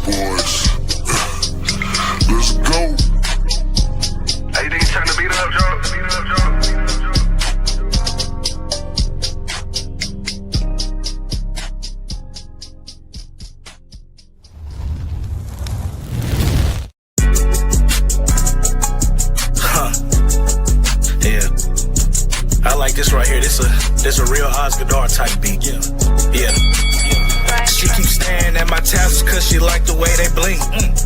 boys. Let's go. Hey, you niggas trying to beat it up, Joe? Yeah. I like this right here. This a real Oscar type beat. Yeah. She keeps staring at my tassels cause she like the way they blink.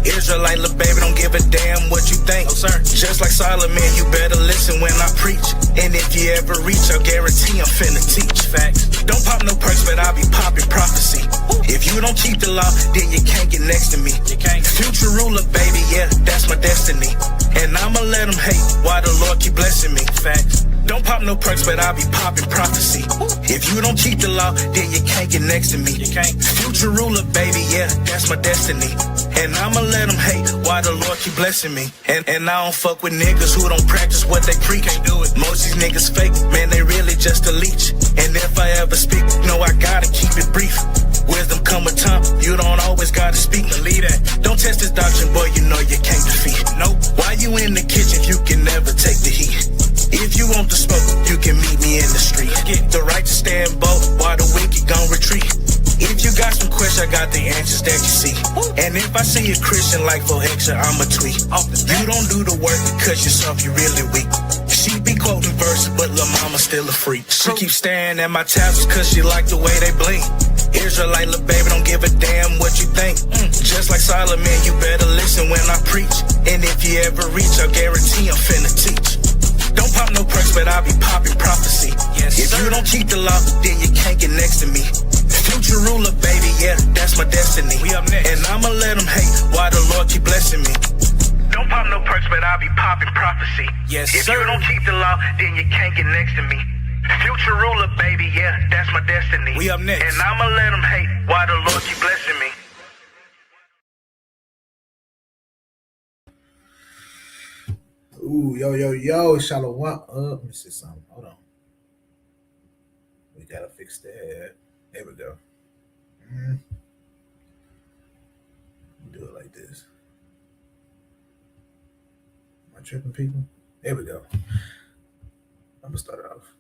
Israelite little baby, don't give a damn what you think. Oh, sir. Just like Solomon, you better listen when I preach. And if you ever reach, I'll guarantee I'm finna teach. Facts. Don't pop no perks, but I'll be popping prophecy. If you don't keep the law, then you can't get next to me. You can't. Future ruler, baby, yeah, that's my destiny. And I'ma let them hate while the Lord keep blessing me. Facts. Don't pop no perks, but I'll be popping prophecy. If you don't keep the law, then you can't get next to me. You can't. Future ruler, baby, yeah, that's my destiny. And I'ma let them hate while the Lord keep blessing me. And I don't fuck with niggas who don't practice what they preach. Can't do it. Most these niggas fake, man, they really just a leech. And if I ever speak, no, I gotta keep it brief. Wisdom come with time, you don't always gotta speak. Believe that. Don't test this doctrine, boy, you know you can't defeat. Nope. Why you in the kitchen if you can never take the heat? If you want the smoke, you can meet me in the street. Get the right to stand bold while the wicked gon' retreat. If you got some questions, I got the answers that you see. And if I see a Christian like for extra, I'ma tweet. You don't do the work because yourself, you really weak. She be quoting verses, but lil' mama still a freak. She keep staring at my tassels cause she like the way they blink. Israelite little baby, don't give a damn what you think. Just like Solomon, you better listen when I preach. And if you ever reach, I'll guarantee I'm finna teach. Don't pop no perks, but I'll be popping prophecy. Yes, if you don't keep the law, then you can't get next to me. Future ruler, baby, yeah, that's my destiny. We up next. And I'ma let them hate while the Lord keep blessing me. Don't pop no perks, but I'll be popping prophecy. Yes, if you don't keep the law, then you can't get next to me. Future ruler, baby, yeah, that's my destiny. We up next. And I'ma let them hate while the Lord keep blessing me. Ooh, yo, shalom. Let me see something. Hold on. We gotta fix that. There we go. Do it like this. Am I tripping, people? There we go. I'm gonna start it off.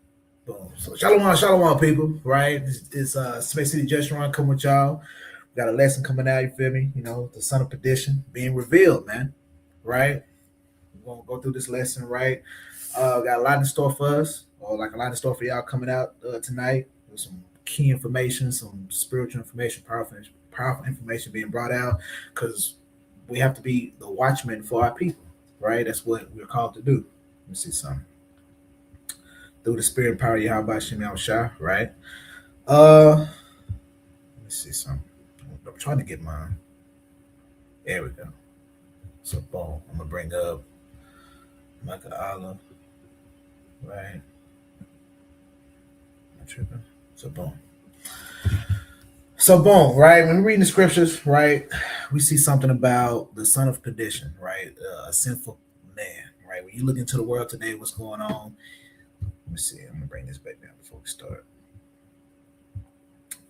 Boom. So shalom, people. Right? This Space City Just Run coming with y'all. We got a lesson coming out. You feel me? You know, the Son of Perdition being revealed, man. Right? We're gonna go through this lesson, right? Got a lot in store for us, or like a lot in store for y'all coming out tonight. There's some key information, some spiritual information, powerful information being brought out, because we have to be the watchmen for our people, right? That's what we're called to do. Let me see something. Through the spirit and power of Yahweh Shem Yahushua, right? Let me see something. I'm trying to get mine. There we go. So boom, I'm gonna bring up Micah Allah, right? I'm tripping. So boom, right? When we read the scriptures, right, we see something about the son of perdition, right? A sinful man, right? When you look into the world today, what's going on? Let me see. I'm gonna bring this back down before we start.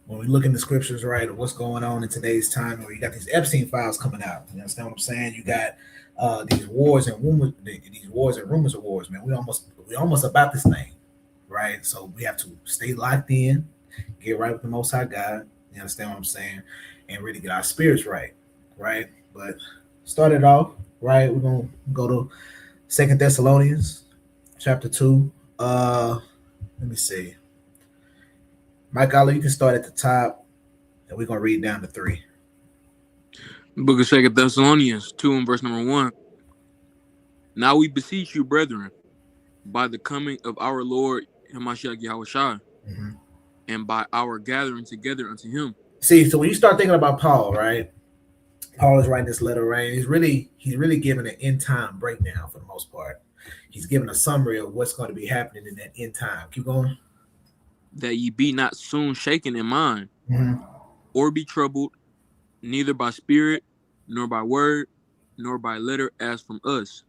When we look in the scriptures, right, of what's going on in today's time, or you got these Epstein files coming out. You understand what I'm saying? You got these wars and rumors, of wars, man. We almost about this thing, right? So we have to stay locked in, get right with the Most High God. You understand what I'm saying? And really get our spirits right? But start it off, right? We're gonna go to 2 Thessalonians chapter 2. Let me see. Mike Allah, you can start at the top, and we're going to read down to 3. Book of 2 Thessalonians 2 and verse number 1. Now we beseech you, brethren, by the coming of our Lord Hamashiach Yahushua, and by our gathering together unto him. See, so when you start thinking about Paul, right? Paul is writing this letter, right? He's really giving an end time breakdown for the most part. He's giving a summary of what's going to be happening in that end time. Keep going. That ye be not soon shaken in mind, or be troubled, neither by spirit, nor by word, nor by letter as from us,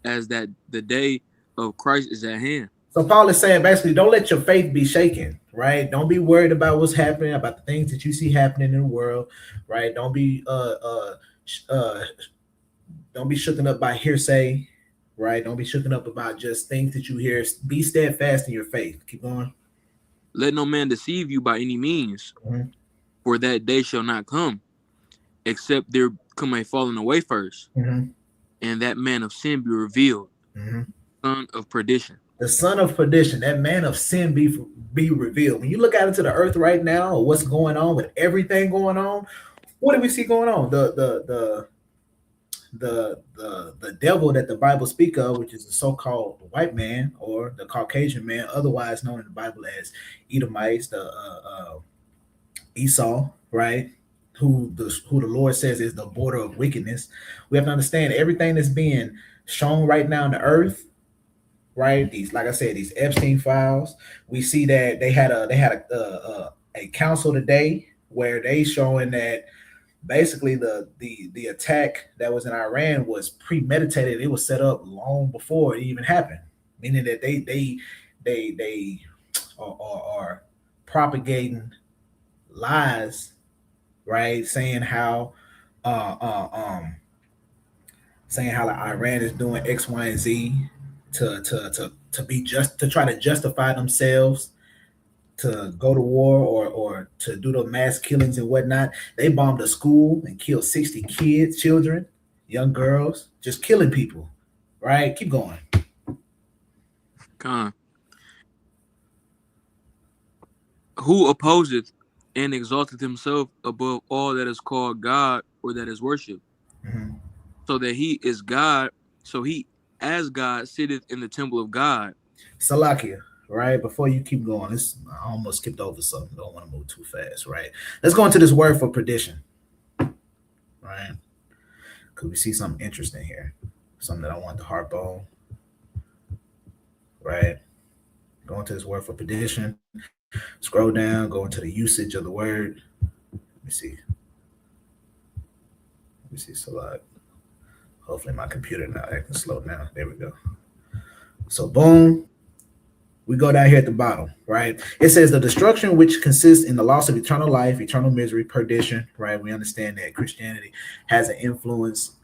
as that the day of Christ is at hand. So Paul is saying basically, don't let your faith be shaken, right? Don't be worried about what's happening, about the things that you see happening in the world, right? Don't be shooken up by hearsay, right? Don't be shooken up about just things that you hear. Be steadfast in your faith. Keep going. Let no man deceive you by any means, Mhm. for that day shall not come, except there come a falling away first, Mhm. and that man of sin be revealed, Mhm. son of perdition. The son of perdition, that man of sin be revealed. When you look out into the earth right now, or what's going on with everything going on, what do we see going on? The devil that the Bible speak of, which is the so-called white man or the Caucasian man, otherwise known in the Bible as Edomites, the Esau, right? Who the Lord says is the border of wickedness. We have to understand everything that's being shown right now in the earth, right? These, like I said, these Epstein files. We see that they had a council today where they showing that basically the attack that was in Iran was premeditated. It was set up long before it even happened, meaning that they are propagating lies, right? Uh, uh, um, saying how like Iran is doing X, Y, and Z to be just to try to justify themselves to go to war or to do the mass killings and whatnot. They bombed a school and killed 60 kids, children, young girls, just killing people. Right? Keep going. Con. Who opposeth and exalteth himself above all that is called God or that is worshipped, Mhm. so that he is God, so he as God sitteth in the temple of God. Salakia, right? Before you keep going, I almost skipped over something. Don't want to move too fast, right? Let's go into this word for perdition, right? Because we see something interesting here, something that I want to harp on, right? Go into this word for perdition. Scroll down, go into the usage of the word. Let me see. Let me see. Salat. Hopefully my computer not acting slow now. There we go. So boom, we go down here at the bottom, right? It says the destruction which consists in the loss of eternal life, eternal misery, perdition, right? We understand that Christianity has an influence,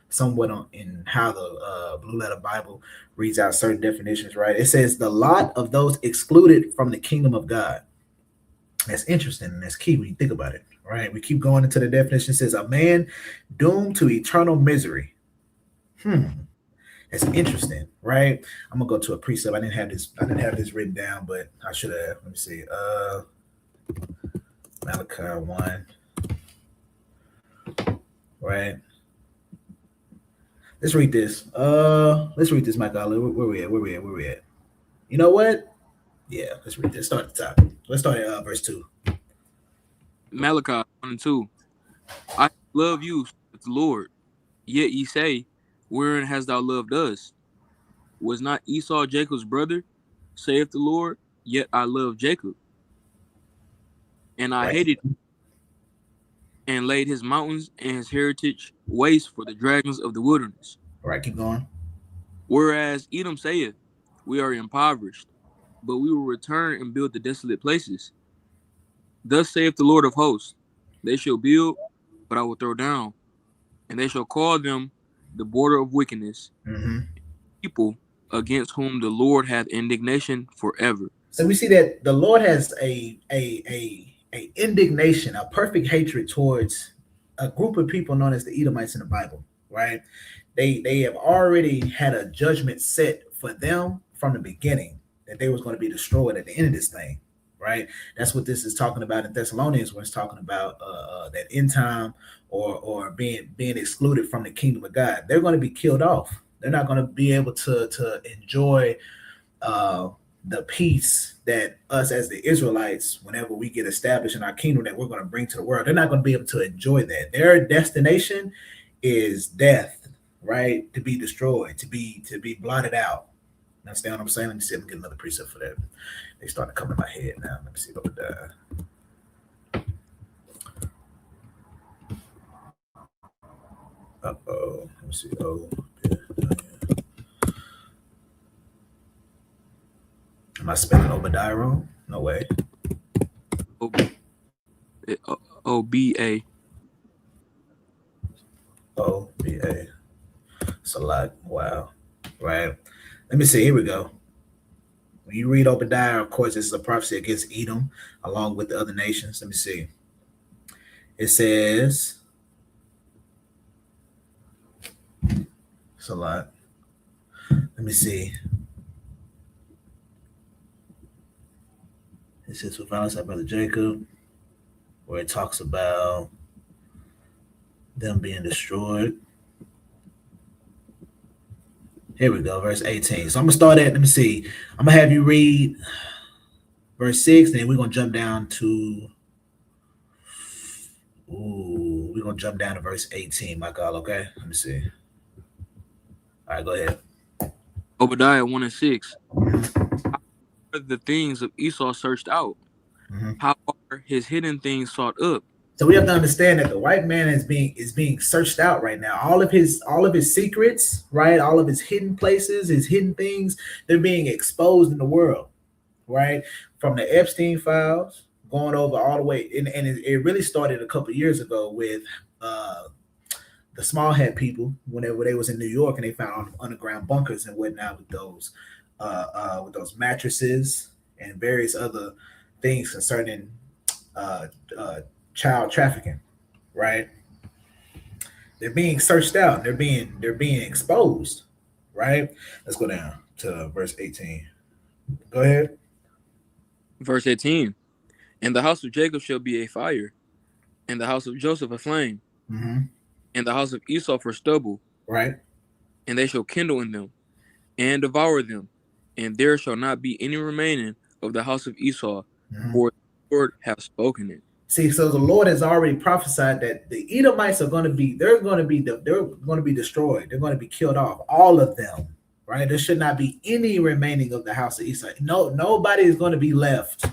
somewhat in how the Blue Letter Bible reads out certain definitions, right? It says the lot of those excluded from the kingdom of God. That's interesting and that's key when you think about it, right? We keep going into the definition. It says a man doomed to eternal misery. That's interesting, right? I'm gonna go to a precept. I didn't have this written down, but I should have. Let me see. Malachi 1, right? Let's read this. Let's read this, Michael. Where we at? You know what? Yeah, let's read this. Start at the top. Let's start at verse 2. Malachi 1 and 2. I love you, saith the Lord. Yet ye say, wherein hast thou loved us? Was not Esau Jacob's brother? Saith the Lord. Yet I love Jacob, and I Right. hated and laid his mountains and his heritage waste for the dragons of the wilderness. All right, keep going. Whereas Edom saith, we are impoverished, but we will return and build the desolate places. Thus saith the Lord of hosts, they shall build, but I will throw down, and they shall call them the border of wickedness, Mm-hmm. people against whom the Lord hath indignation forever. So we see that the Lord has a indignation, a perfect hatred towards a group of people known as the Edomites in the Bible, right? They have already had a judgment set for them from the beginning that they was going to be destroyed at the end of this thing, right? That's what this is talking about in Thessalonians when it's talking about that end time or being excluded from the kingdom of God. They're going to be killed off. They're not going to be able to enjoy the peace that us as the Israelites, whenever we get established in our kingdom, that we're going to bring to the world. They're not going to be able to enjoy that. Their destination is death, right? To be destroyed, to be blotted out. Understand what I'm saying? Let me see if I can get another precept for that. They started coming in my head now. Let me see if I can Uh-oh. Let me see. Oh, yeah. Am I spelling Obadiah wrong? No way. OBA. OBA. It's a lot. Wow. Right. Let me see. Here we go. When you read Obadiah, of course, this is a prophecy against Edom, along with the other nations. Let me see. It says, it's a lot. Let me see. It says, with violence, our brother Jacob, where it talks about them being destroyed. Here we go, verse 18. So I'm going to start at, let me see. I'm going to have you read verse 6, then we're going to jump down to, we're going to jump down to verse 18, my God, okay? Let me see. All right, go ahead. Obadiah 1 and 6. How are the things of Esau searched out? How are his hidden things sought up? So we have to understand that the white man is being searched out right now. All of his secrets, right? All of his hidden places, his hidden things, they're being exposed in the world, right? From the Epstein files, going over all the way, and it really started a couple of years ago with the small hat people, whenever they was in New York and they found underground bunkers and whatnot with those mattresses and various other things concerning child trafficking, right? They're being searched out. They're being exposed, right? Let's go down to verse 18. Go ahead. Verse 18. And the house of Jacob shall be a fire, and the house of Joseph a flame, and the house of Esau for stubble, right? And they shall kindle in them, and devour them, and there shall not be any remaining of the house of Esau, for the Lord hath spoken it. See, so the Lord has already prophesied that the Edomites are going to be destroyed. They're going to be killed off, all of them, right? There should not be any remaining of the house of Esau. No, nobody is going to be left.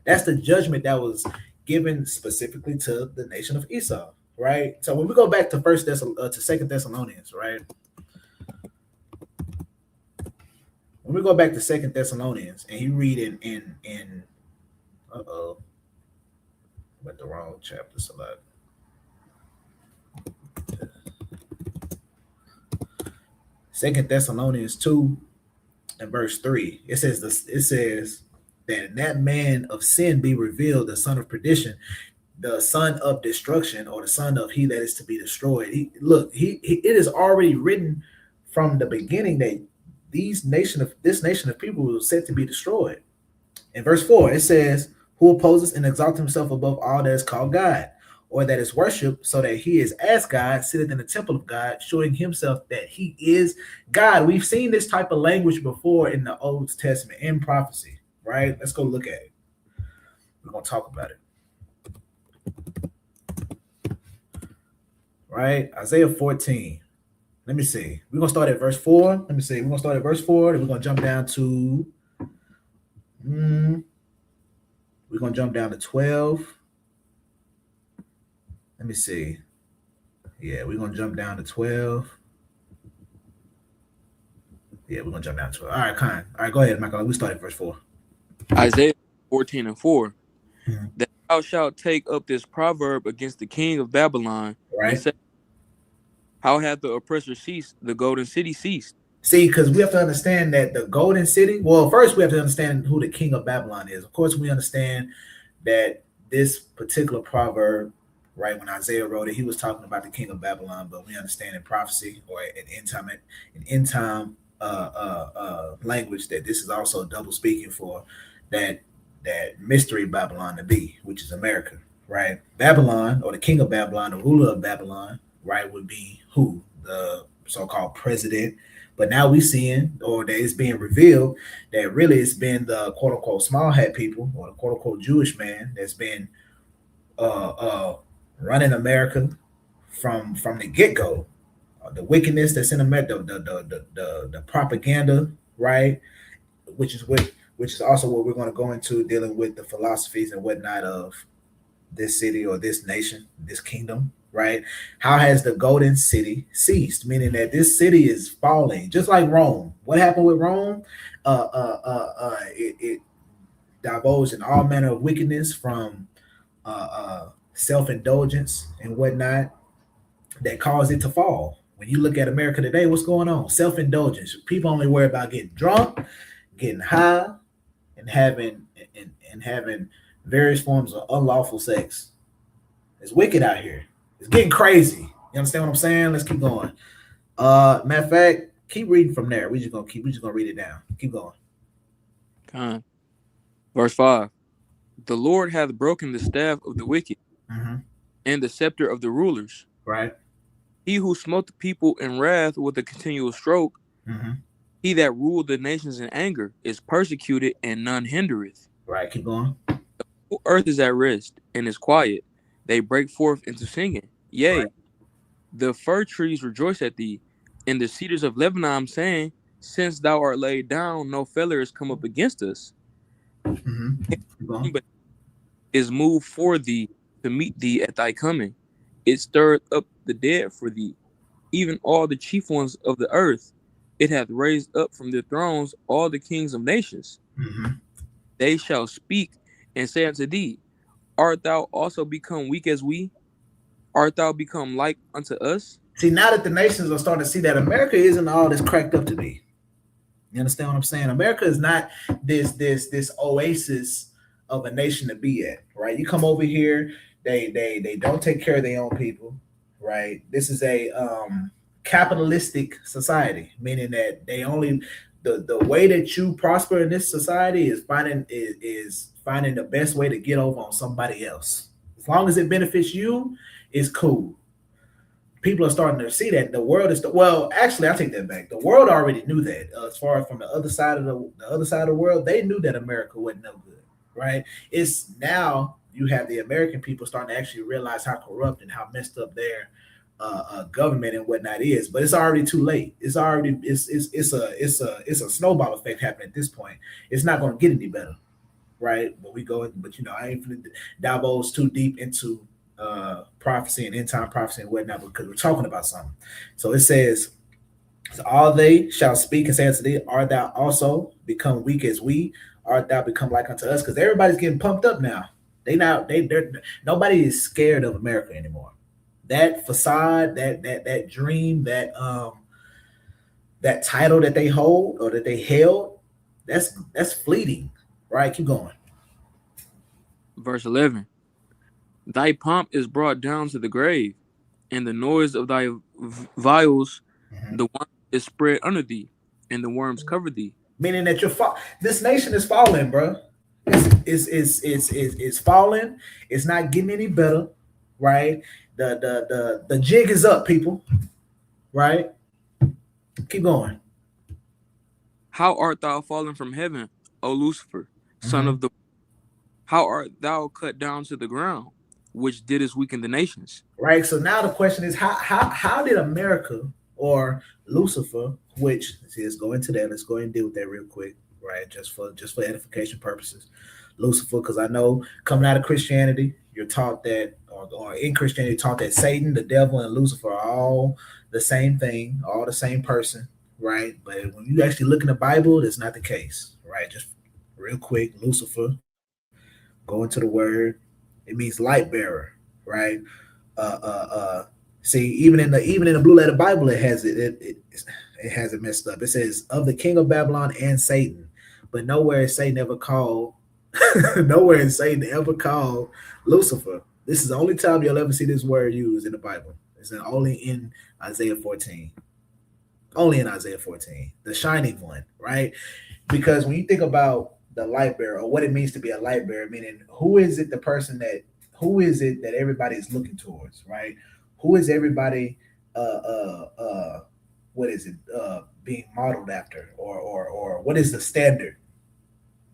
That's the judgment that was given specifically to the nation of Esau, right? So when we go back to Second Thessalonians, right? When we go back to Second Thessalonians and you read in went the wrong chapter select. Second Thessalonians 2 and verse 3. It says that that man of sin be revealed, the son of perdition, the son of destruction, or the son of he that is to be destroyed. It is already written from the beginning that this nation of people was set to be destroyed. In verse 4, it says, who opposes and exalts himself above all that is called God, or that is worshipped, so that he is as God, sitteth in the temple of God, showing himself that he is God. We've seen this type of language before in the Old Testament, in prophecy, right? Let's go look at it. We're going to talk about it. Right? Isaiah 14. Let me see. We're going to start at verse 4. Let me see. We're going to start at verse 4, then we're going to jump down to... We're going to jump down to 12. Let me see. Yeah, we're going to jump down to 12. Yeah, we're going to jump down to 12. All right, Khan. All right, go ahead, Michael. We started verse 4. Isaiah 14 and 4. That thou shalt take up this proverb against the king of Babylon. Right. And say, how hath the oppressor ceased? The golden city ceased. See, because we have to understand that the golden city, well, first we have to understand who the king of Babylon is. Of course, we understand that this particular proverb, right, when Isaiah wrote it, he was talking about the king of Babylon, but we understand in prophecy or in end time language that this is also double speaking for that mystery Babylon to be, which is America, right? Babylon, or the king of Babylon, the ruler of Babylon, right, would be who? The so-called president. But now we're seeing, or that it's being revealed, that really it's been the quote-unquote small hat people, or the quote-unquote Jewish man that's been running America from the get-go. The wickedness that's in America, the propaganda, right? Which is also what we're going to go into, dealing with the philosophies and whatnot of this city or this nation, this kingdom, right? How has the golden city ceased? Meaning that this city is falling, just like Rome. What happened with Rome? divulged in all manner of wickedness from self-indulgence and whatnot that caused it to fall. When you look at America today, what's going on? Self-indulgence. People only worry about getting drunk, getting high, and having various forms of unlawful sex. It's wicked out here. It's getting crazy. You understand what I'm saying? Let's keep going. Matter of fact, keep reading from there. We're just gonna read it down. Keep going. Verse 5. The Lord hath broken the staff of the wicked Mm-hmm. and the scepter of the rulers. Right. He who smote the people in wrath with a continual stroke, Mm-hmm. he that ruled the nations in anger, is persecuted and none hindereth. Right. Keep going. The whole earth is at rest and is quiet. They break forth into singing. Yea, Right. the fir trees rejoice at thee, and the cedars of Lebanon, saying, since thou art laid down, no feller is come up against us. Mm-hmm. Keep going. But is moved for thee to meet thee at thy coming. It stirred up the dead for thee, even all the chief ones of the earth. It hath raised up from their thrones all the kings of nations. Mm-hmm. They shall speak and say unto thee, art thou also become weak as we? Art thou become like unto us? See, now that the nations are starting to see that America isn't all this cracked up to be. You understand what I'm saying? America is not this oasis of a nation to be at, right? You come over here, they don't take care of their own people, right? This is a capitalistic society, meaning that they only the way that you prosper in this society is finding the best way to get over on somebody else. As long as it benefits you, it's cool. People are starting to see that the world is well. Actually, I take that back. The world already knew that. As far as from the other side of the world, they knew that America wasn't no good, right? It's now you have the American people starting to actually realize how corrupt and how messed up their government and whatnot is. But it's already too late. It's a snowball effect happening at this point. It's not going to get any better, right? But I ain't going to divulge too deep into prophecy and end time prophecy and whatnot because we're talking about something. So it says, all they shall speak and say unto thee, art thou also become weak as we? Art thou become like unto us? Because everybody's getting pumped up now. Nobody is scared of America anymore. That facade, that dream, that title that they hold or that they held, that's fleeting, right? Keep going. Verse 11. Thy pomp is brought down to the grave, and the noise of thy vials, the wine is spread under thee, and the worms cover thee. Meaning that this nation is falling, bro. It's falling. It's not getting any better, right? The jig is up, people. Right? Keep going. How art thou fallen from heaven, O Lucifer, son of the? How art thou cut down to the ground, which didst weaken the nations? Right. So now the question is, how did America or Lucifer, which let's go into that. Let's go ahead and deal with that real quick, right? Just for edification purposes. Lucifer, because I know coming out of Christianity, you're taught that, or in Christianity, taught that Satan, the devil, and Lucifer are all the same thing, all the same person, right? But when you actually look in the Bible, that's not the case, right? Just real quick, Lucifer, go into the word. It means light bearer, right? See, even in the Blue Letter Bible, it has it has it messed up. It says of the king of Babylon and Satan, but nowhere is Satan ever called. Nowhere is Satan ever called Lucifer. This is the only time you'll ever see this word used in the Bible. It's only in Isaiah 14. Only in Isaiah 14, the shining one, right? Because when you think about the light bearer, or what it means to be a light bearer, meaning who is it that everybody is looking towards, right? Who is everybody being modeled after, or what is the standard?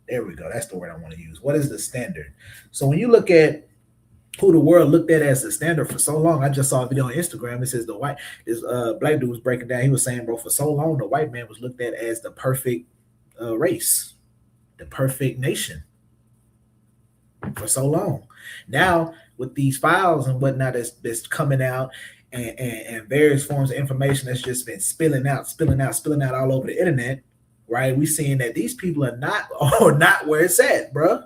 There we go. That's the word I want to use. What is the standard? So when you look at who the world looked at as the standard for so long, I just saw a video on Instagram. It says this black dude was breaking down. He was saying, bro, for so long, the white man was looked at as the perfect race, the perfect nation for so long. Now with these files and whatnot that's coming out and various forms of information that's just been spilling out all over the internet, right? We seeing that these people are not where it's at, bro.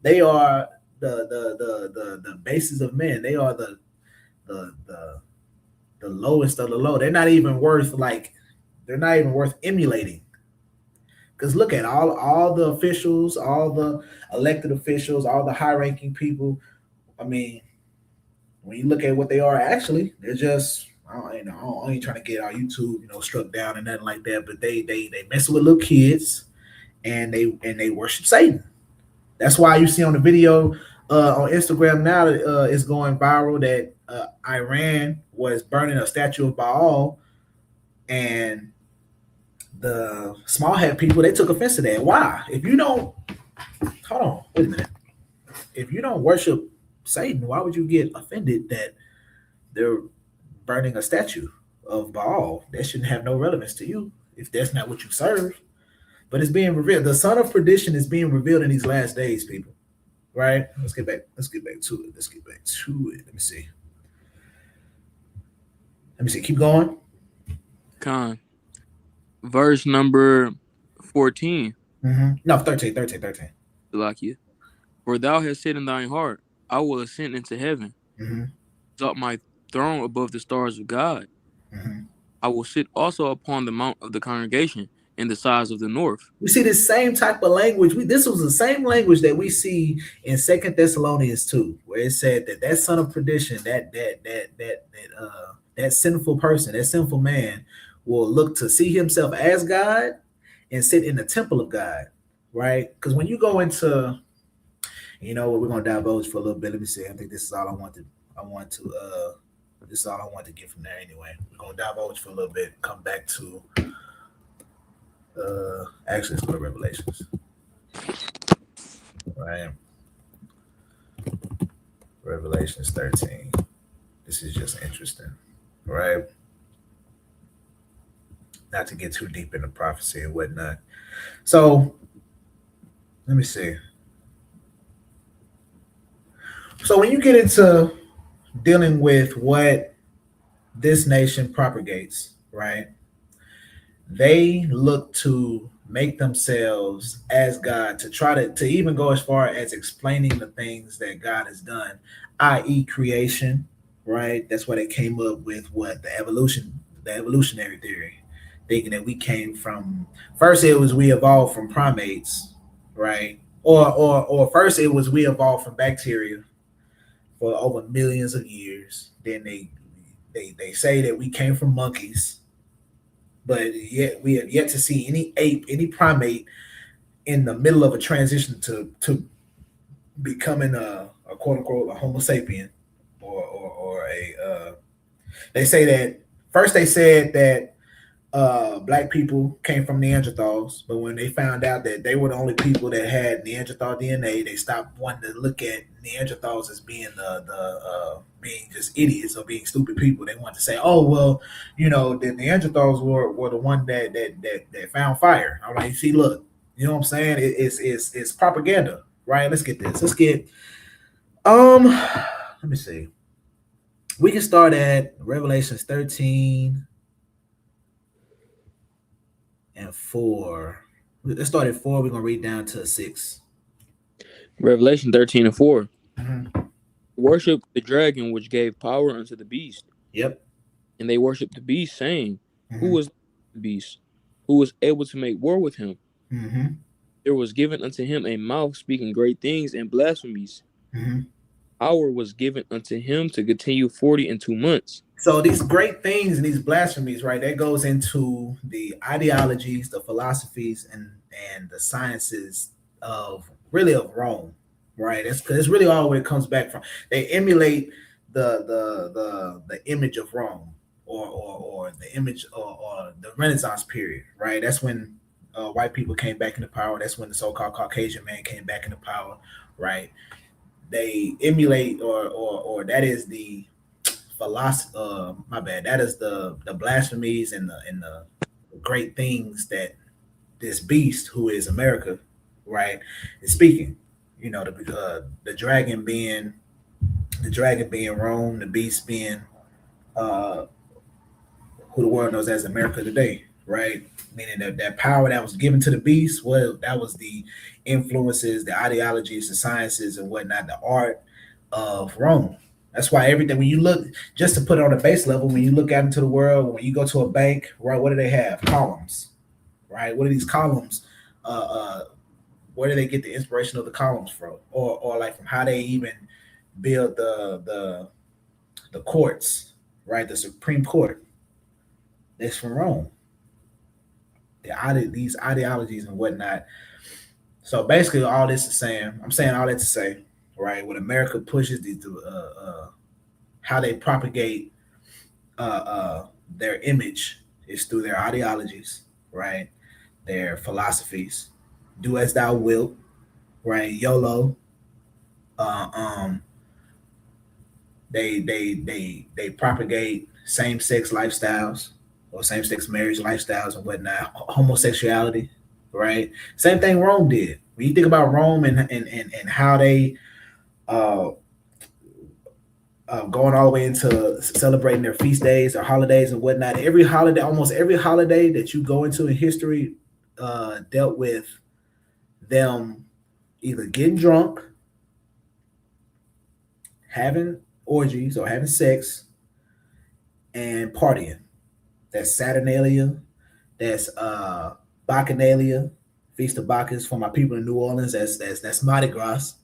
They are the basis of men. They are the the lowest of the low. They're not even worth emulating. Because look at all the officials, all the elected officials, all the high ranking people. I mean, when you look at what they are actually, they're just I ain't trying to get our YouTube, struck down and nothing like that. But they mess with little kids and they worship Satan. That's why you see on the video on Instagram now that it's going viral that Iran was burning a statue of Baal, and the small hat people, they took offense to that. Why? If you don't, hold on, wait a minute. If you don't worship Satan, why would you get offended that they're burning a statue of Baal? That shouldn't have no relevance to you if that's not what you serve. But it's being revealed. The son of perdition is being revealed in these last days, people. Right? Let's get back to it. Let me see. Keep going. Con. Verse number 14. No, 13. Salakia. For thou hast said in thine heart, I will ascend into heaven, exalt my throne above the stars of God. I will sit also upon the mount of the congregation in the sides of the north. We see this same type of language. This was the same language that we see in 2 Thessalonians 2, where it said that son of perdition, that sinful person, that sinful man, will look to see himself as God and sit in the temple of God, right? Because when you go into, we're gonna divulge for a little bit. Let me see. I think this is all I want to this is all I want to get from there anyway. We're gonna divulge for a little bit, come back to actually let's go to Revelations. Right. Revelations 13. This is just interesting, right? Not to get too deep into prophecy and whatnot. So let me see. So when you get into dealing with what this nation propagates, right? They look to make themselves as God, to try to even go as far as explaining the things that God has done, i.e. creation, right? That's why they came up with the evolutionary theory, thinking that we came from, first it was we evolved from primates, right? Or first it was we evolved from bacteria for over millions of years. Then they say that we came from monkeys, but yet we have yet to see any ape, any primate in the middle of a transition to becoming a quote unquote a Homo sapien or a they say that first they said that black people came from Neanderthals, but when they found out that they were the only people that had Neanderthal DNA, they stopped wanting to look at Neanderthals as being being just idiots or being stupid people. They wanted to say, oh well, the Neanderthals were the one that found fire. I'm like, see, look, you know what I'm saying? It's propaganda, right? Let's get this. Let me see. We can start at Revelations 13 and 4. Let's start at 4. We're gonna read down to 6. Revelation 13 and 4. Worship the dragon which gave power unto the beast. Yep. And they worshiped the beast, saying, Who was the beast? Who was able to make war with him? There was given unto him a mouth speaking great things and blasphemies. Power was given unto him to continue 42 months. So these great things and these blasphemies, right? That goes into the ideologies, the philosophies, and the sciences of Rome, right? That's really all where it comes back from. They emulate the image of Rome, or the image or the Renaissance period, right? That's when white people came back into power. That's when the so-called Caucasian man came back into power, right? They emulate, or that is the philosophy. That is the blasphemies and the great things that this beast, who is America, right, is speaking. The dragon being Rome, the beast being who the world knows as America today, right? Meaning that power that was given to the beast, well, that was the influences, the ideologies, the sciences, and whatnot, the art of Rome. That's why everything, when you look, just to put it on a base level, when you look out into the world, when you go to a bank, right, what do they have? Columns, right? What are these columns? Where do they get the inspiration of the columns from? Or like from how they even build the courts, right? The Supreme Court. That's from Rome. These ideologies and whatnot. So basically, all this is saying, I'm saying all that to say, right? When America pushes these, how they propagate their image is through their ideologies, right? Their philosophies. Do as thou wilt, right? YOLO. Uh, um, they propagate same sex lifestyles or same sex marriage lifestyles and whatnot, homosexuality, right? Same thing Rome did. When you think about Rome and how they uh, going all the way into celebrating their feast days or holidays and whatnot, every holiday, almost every holiday that you go into in history, dealt with them either getting drunk, having orgies or having sex, and partying. That's Saturnalia. That's Bacchanalia, Feast of Bacchus for my people in New Orleans. That's Mardi Gras.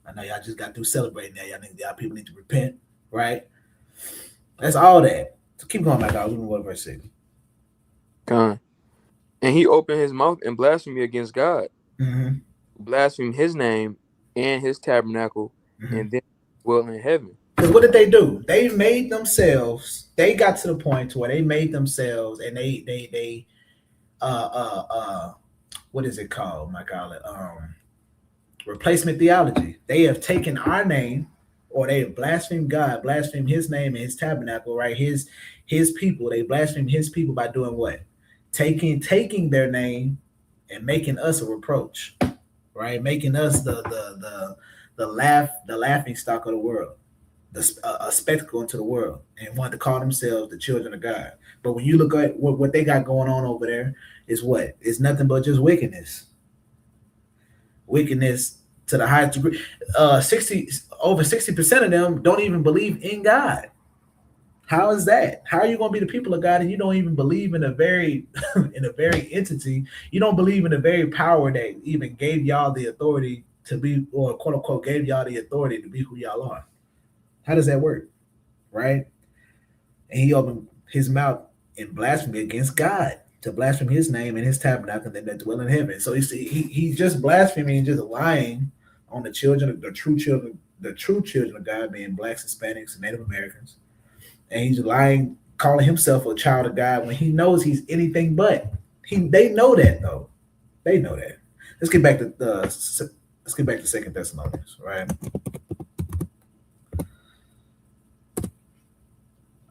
I know y'all just got through celebrating that. Y'all people need to repent, right? That's all that. So keep going, my dog. We can go to verse 6. Con. And he opened his mouth in blasphemy against God, Mm-hmm. blasphemed his name and his tabernacle, Mm-hmm. and then dwell in heaven. Because what did they do? They made themselves. They got to the point to where they made themselves, and they what is it called? I call it replacement theology. They have taken our name, or they have blasphemed God, blasphemed His name and His tabernacle, right? His people. They blasphemed His people by doing what? Taking their name and making us a reproach, right? Making us the laughing stock of the world, a spectacle into the world, and want to call themselves the children of God. But when you look at what they got going on over there, is what? It's nothing but just wickedness. Wickedness to the highest degree. Over 60% of them don't even believe in God. How is that? How are you going to be the people of God and you don't even believe in a very in a very entity? You don't believe in the very power that even gave y'all the authority to be, or quote unquote gave y'all the authority to be who y'all are. How does that work? Right? And he opened his mouth in blasphemy against God, to blaspheme His name and His tabernacle and that dwell in heaven. So he's just blaspheming and just lying on the true children of God, being blacks, Hispanics, and Native Americans. And he's lying, calling himself a child of God when he knows he's anything but. They know that though. They know that. Let's get back to 2 Thessalonians, right?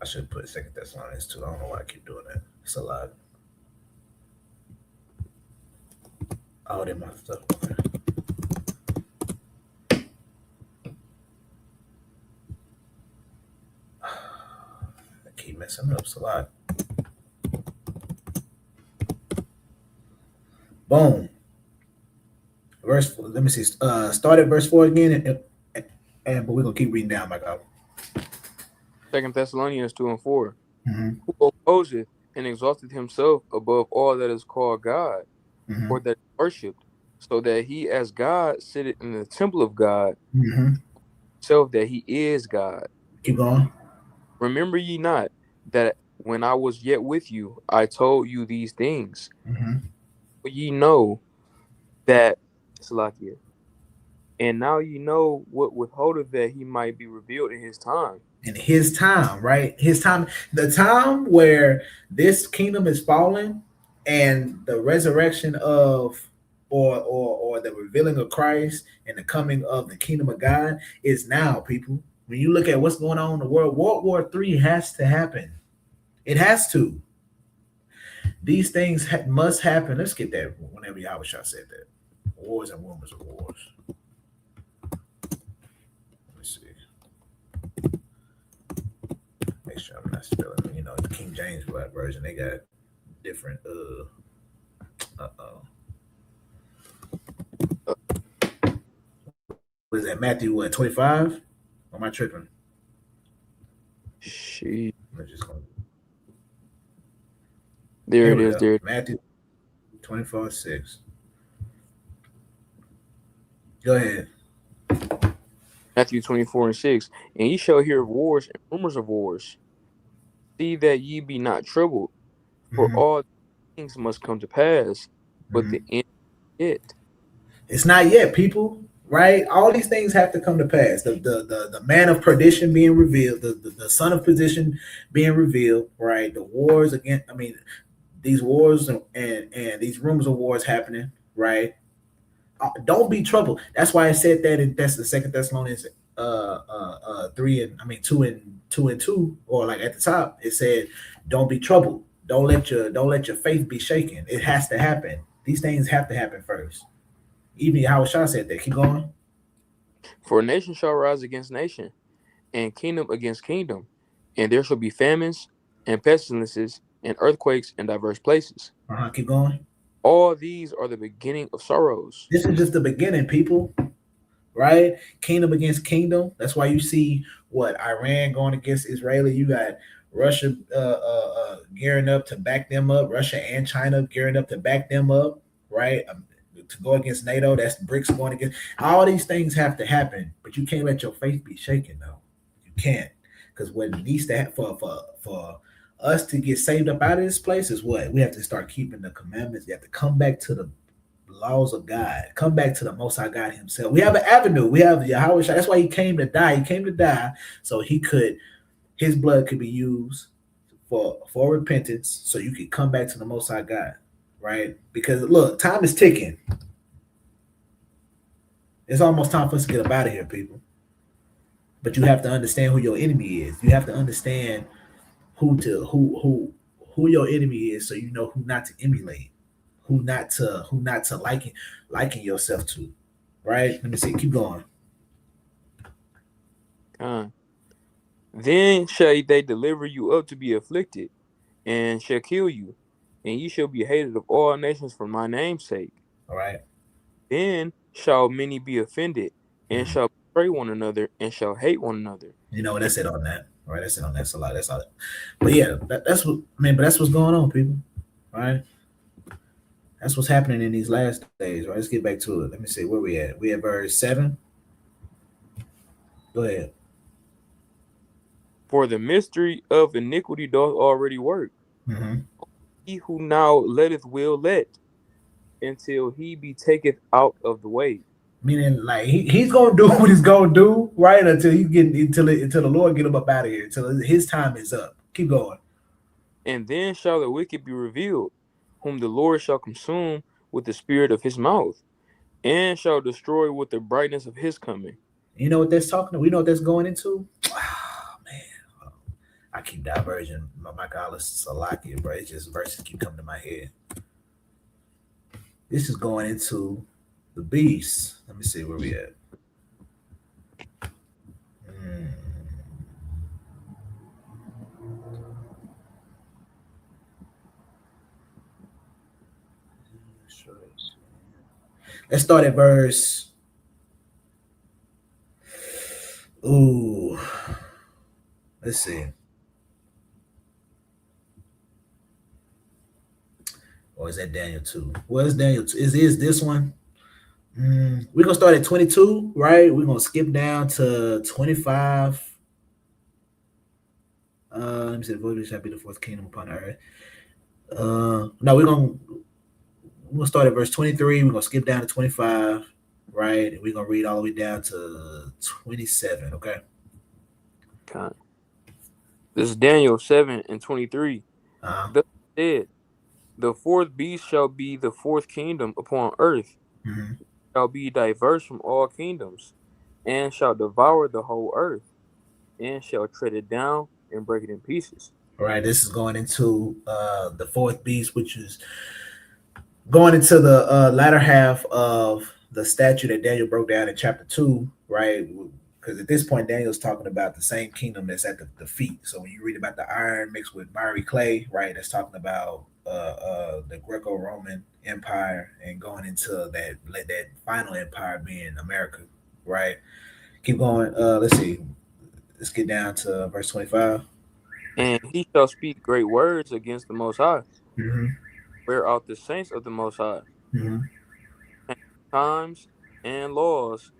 I should put 2 Thessalonians 2. I don't know why I keep doing that. It's a lot. All that my stuff. I keep messing up. It's a lot. Boom. Verse. Let me see. Start at verse 4 again, but we're gonna keep reading down, my God. 2 Thessalonians 2 and 4. Mm-hmm. Who opposeth and exalteth himself above all that is called God, Mm-hmm. or that is worshipped, so that he as God sitteth in the temple of God, Mm-hmm. self that he is God. Keep going. Remember ye not that when I was yet with you, I told you these things? Mm-hmm. But ye know that, Salakia, and now ye know what withholdeth that he might be revealed in his time. In His time, right? His time, the time where this kingdom is falling, and the resurrection of, or the revealing of Christ and the coming of the kingdom of God is now, people. When you look at what's going on in the world, World War III has to happen. It has to. These things must happen. Let's get that whenever Yahushua said that. Wars and rumors of wars. Let me see. Make sure I'm not spelling. The King James version, they got different. Was that Matthew? What 25? Or am I tripping? She. I'm just gonna. There Here it we is. go. There. Matthew 24:6. Go ahead. Matthew 24:6. And ye shall hear of wars and rumors of wars. See that ye be not troubled, for Mm-hmm. all things must come to pass, but Mm-hmm. the end is it. It's not yet, people. Right? All these things have to come to pass. The man of perdition being revealed, the son of perdition being revealed, right? The wars again. I mean, these wars and these rumors of wars happening, right? Don't be troubled. That's why I said that in that's the Second Thessalonians 2:2, or like at the top it said, don't be troubled. Don't let your faith be shaken. It has to happen. These things have to happen first. Even Howard Shaw said that. Keep going. For nation shall rise against nation, and kingdom against kingdom, and there shall be famines and pestilences and earthquakes in diverse places. Keep going. All these are the beginning of sorrows. This is just the beginning, people. Right? Kingdom against kingdom. That's why you see what Iran going against Israeli. You got Russia gearing up to back them up. Russia and China gearing up to back them up. Right? To go against NATO. That's BRICS going against. All these things have to happen, but you can't let your faith be shaken, though. You can't, because what needs to happen for us to get saved up out of this place is what we have to start keeping the commandments. You have to come back to the laws of God. Come back to the Most High God Himself. We have an avenue. We have Yahweh. That's why He came to die. He came to die so His blood could be used for repentance, so you could come back to the Most High God, right? Because look, time is ticking. It's almost time for us to get up out of here, people. But you have to understand who your enemy is. You have to understand who your enemy is, so you know who not to emulate, who not to liken yourself to, right? Let me see. Keep going. Then shall they deliver you up to be afflicted, and shall kill you, and ye shall be hated of all nations for my name's sake. All right. Then shall many be offended, and shall betray one another, and shall hate one another. You know, that's it on that. All right, that's it on that. That's a lot. That's all. But yeah, that's what I mean. But that's what's going on, people. Right? That's what's happening in these last days. Right? Let's get back to it. Let me see where we at. We at verse 7. Go ahead. For the mystery of iniquity doth already work. Mm-hmm. He who now letteth will let, until he be taketh out of the way. Meaning, like he's gonna do what he's gonna do, right? Until the Lord get him up out of here, until his time is up. Keep going. And then shall the wicked be revealed, whom the Lord shall consume with the spirit of his mouth, and shall destroy with the brightness of his coming. You know what that's talking? We know what that's going into. Oh, man, I keep diverging. My God, it's Salakia, bro. It's just verses keep coming to my head. This is going into the beast. Let me see where we at. Let's start at verse. Ooh. Let's see. Or is that Daniel 2? Well, it's Daniel 2. Is this one? We're going to start at 22, right? We're going to skip down to 25. Let me see. The voice shall be the fourth kingdom upon the earth. No, we're going to start at verse 23. We're going to skip down to 25, right? And we're going to read all the way down to 27, okay? Okay. This is Daniel 7:23. Thus said, the fourth beast shall be the fourth kingdom upon earth, shall be diverse from all kingdoms, and shall devour the whole earth, and shall tread it down and break it in pieces. All right, this is going into the fourth beast, which is going into the latter half of the statue that Daniel broke down in chapter 2, right? Because at this point, Daniel's talking about the same kingdom that's at the feet. So when you read about the iron mixed with miry clay, right, that's talking about the Greco-Roman Empire and going into that final empire being America, right? Keep going. Let's see. Let's get down to verse 25. And he shall speak great words against the Most High, Mm-hmm. wear out the saints of the Most High, Mm-hmm. and times and laws,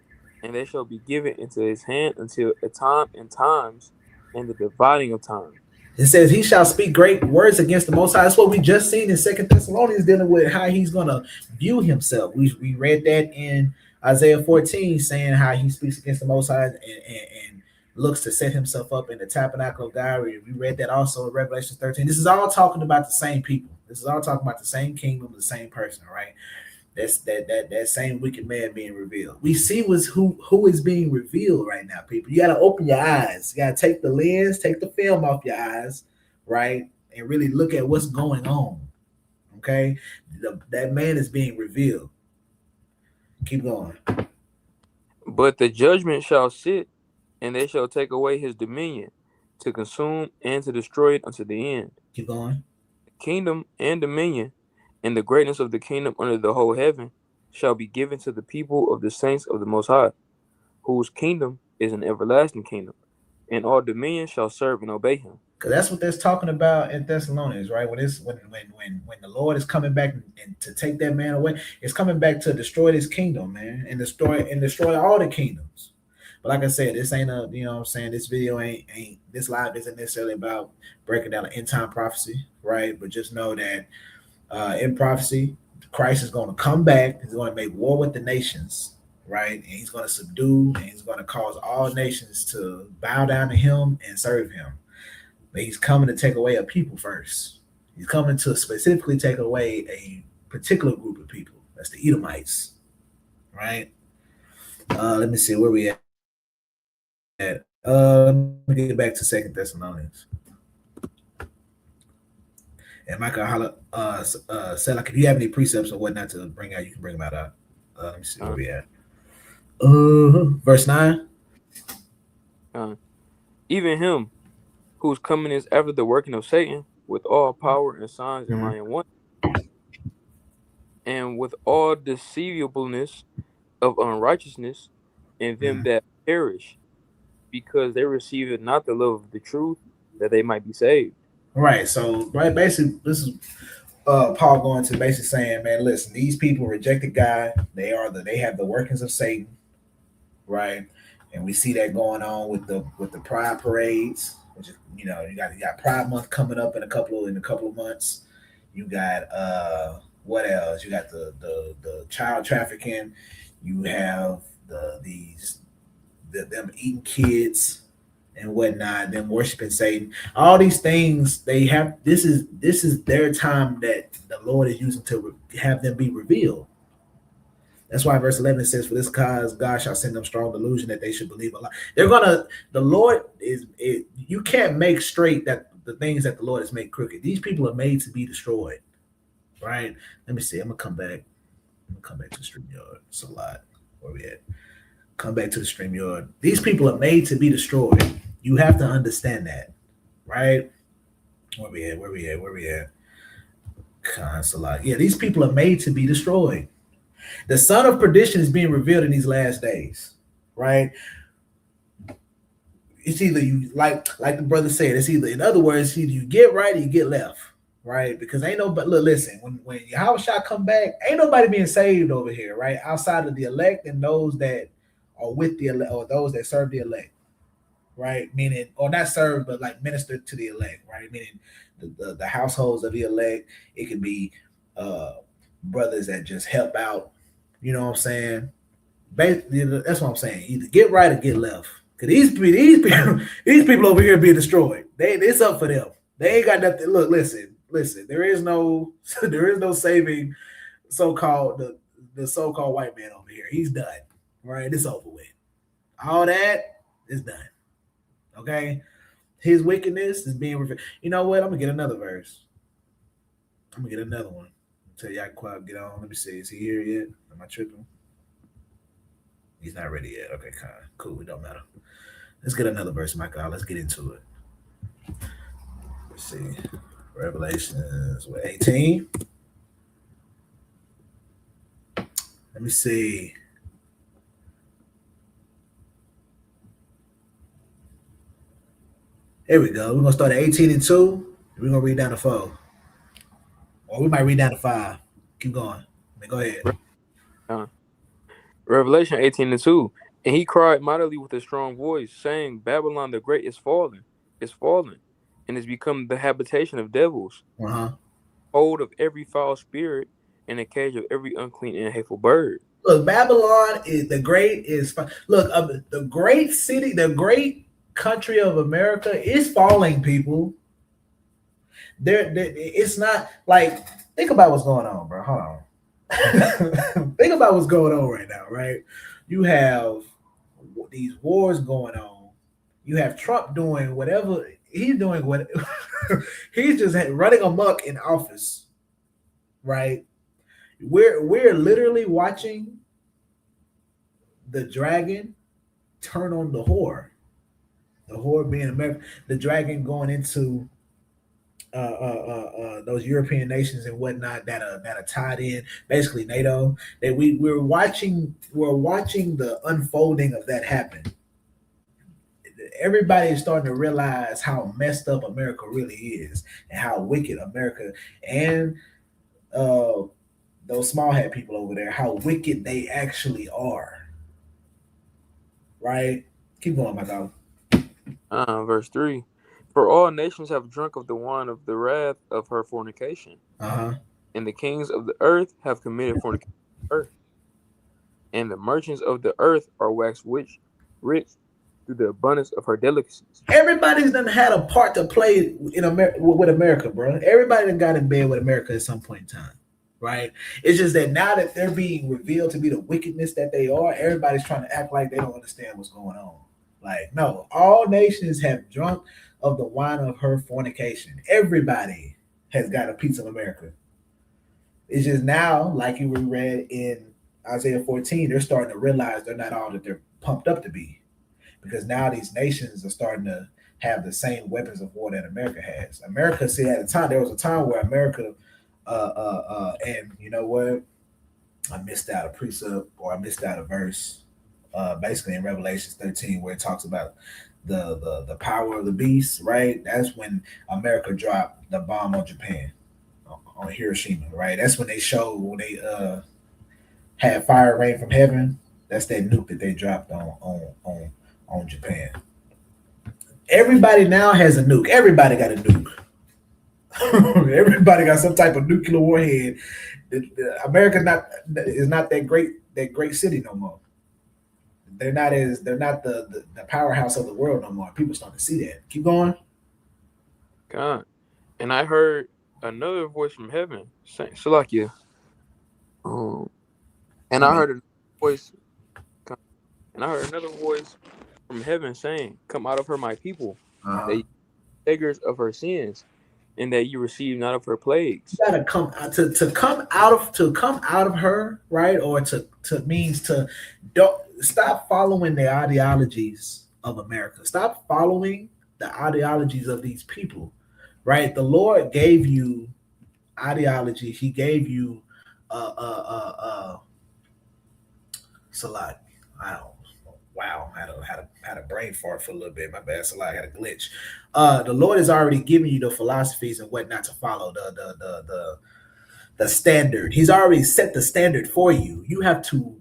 and they shall be given into his hand until a time and times, and the dividing of time. It says he shall speak great words against the Most High. That's what we just seen in Second Thessalonians, dealing with how he's gonna view himself. We read that in Isaiah 14, saying how he speaks against the Most High and looks to set himself up in the tabernacle of God. We read that also in Revelation 13. This is all talking about the same people. This is all talking about the same kingdom, the same person, right? That's that same wicked man being revealed. We see who is being revealed right now, people. You got to open your eyes. You got to take the lens, take the film off your eyes, right, and really look at what's going on. Okay, that man is being revealed. Keep going. But the judgment shall sit, and they shall take away his dominion, to consume and to destroy it unto the end. Keep going. The kingdom and dominion, and the greatness of the kingdom under the whole heaven, shall be given to the people of the saints of the Most High, whose kingdom is an everlasting kingdom, and all dominion shall serve and obey him. Because that's what that's talking about in Thessalonians, right? When the Lord is coming back and to take that man away, it's coming back to destroy this kingdom, man, and destroy all the kingdoms. But like I said, this ain't a, you know what I'm saying, this video ain't this live isn't necessarily about breaking down an end time prophecy, right? But just know that in prophecy, Christ is going to come back. He's going to make war with the nations, right? And he's going to subdue, and he's going to cause all nations to bow down to him and serve him. But he's coming to take away a people first. He's coming to specifically take away a particular group of people. That's the Edomites, right? Let me see where we at. Let me get back to Second Thessalonians. And Michael, said like if you have any precepts or whatnot to bring out, you can bring them out. Let me see where we at. Verse 9. Even him whose coming is after the working of Satan, with all power and signs and lying wonders, and with all deceivableness of unrighteousness in them that perish, because they received not the love of the truth, that they might be saved. Right. So, right, basically, this is Paul going to basically saying, man, listen, these people rejected God. They have the workings of Satan, right? And we see that going on with the pride parades, which is, you got Pride Month coming up in a couple of months. You got what else? You got the child trafficking. You have them eating kids and whatnot, them worshiping Satan. All these things they have. This is their time that the Lord is using to have them be revealed. That's why verse 11 says, "For this cause God shall send them strong delusion that they should believe a lie." The Lord is. You can't make straight that the things that the Lord has made crooked. These people are made to be destroyed, right? Let me see. I'm gonna come back to the StreamYard. It's a lot. Where we at? Come back to the StreamYard. These people are made to be destroyed. You have to understand that, right? Where we at? It's a lot. Yeah, these people are made to be destroyed. The son of perdition is being revealed in these last days, right? It's either you like the brother said. It's either, in other words, either you get right or you get left, right? Because ain't nobody. Look, listen. When Yahushua come back, ain't nobody being saved over here, right? Outside of the elect and those that are with the elect, or those that serve the elect, right? Meaning, or not serve, but like minister to the elect, right? Meaning the households of the elect. It could be brothers that just help out. You know what I'm saying? That's what I'm saying. Either get right or get left. Cause these people over here being destroyed. It's up for them. They ain't got nothing. Look, listen. There is no saving so-called the so-called white man over here. He's done. Right? It's over with. All that is done. Okay? His wickedness is being revealed. You know what? I'm gonna get another verse. I'm gonna get another one. Tell y'all quiet, get on. Let me see. Is he here yet? Am I tripping? He's not ready yet. Okay, cool. It don't matter. Let's get another verse, Michael. Let's get into it. Let's see. Revelations 18. Let me see. Here we go. We're gonna start at 18 and 2. We're gonna read down to 4. Or we might read down to 5. Keep going. Go ahead. Uh, Revelation 18 and 2. And he cried mightily with a strong voice, saying, Babylon the Great is fallen, and is become the habitation of devils, Uh-huh. hold of every foul spirit, and a cage of every unclean and hateful bird. Look, Babylon is the great is look the great city, the great country of America is falling, people. It's not like think about what's going on, bro. Hold on. Think about what's going on right now, right? You have these wars going on. You have Trump doing whatever he's doing. What he's just running amok in office, right? We're literally watching the dragon turn on the whore. The whore being America, the dragon going into those European nations and whatnot that are tied in, basically NATO. That we're watching the unfolding of that happen. Everybody is starting to realize how messed up America really is and how wicked America and those small hat people over there, how wicked they actually are. Right? Keep going, my dog. Verse 3. For all nations have drunk of the wine of the wrath of her fornication. Uh-huh. And the kings of the earth have committed fornication on earth. And the merchants of the earth are waxed rich through the abundance of her delicacies. Everybody's done had a part to play in with America, bro. Everybody done got in bed with America at some point in time, right? It's just that now that they're being revealed to be the wickedness that they are, everybody's trying to act like they don't understand what's going on. Like, no, all nations have drunk of the wine of her fornication. Everybody has got a piece of America. It's just now, like you read in Isaiah 14, they're starting to realize they're not all that they're pumped up to be. Because now these nations are starting to have the same weapons of war that America has. America, see, at a time, there was a time where America, and you know what? I missed out a precept or I missed out a verse, basically in Revelation 13, where it talks about the power of the beast, right? That's when America dropped the bomb on Japan, on Hiroshima, right? That's when they showed when they had fire rain from heaven. That's that nuke that they dropped on Japan. Everybody now has a nuke. Everybody got a nuke. Everybody got some type of nuclear warhead. America is not that great city no more. They're not the powerhouse of the world no more. People starting to see that. Keep going. God. And I heard another voice from heaven saying, Salakia. And I heard another voice from heaven saying, Come out of her, my people, that you beggars of her sins, and that you receive not of her plagues. You gotta come to come out of her, right? Or to means to don't stop following the ideologies of America. Stop following the ideologies of these people, right? The Lord gave you ideology. He gave you Salat. Wow, had a brain fart for a little bit. My bad, Salat, had a glitch. The Lord has already given you the philosophies and what not to follow, the standard. He's already set the standard for you. You have to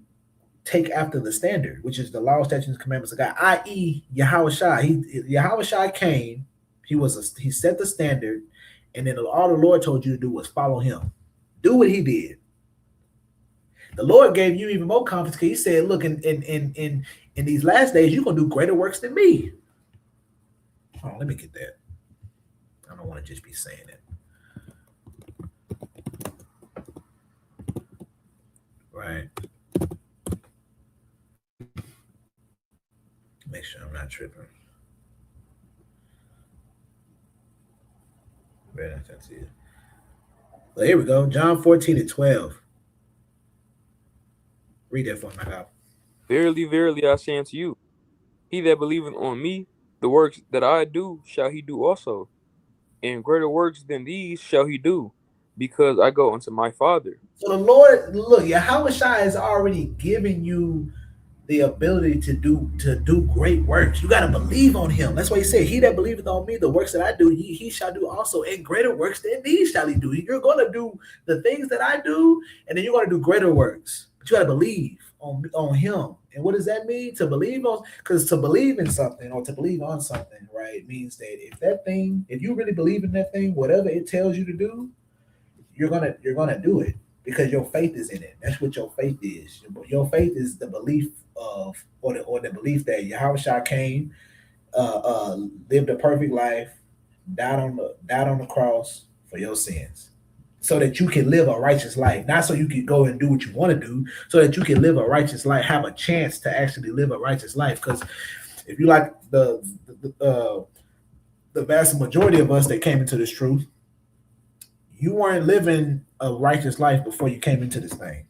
take after the standard, which is the law, statutes, and commandments of God, i.e., Yahushua. Yahushua came. He set the standard, and then all the Lord told you to do was follow him. Do what he did. The Lord gave you even more confidence because he said, look, in these last days, you're going to do greater works than me. Hold on, let me get that. I don't want to just be saying it. Right. Make sure I'm not tripping. That's it. Well, here we go. John 14:12. Read that for me, my God. Verily, verily, I say unto you, he that believeth on me, the works that I do, shall he do also. and greater works than these shall he do, because I go unto my Father. So the Lord, look, Yahweh Shai has already given you the ability to do great works. You got to believe on him. That's why he said, he that believeth on me, the works that I do, he shall do also, and greater works than these shall he do. You're going to do the things that I do, and then you're going to do greater works. But you got to believe on him. And what does that mean? To believe on, because to believe in something or to believe on something, right, means that if you really believe in that thing, whatever it tells you to do, you're gonna do it because your faith is in it. That's what your faith is. Your faith is the belief of, or the belief that Yahweh Shah came, lived a perfect life, died on the cross for your sins, so that you can live a righteous life. Not so you can go and do what you want to do, so that you can live a righteous life, have a chance to actually live a righteous life. Because if you like the vast majority of us that came into this truth, you weren't living a righteous life before you came into this thing.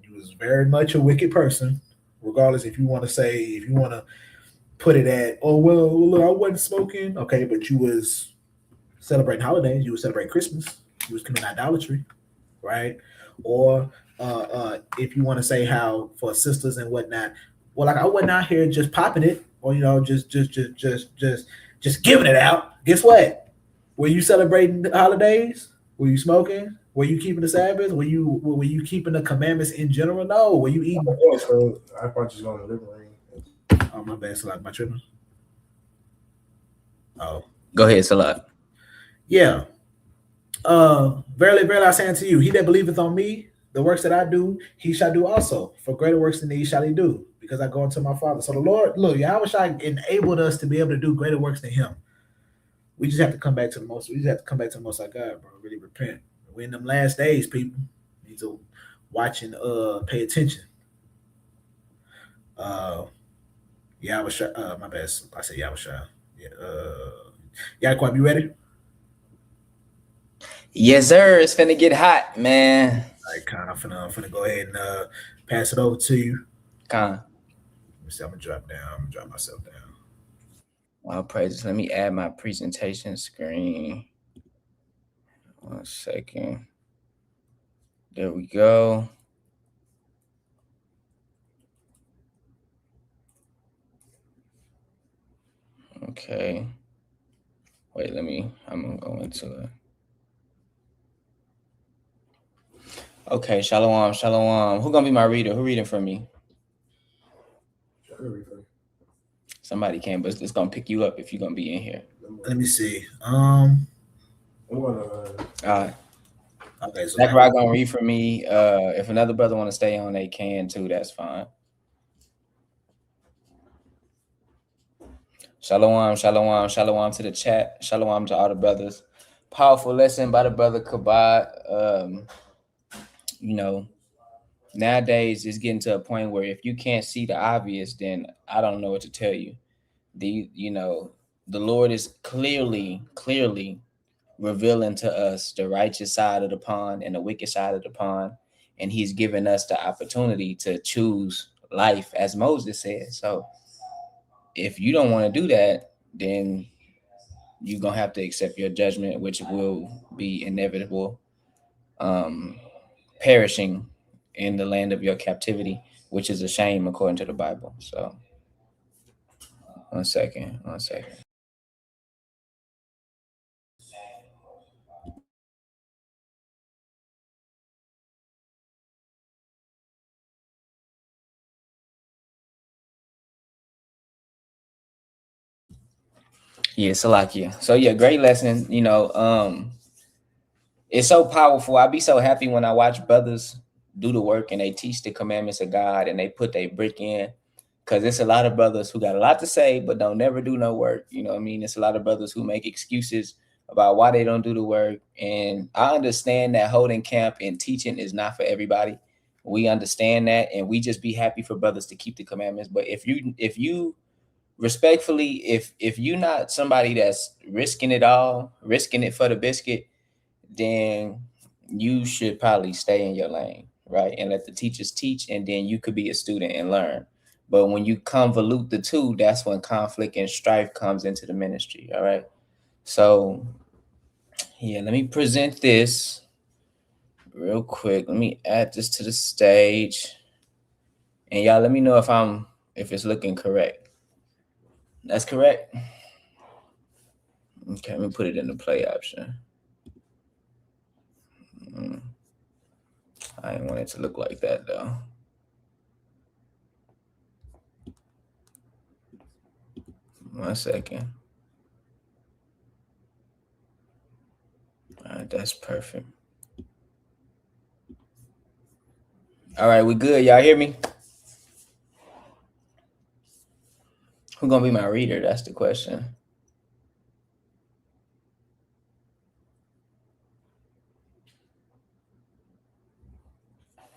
You was very much a wicked person, regardless if you want to put it at, oh well, look, I wasn't smoking. Okay, but you was celebrating holidays, you was celebrating Christmas, you was committing idolatry, right? Or if you want to say how for sisters and whatnot, well, like I wasn't out here just popping it, or just giving it out. Guess what? Were you celebrating the holidays? Were you smoking? Were you keeping the Sabbath? Were you keeping the commandments in general? No. Were you eating? Yeah, so I probably just go in the living room. Oh, my bad. Salak, my tripping. Oh, Go ahead, Salak. yeah. Verily, verily, I say unto you, he that believeth on me, the works that I do, he shall do also. For greater works than these shall he do, because I go unto my Father. So the Lord, look, Yahweh Shai enabled us to be able to do greater works than him. We just have to come back to the most. We just have to come back to the Most High God, bro. Really repent. We're in them last days, people. Need to watch and pay attention. Yahweh Shai, my bad. I said Yahweh Shai. Yeah. Yaquab, you ready? Yes, sir. It's finna get hot, man. All right, Con, I'm finna go ahead and pass it over to you. Con. Let me see. I'm gonna drop down. I'm gonna drop myself down. All praises. Let me add my presentation screen. 1 second. There we go. Okay. Wait, I'm gonna go into it. Okay, shalom, shalom. Who gonna be my reader? Who reading for me? Somebody can, but it's gonna pick you up if you're gonna be in here. Let me see. All right. Okay, so Zachariah gonna read for me. If another brother want to stay on, they can too. That's fine. Shalom, shalom, shalom to the chat. Shalom to all the brothers. Powerful lesson by the brother Kabad. Nowadays it's getting to a point where if you can't see the obvious, then I don't know what to tell you. The Lord is clearly revealing to us the righteous side of the pond and the wicked side of the pond, and he's given us the opportunity to choose life, as Moses said. So if you don't want to do that, then you're gonna have to accept your judgment, which will be inevitable, perishing in the land of your captivity, which is a shame according to the Bible. So one second. Yeah, Salakia. So yeah, great lesson. It's so powerful. I be so happy when I watch brothers do the work and they teach the commandments of God and they put their brick in. Because it's a lot of brothers who got a lot to say, but don't never do no work. You know what I mean? It's a lot of brothers who make excuses about why they don't do the work. And I understand that holding camp and teaching is not for everybody. We understand that, and we just be happy for brothers to keep the commandments. But if you respectfully, if you're not somebody that's risking it all, risking it for the biscuit, then you should probably stay in your lane, right? And let the teachers teach, and then you could be a student and learn. But when you convolute the two, that's when conflict and strife comes into the ministry, all right? So Yeah, let me present this real quick. Let me add this to the stage. And y'all let me know if it's looking correct. That's correct. Okay, let me put it in the play option. I didn't want it to look like that though. One second. All right, that's perfect. All right, we good. Y'all hear me? Who's gonna be my reader? That's the question.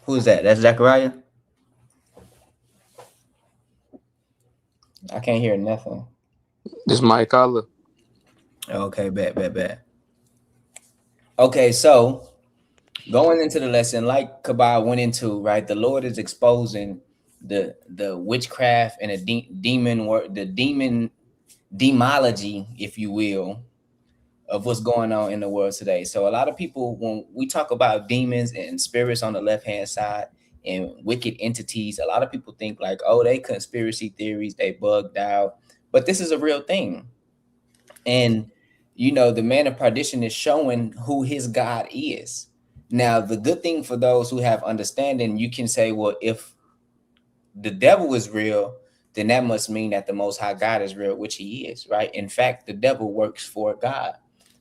Who's that? That's Zachariah? I can't hear nothing. This Mike Collar. Okay, bet. Okay, so going into the lesson, like Kabal went into, right? The Lord is exposing the witchcraft and the demon demology, if you will, of what's going on in the world today. So a lot of people, when we talk about demons and spirits on the left-hand side and wicked entities, a lot of people think like, oh, they conspiracy theories, they bugged out. But this is a real thing. And, you know, the man of perdition is showing who his God is. Now, the good thing for those who have understanding, you can say, well, if the devil is real, then that must mean that the Most High God is real, which he is, right? In fact, the devil works for God.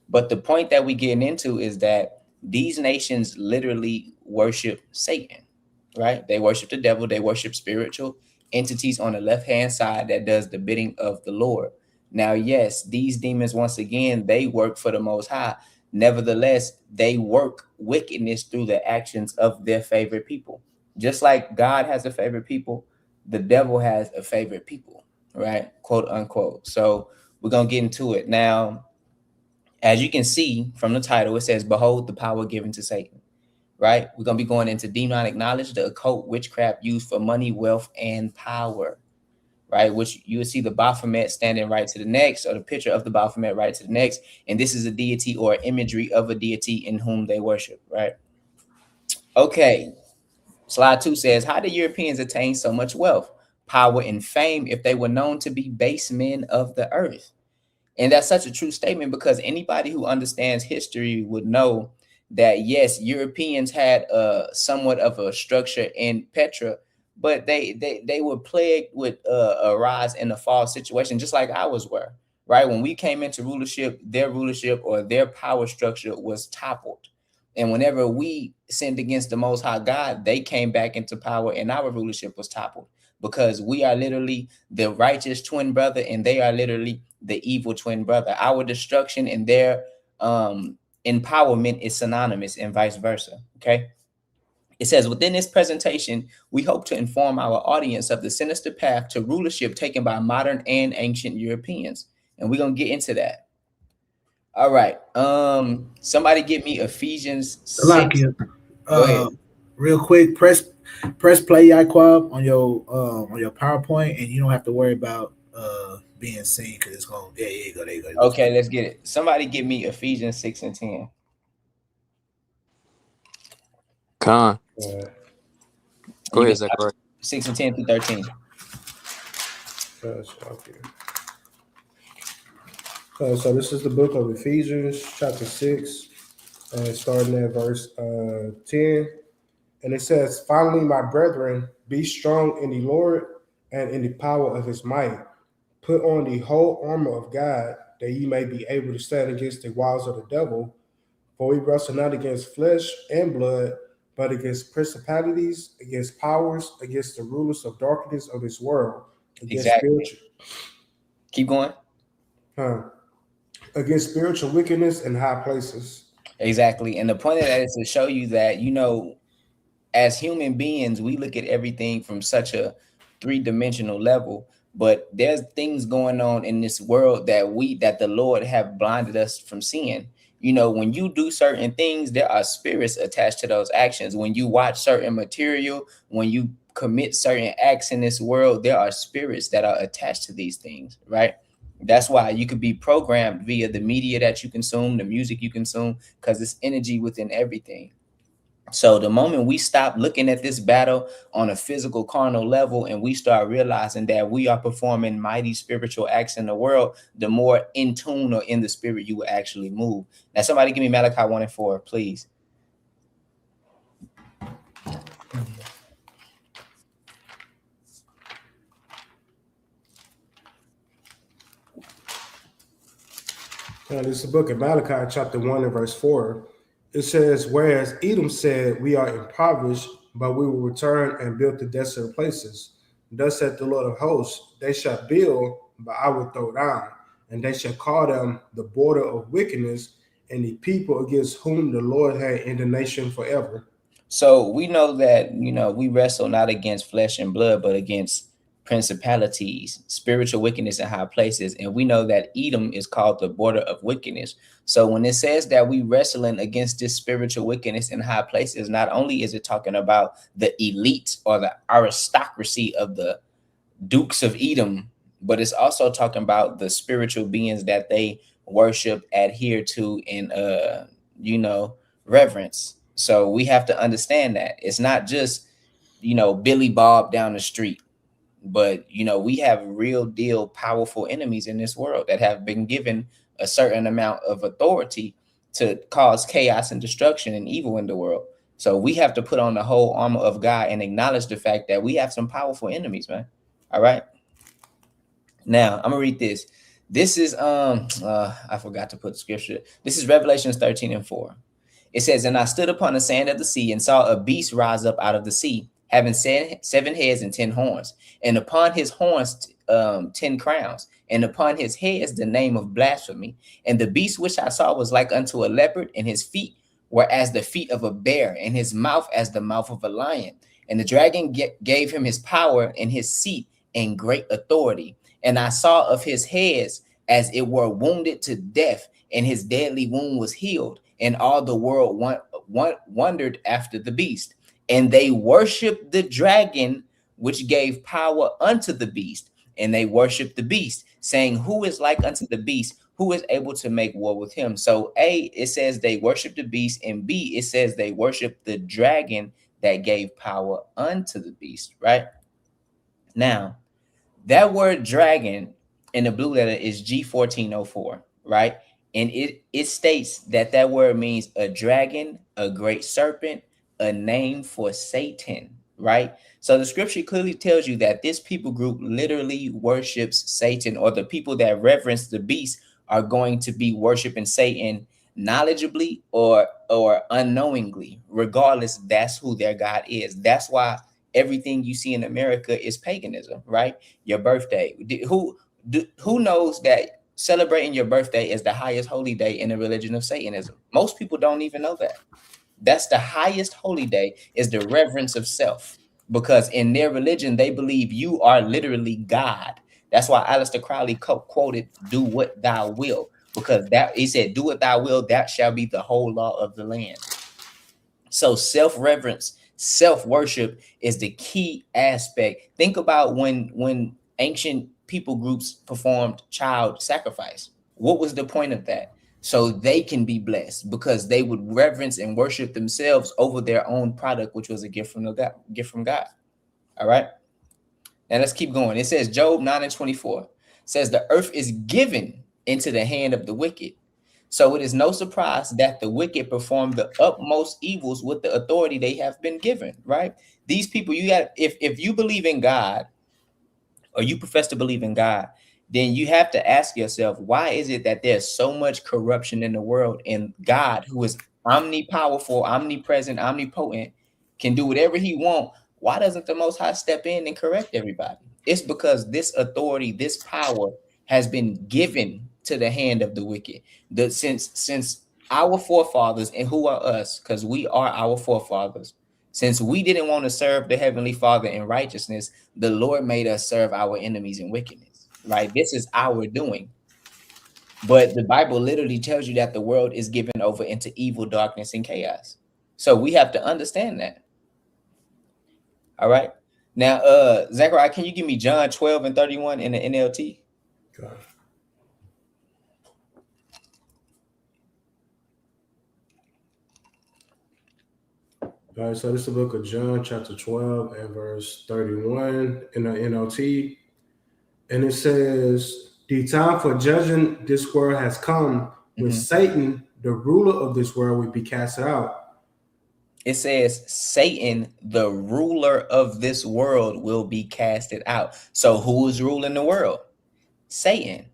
But the point that we getting into is that these nations literally worship Satan, right? They worship the devil. They worship spiritual entities on the left-hand side that does the bidding of the Lord. Now, yes, these demons, once again, they work for the Most High. Nevertheless, they work wickedness through the actions of their favorite people. Just like God has a favorite people, the devil has a favorite people, right? Quote unquote. So we're going to get into it. Now, as you can see from the title, it says, behold the power given to Satan, right? We're going to be going into demonic knowledge, the occult witchcraft used for money, wealth, and power, right? Which you will see the Baphomet standing right to the next, or the picture of the Baphomet right to the next. And this is a deity or imagery of a deity in whom they worship, right? Okay. Slide 2 says, how did Europeans attain so much wealth, power, and fame if they were known to be base men of the earth? And that's such a true statement, because anybody who understands history would know that, yes, Europeans had somewhat of a structure in Petra, but they were plagued with a rise and a fall situation, just like ours were, right? When we came into rulership, their rulership or their power structure was toppled. And whenever we sinned against the Most High God, they came back into power and our rulership was toppled, because we are literally the righteous twin brother and they are literally the evil twin brother. Our destruction and their empowerment is synonymous, and vice versa. Okay. It says, within this presentation, we hope to inform our audience of the sinister path to rulership taken by modern and ancient Europeans. And we're going to get into that. All right. Somebody get me Ephesians 6. Go ahead. Real quick, press play Yaquab on your PowerPoint, and you don't have to worry about being seen, because it's going. Yeah, there you go. Okay, let's get it. Somebody give me Ephesians 6 and 10. Con. Go ahead, Zachariah. 6 and 10 through 13. So this is the book of Ephesians, chapter 6, starting at verse 10. And it says, finally, my brethren, be strong in the Lord and in the power of his might. Put on the whole armor of God, that ye may be able to stand against the wiles of the devil. For we wrestle not against flesh and blood, but against principalities, against powers, against the rulers of darkness of this world, against spiritual. Keep going. Against spiritual wickedness in high places. Exactly. And the point of that is to show you that, you know, as human beings, we look at everything from such a three-dimensional level, but there's things going on in this world that the Lord have blinded us from seeing. You know, when you do certain things, there are spirits attached to those actions. When you watch certain material, when you commit certain acts in this world, there are spirits that are attached to these things, right? That's why you could be programmed via the media that you consume, the music you consume, because it's energy within everything. So the moment we stop looking at this battle on a physical carnal level and we start realizing that we are performing mighty spiritual acts in the world, the more in tune or in the spirit you will actually move. Now, somebody give me Malachi 1:4, please. Now, this is the book of Malachi, chapter 1 and verse 4. It says, whereas Edom said, we are impoverished, but we will return and build the desolate places. Thus saith the Lord of hosts, they shall build, but I will throw down, and they shall call them the border of wickedness, and the people against whom the Lord had indignation forever. So we know that, we wrestle not against flesh and blood, but against principalities, spiritual wickedness in high places. And we know that Edom is called the border of wickedness. So when it says that we wrestling against this spiritual wickedness in high places, not only is it talking about the elite or the aristocracy of the Dukes of Edom, but it's also talking about the spiritual beings that they worship, adhere to, and reverence. So we have to understand that it's not just Billy Bob down the street, but we have real deal powerful enemies in this world that have been given a certain amount of authority to cause chaos and destruction and evil in the world. So we have to put on the whole armor of God and acknowledge the fact that we have some powerful enemies, man. All right. Now I'm gonna read this. This is I forgot to put scripture. This is Revelations 13:4. It says, and I stood upon the sand of the sea and saw a beast rise up out of the sea, having 7 heads and 10 horns, and upon his horns 10 crowns, and upon his heads the name of blasphemy. And the beast which I saw was like unto a leopard, and his feet were as the feet of a bear, and his mouth as the mouth of a lion. And the dragon gave him his power and his seat and great authority. And I saw of his heads as it were wounded to death, and his deadly wound was healed. And all the world wondered after the beast. And they worshiped the dragon, which gave power unto the beast. And they worshiped the beast, saying, who is like unto the beast? Who is able to make war with him? So A, it says they worship the beast. And B, it says they worship the dragon that gave power unto the beast, right? Now, that word dragon in the blue letter is G1404, right? And it states that word means a dragon, a great serpent, a name for Satan, right? So the scripture clearly tells you that this people group literally worships Satan, or the people that reverence the beast are going to be worshiping Satan knowledgeably or unknowingly. Regardless, that's who their God is. That's why everything you see in America is paganism, right? Your birthday. Who knows that celebrating your birthday is the highest holy day in the religion of Satanism? Most people don't even know that. That's the highest holy day, is the reverence of self, because in their religion, they believe you are literally God. That's why Aleister Crowley quoted, do what thou will, because that he said, do what thou will, that shall be the whole law of the land. So self-reverence, self-worship is the key aspect. Think about when ancient people groups performed child sacrifice. What was the point of that? So they can be blessed, because they would reverence and worship themselves over their own product, which was a gift from God. All right. Now let's keep going. It says Job 9:24 says the earth is given into the hand of the wicked. So it is no surprise that the wicked perform the utmost evils with the authority they have been given, right? These people, if you believe in God, or you profess to believe in God, then you have to ask yourself, why is it that there's so much corruption in the world, and God, who is omnipowerful, omnipresent, omnipotent, can do whatever he wants? Why doesn't the Most High step in and correct everybody? It's because this authority, this power has been given to the hand of the wicked. Since our forefathers, and who are us, because we are our forefathers, since we didn't want to serve the Heavenly Father in righteousness, the Lord made us serve our enemies in wickedness, right? This is our doing. But the Bible literally tells you that the world is given over into evil, darkness, and chaos. So we have to understand that. All right. Now, Zechariah, can you give me John 12:31 in the NLT? God. All right, so this is the book of John, chapter 12, and verse 31 in the NLT. And it says, the time for judging this world has come when Satan, the ruler of this world, will be cast out. It says Satan, the ruler of this world, will be casted out. So who is ruling the world? Satan.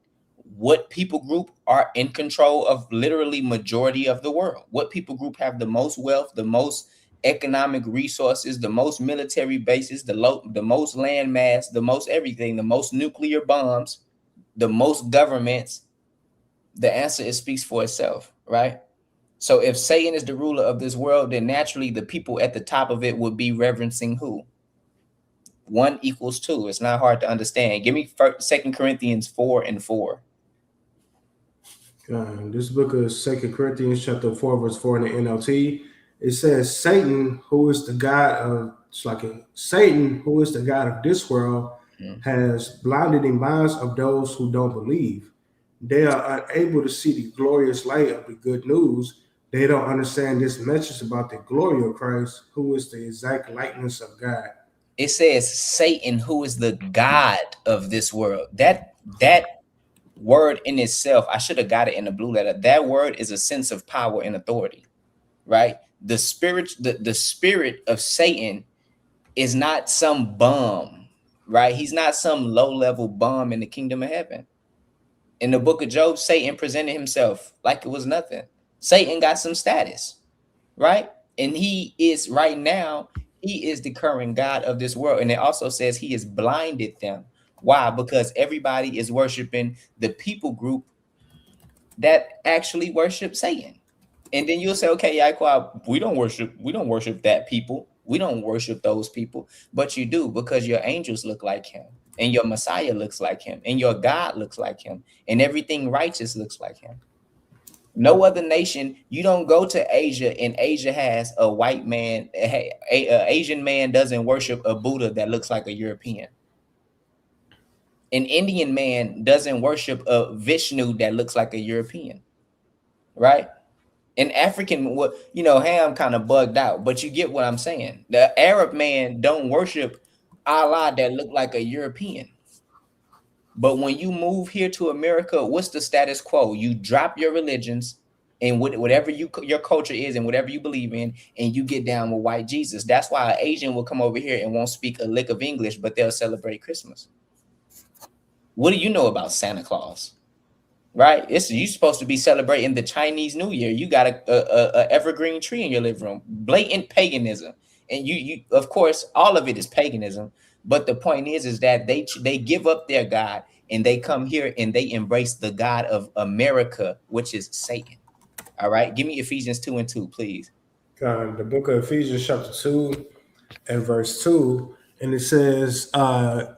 What people group are in control of literally majority of the world? What people group have the most wealth, the most economic resources, the most military bases, the most land mass, the most everything, the most nuclear bombs, the most governments? The answer is speaks for itself, right? So if Satan is the ruler of this world, then naturally the people at the top of it would be reverencing who? 1 equals 2. It's not hard to understand. Give me 2 Corinthians 4:4. This book of 2 Corinthians chapter 4, verse 4 in the NLT. It says, Satan, who is the God of Satan, who is the God of this world, has blinded the minds of those who don't believe. They are unable to see the glorious light of the good news. They don't understand this message about the glory of Christ, who is the exact likeness of God. It says Satan, who is the God of this world. That word in itself, I should have got it in the blue letter. That word is a sense of power and authority, right? The spirit of Satan is not some bum, right? He's not some low-level bum in the kingdom of heaven. In the book of Job, Satan presented himself like it was nothing. Satan got some status, right? And he is right now, he is the current God of this world. And it also says he has blinded them. Why? Because everybody is worshiping the people group that actually worship Satan. And then you'll say, okay, Yaquab, we don't worship that people. We don't worship those people. But you do, because your angels look like him, and your Messiah looks like him, and your God looks like him, and everything righteous looks like him. No other nation, you don't go to Asia and Asia has a white man, a Asian man doesn't worship a Buddha that looks like a European. An Indian man doesn't worship a Vishnu that looks like a European, right? An African, hey, I'm kind of bugged out, but you get what I'm saying. The Arab man don't worship Allah that look like a European. But when you move here to America, what's the status quo? You drop your religions and whatever your culture is and whatever you believe in, and you get down with white Jesus. That's why an Asian will come over here and won't speak a lick of English, but they'll celebrate Christmas. What do you know about Santa Claus? Right? You're supposed to be celebrating the Chinese New Year. You got a evergreen tree in your living room. Blatant paganism. And you of course, all of it is paganism. But the point is that they give up their God and they come here and they embrace the God of America, which is Satan. All right. Give me Ephesians 2:2, please. The book of Ephesians chapter 2 and verse 2. And it says,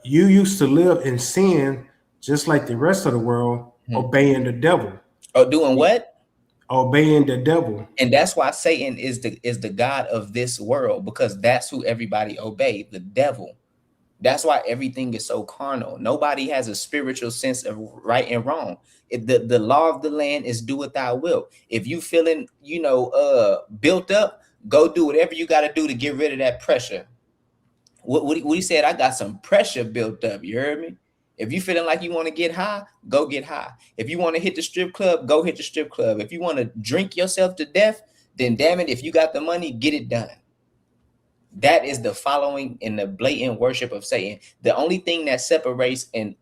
you used to live in sin just like the rest of the world, obeying the devil. Oh, doing what? Obeying the devil. And that's why Satan is the God of this world, because that's who everybody obey, the devil. That's why everything is so carnal. Nobody has a spiritual sense of right and wrong. The law of the land is do what thou wilt. If you feeling, built up, go do whatever you got to do to get rid of that pressure. What he said, I got some pressure built up. You heard me? If you feeling like you want to get high, go get high. If you want to hit the strip club, go hit the strip club. If you want to drink yourself to death, then damn it, if you got the money, get it done. That is the following in the blatant worship of Satan. The only thing that separates an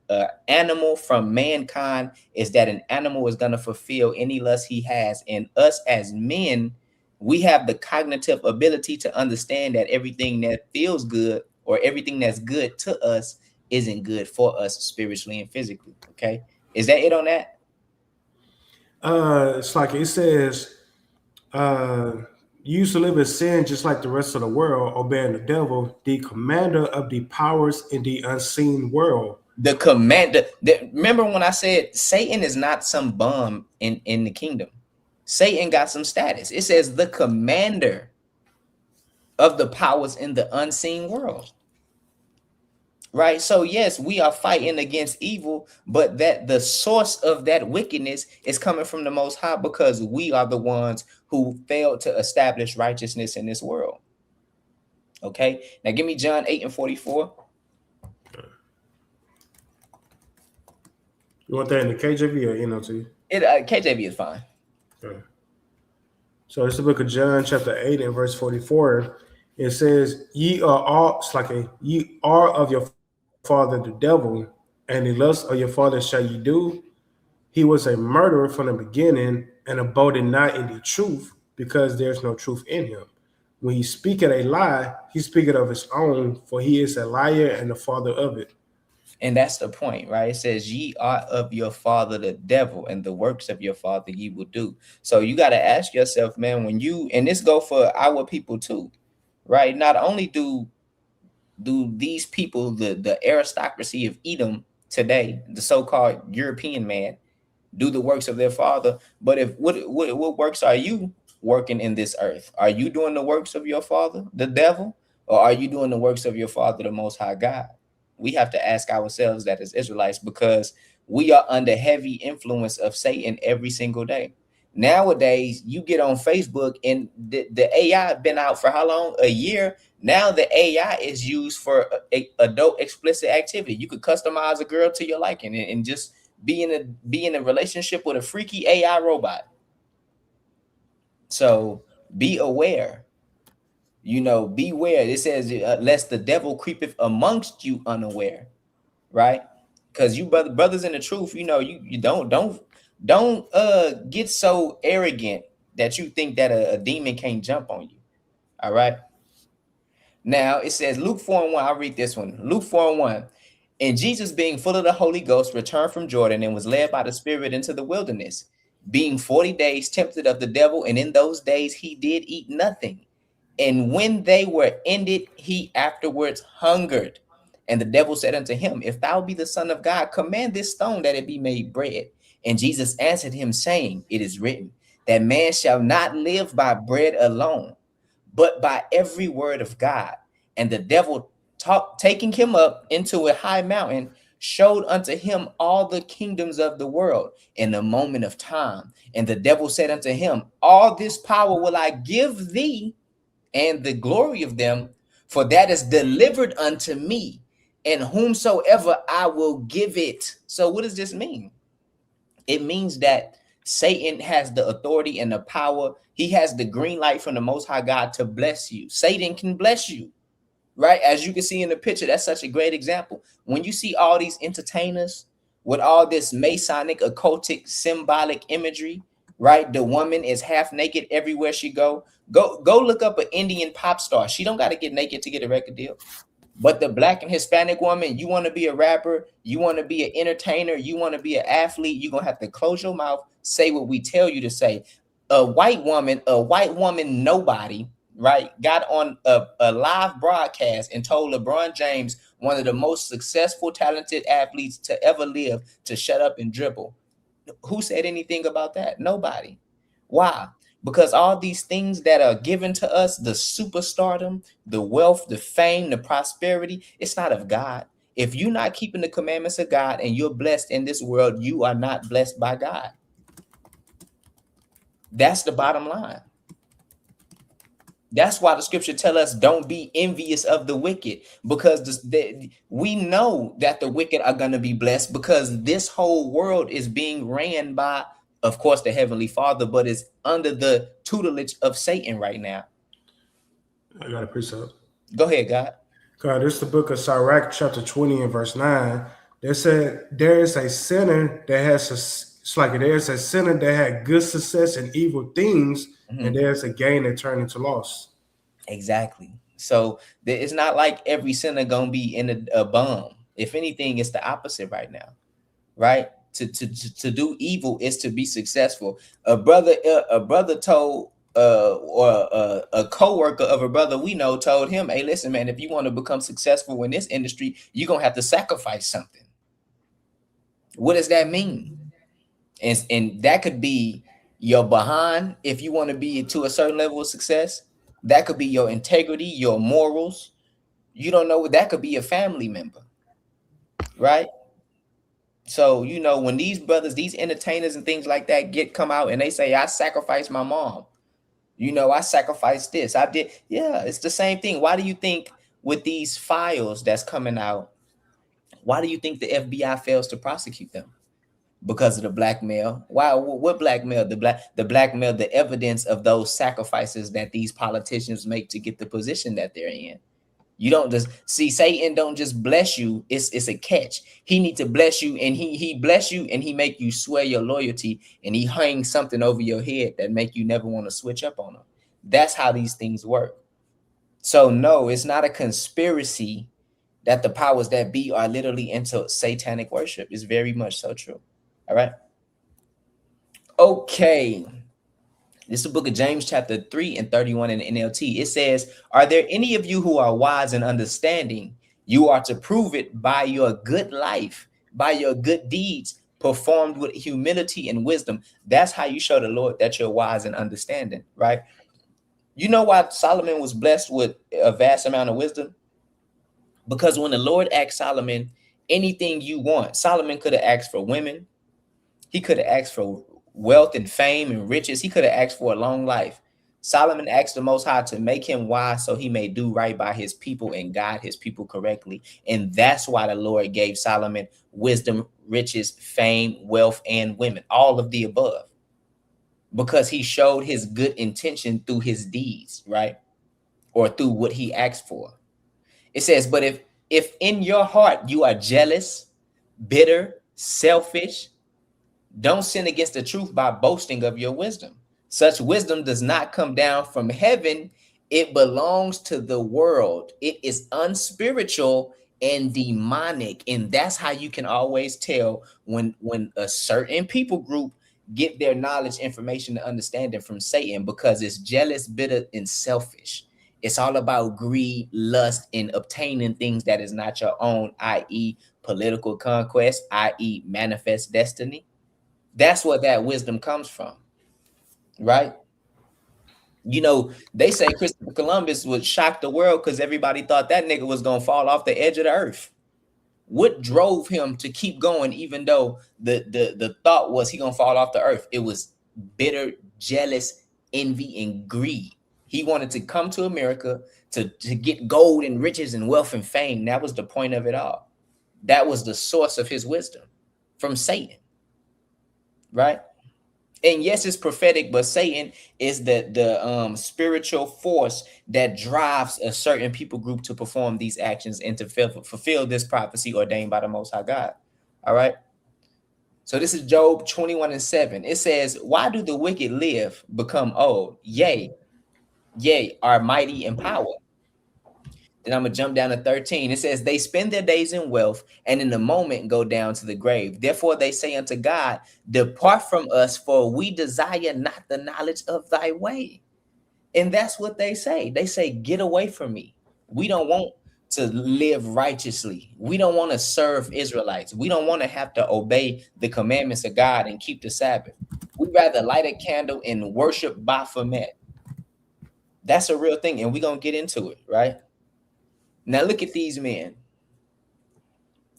animal from mankind is that an animal is going to fulfill any lust he has. And us as men, we have the cognitive ability to understand that everything that feels good or everything that's good to us isn't good for us spiritually and physically. Okay. Is that it on that? It's like it says, you used to live in sin just like the rest of the world, obeying the devil, the commander of the powers in the unseen world. The commander. Remember when I said Satan is not some bum in the kingdom. Satan got some status. It says the commander of the powers in the unseen world. Right. So, yes, we are fighting against evil, but that the source of that wickedness is coming from the Most High, because we are the ones who failed to establish righteousness in this world. Okay, now give me John 8:44. You want that in the KJV or NLT? KJV is fine. Okay. So it's the book of John, chapter 8 and verse 44. It says, ye are all, it's like ye are of your father the devil, and the lust of your father shall ye do. He was a murderer from the beginning, and abode not in the truth, because there's no truth in him. When he speaketh a lie, he speaketh of his own, for he is a liar and the father of it. And that's the point, right? It says, ye are of your father the devil, and the works of your father ye will do. So you got to ask yourself, man, when you, and this go for our people too, right? Not only do these people, the aristocracy of Edom today, the so-called European man, do the works of their father, but if what works are you working in this earth? Are you doing the works of your father, the devil, or are you doing the works of your father, the Most High God? We have to ask ourselves that as Israelites, because we are under heavy influence of Satan every single day. Nowadays, you get on Facebook and the AI been out for how long? A year. Now the AI is used for adult explicit activity. You could customize a girl to your liking and just be in a relationship with a freaky AI robot. So be aware. Beware. It says, lest the devil creepeth amongst you unaware, right? Because you brothers in the truth, you don't get so arrogant that you think that a demon can't jump on you. All right. Now it says Luke 4:1. I'll read this one. Luke 4:1. And Jesus, being full of the Holy Ghost, returned from Jordan and was led by the Spirit into the wilderness, being 40 days tempted of the devil. And in those days he did eat nothing. And when they were ended, he afterwards hungered. And the devil said unto him, if thou be the Son of God, command this stone that it be made bread. And Jesus answered him, saying, it is written, that man shall not live by bread alone, but by every word of God. And the devil, taking him up into a high mountain, showed unto him all the kingdoms of the world in a moment of time. And the devil said unto him, all this power will I give thee, and the glory of them, for that is delivered unto me, and whomsoever I will give it. So what does this mean? It means that Satan has the authority and the power. He has the green light from the Most High God to bless you. Satan can bless you, right? As you can see in the picture, that's such a great example. When you see all these entertainers with all this Masonic, occultic, symbolic imagery, right? The woman is half naked everywhere she go. Go look up an Indian pop star. She don't got to get naked to get a record deal. But the Black and Hispanic woman, you want to be a rapper, you want to be an entertainer, you want to be an athlete, you're going to have to close your mouth, say what we tell you to say. A white woman, nobody, right, got on a live broadcast and told LeBron James, one of the most successful, talented athletes to ever live, to shut up and dribble. Who said anything about that? Nobody. Why? Because all these things that are given to us, the superstardom, the wealth, the fame, the prosperity, it's not of God. If you're not keeping the commandments of God and you're blessed in this world, you are not blessed by God. That's the bottom line. That's why the scripture tell us don't be envious of the wicked, because we know that the wicked are going to be blessed, because this whole world is being ran by, of course, the Heavenly Father, but it's under the tutelage of Satan right now. I got a precept. Go ahead, God. God, this is the book of Sirach, chapter 20 and verse 9. They said there is a sinner that there's a sinner that had good success and evil things, and there's a gain that turned into loss. Exactly. So it's not like every sinner gonna be in a bum. If anything, it's the opposite right now, right? To do evil is to be successful. A brother told or a co-worker of a brother we know told him, hey, listen, man, if you want to become successful in this industry, you're gonna have to sacrifice something. What does that mean? And that could be your behind if you want to be to a certain level of success. That could be your integrity, your morals. You don't know, that could be a family member, right? So, when these brothers, these entertainers and things like that come out and they say, I sacrificed my mom. You know, I sacrificed this. I did. Yeah, it's the same thing. Why do you think with these files that's coming out, why do you think the FBI fails to prosecute them? Because of the blackmail. Why? What blackmail? The blackmail, the evidence of those sacrifices that these politicians make to get the position that they're in. You don't just see Satan don't just bless you. It's a catch. He needs to bless you, and he bless you, and he make you swear your loyalty, and he hangs something over your head that make you never want to switch up on him. That's how these things work. So no, it's not a conspiracy that the powers that be are literally into satanic worship. It's very much so true. All right. Okay. This is the book of James, chapter 3 and 31 in the NLT. It says, are there any of you who are wise and understanding? You are to prove it by your good life, by your good deeds, performed with humility and wisdom. That's how you show the Lord that you're wise and understanding, right? You know why Solomon was blessed with a vast amount of wisdom? Because when the Lord asked Solomon, anything you want, Solomon could have asked for women. He could have asked for wealth and fame and riches. He could have asked for a long life. Solomon asked the Most High to make him wise so he may do right by his people and guide his people correctly. And that's why the Lord gave Solomon wisdom, riches, fame, wealth, and women, all of the above, because he showed his good intention through his deeds, right? Or through what he asked for. It says, but if in your heart you are jealous, bitter, selfish, don't sin against the truth by boasting of your wisdom. Such wisdom does not come down from heaven. It belongs to the world. It is unspiritual and demonic. And that's how you can always tell when a certain people group get their knowledge, information, and understanding from Satan, because it's jealous, bitter, and selfish. It's all about greed, lust, and obtaining things that is not your own, i.e. political conquest, i.e. manifest destiny. That's where that wisdom comes from, right? You know, they say Christopher Columbus would shock the world because everybody thought that nigga was going to fall off the edge of the earth. What drove him to keep going, even though the thought was he going to fall off the earth? It was bitter, jealous, envy, and greed. He wanted to come to America to get gold and riches and wealth and fame. That was the point of it all. That was the source of his wisdom from Satan. Right? And yes, it's prophetic, but Satan is the spiritual force that drives a certain people group to perform these actions and to fulfill this prophecy ordained by the Most High God. All right. So this is Job 21:7. It says, why do the wicked live, become old? Yea, are mighty in power. Then I'm going to jump down to 13. It says, they spend their days in wealth and in a moment go down to the grave. Therefore they say unto God, depart from us, for we desire not the knowledge of thy way. And that's what they say. They say, get away from me. We don't want to live righteously. We don't want to serve Israelites. We don't want to have to obey the commandments of God and keep the Sabbath. We'd rather light a candle and worship Baphomet. That's a real thing. And we're going to get into it, right? Now look at these men.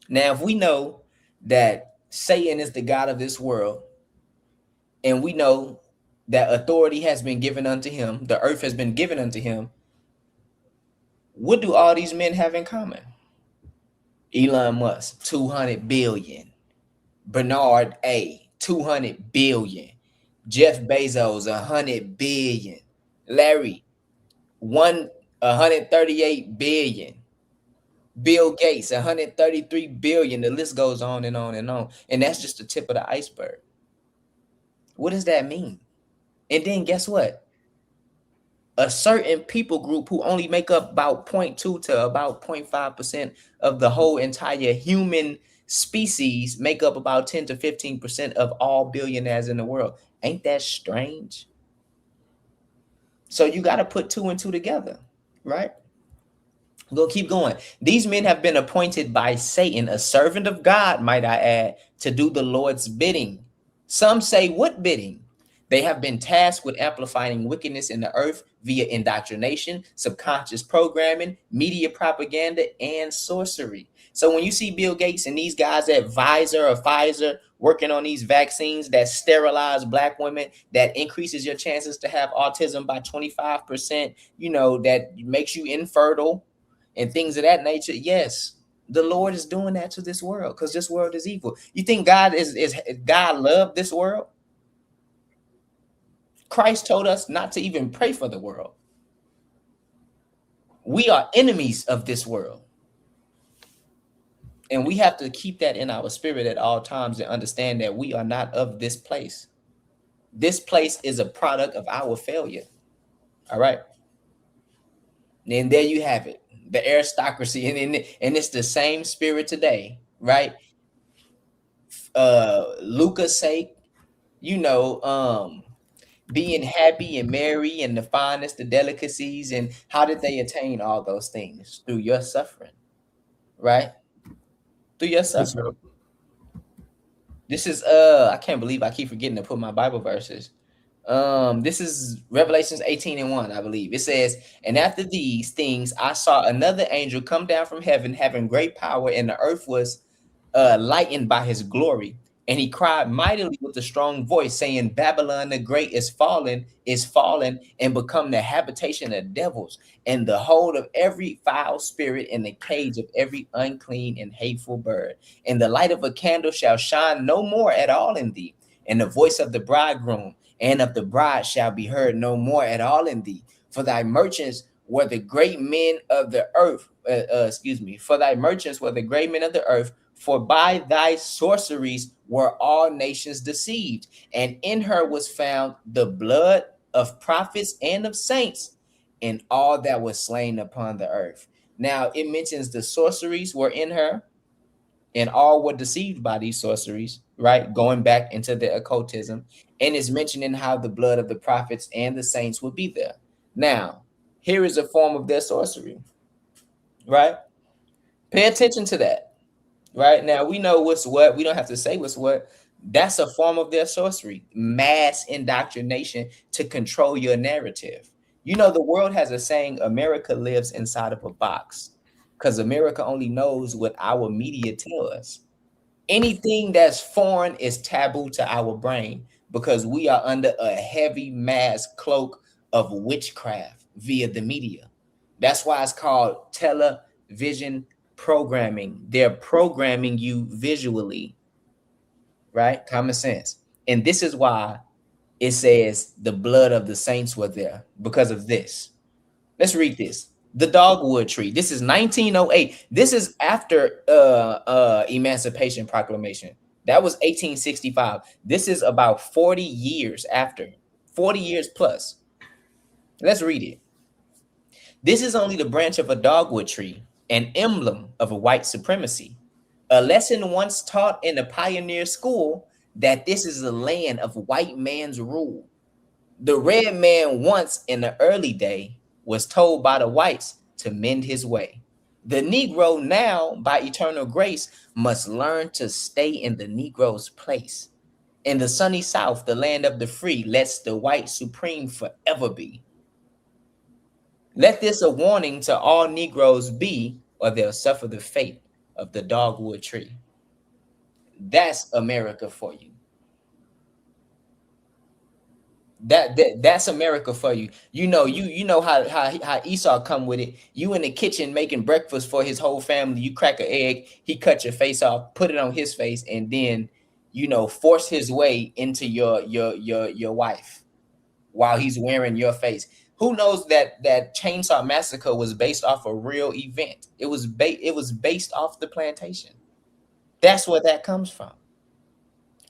Now, if we know that Satan is the God of this world, and we know that authority has been given unto him, the earth has been given unto him, what do all these men have in common? Elon Musk, 200 billion. Bernard A, 200 billion. Jeff Bezos, 100 billion. Larry, 138 billion. Bill Gates, 133 billion. The list goes on and on and on. And that's just the tip of the iceberg. What does that mean? And then guess what? A certain people group who only make up about 0.2 to about 0.5% of the whole entire human species make up about 10 to 15% of all billionaires in the world. Ain't that strange? So you got to put two and two together, right? We'll keep going. These men have been appointed by Satan, a servant of God, might I add, to do the Lord's bidding. Some say, what bidding? They have been tasked with amplifying wickedness in the earth via indoctrination, subconscious programming, media propaganda, and sorcery. So when you see Bill Gates and these guys at Pfizer or Pfizer working on these vaccines that sterilize black women, that increases your chances to have autism by 25%, you know, that makes you infertile and things of that nature. Yes, the Lord is doing that to this world because this world is evil. You think God is God love this world? Christ told us not to even pray for the world. We are enemies of this world. And we have to keep that in our spirit at all times and understand that we are not of this place. This place is a product of our failure. All right. And there you have it, the aristocracy. And it's the same spirit today, right? Luca's sake, you know, being happy and merry and the finest, the delicacies. And how did they attain all those things? Through your suffering, right? Through your suffering. This is I can't believe I keep forgetting to put my Bible verses. This is Revelations 18:1, I believe. It says, and after these things I saw another angel come down from heaven, having great power, and the earth was lightened by his glory. And he cried mightily with a strong voice, saying, Babylon the great is fallen, and become the habitation of devils, and the hold of every foul spirit, and the cage of every unclean and hateful bird. And the light of a candle shall shine no more at all in thee, and the voice of the bridegroom and of the bride shall be heard no more at all in thee. For thy merchants were the great men of the earth. For thy merchants were the great men of the earth. For by thy sorceries were all nations deceived. And in her was found the blood of prophets and of saints, and all that was slain upon the earth. Now it mentions the sorceries were in her, and all were deceived by these sorceries, right? Going back into the occultism. And it's mentioning how the blood of the prophets and the saints would be there. Now, here is a form of their sorcery, right? Pay attention to that. Right now, we know what's what. We don't have to say what's what. That's a form of their sorcery, mass indoctrination to control your narrative. You know, the world has a saying, America lives inside of a box, because America only knows what our media tell us. Anything that's foreign is taboo to our brain because we are under a heavy mass cloak of witchcraft via the media. That's why it's called television programming. They're programming you visually, right? Common sense. And this is why it says the blood of the saints were there, because of this. Let's read this. The dogwood tree. This is 1908. This is after Emancipation Proclamation. That was 1865. This is about 40 years after. 40 years plus. Let's read it. This is only the branch of a dogwood tree, an emblem of a white supremacy. A lesson once taught in a pioneer school that this is a land of white man's rule. The red man once in the early day was told by the whites to mend his way. The Negro now, by eternal grace, must learn to stay in the Negro's place. In the sunny South, the land of the free, lets the white supreme forever be. Let this a warning to all Negroes be, or they'll suffer the fate of the dogwood tree. That's America for you. That's America for you. You know how Esau come with it. You in the kitchen making breakfast for his whole family. You crack an egg, he cut your face off, put it on his face, and then force his way into your wife while he's wearing your face. Who knows that Chainsaw Massacre was based off a real event? It was based off the plantation. That's where that comes from.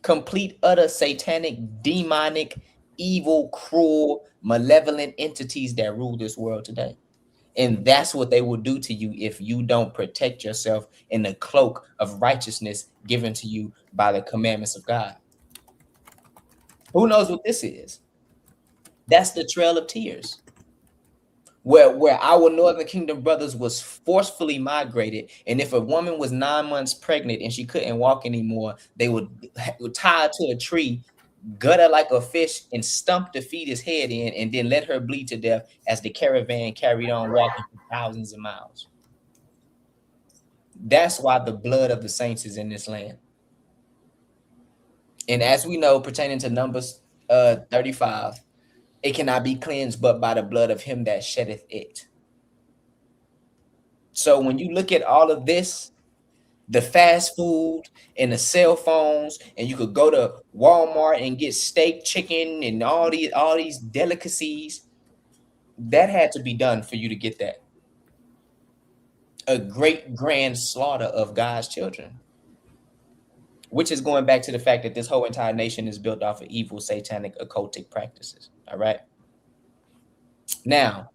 Complete, utter, satanic, demonic, evil, cruel, malevolent entities that rule this world today. And that's what they will do to you if you don't protect yourself in the cloak of righteousness given to you by the commandments of God. Who knows what this is? That's the Trail of Tears, where our Northern Kingdom brothers was forcefully migrated. And if a woman was 9 months pregnant and she couldn't walk anymore, they would tie her to a tree, gut her like a fish, and stump the fetus head in, and then let her bleed to death as the caravan carried on walking for thousands of miles. That's why the blood of the saints is in this land. And as we know, pertaining to Numbers 35, it cannot be cleansed but by the blood of him that sheddeth it. So when you look at all of this, the fast food and the cell phones, and you could go to Walmart and get steak, chicken, and all these delicacies, that had to be done for you to get that. A great grand slaughter of God's children, which is going back to the fact that this whole entire nation is built off of evil, satanic, occultic practices. All right. Now,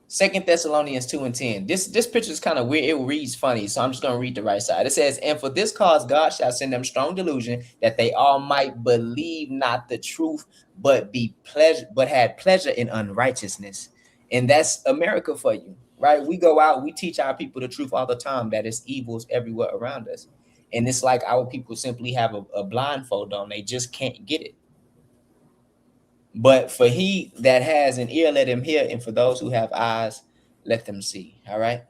2 Thessalonians 2:10. This picture is kind of weird. It reads funny, so I'm just going to read the right side. It says, "And for this cause God shall send them strong delusion, that they all might believe not the truth, but had pleasure in unrighteousness." And that's America for you, right? We go out, we teach our people the truth all the time, that it's evils everywhere around us. And it's like our people simply have a blindfold on. They just can't get it. But for he that has an ear, let him hear. And for those who have eyes, let them see. All right.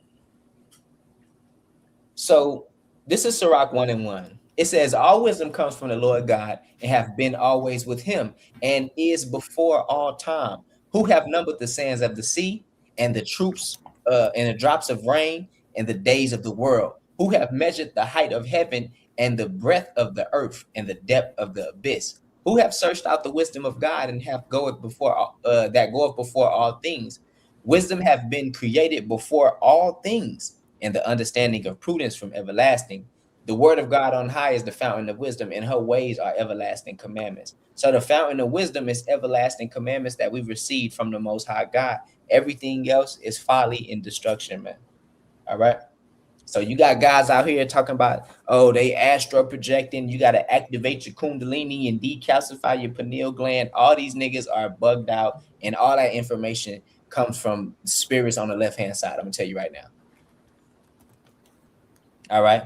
So this is Sirach 1:1. It says, "All wisdom comes from the Lord God, and have been always with him, and is before all time. Who have numbered the sands of the sea, and the troops and the drops of rain, and the days of the world? Who have measured the height of heaven, and the breadth of the earth, and the depth of the abyss? Who have searched out the wisdom of God, and have goeth before all things? Wisdom have been created before all things, and the understanding of prudence from everlasting. The word of God on high is the fountain of wisdom, and her ways are everlasting commandments." So the fountain of wisdom is everlasting commandments that we've received from the Most High God. Everything else is folly and destruction, man. All right. So you got guys out here talking about, oh, they astro projecting. You got to activate your kundalini and decalcify your pineal gland. All these niggas are bugged out, and all that information comes from spirits on the left-hand side. I'm going to tell you right now. All right.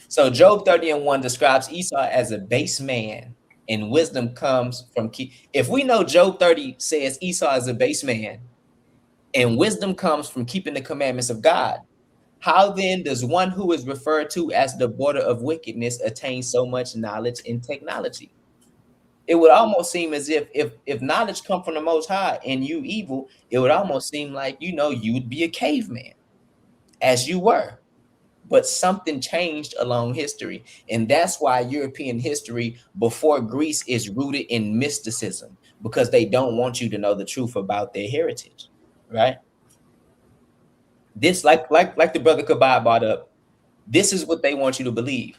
So Job 30:1 describes Esau as a base man, and wisdom comes from if we know Job 30 says Esau is a base man, and wisdom comes from keeping the commandments of God, how then does one who is referred to as the border of wickedness attain so much knowledge and technology? It would almost seem as if knowledge come from the Most High and you evil, it would almost seem like, you would be a caveman, as you were. But something changed along history. And that's why European history before Greece is rooted in mysticism, because they don't want you to know the truth about their heritage, right? This, like the brother Kabab brought up, this is what they want you to believe.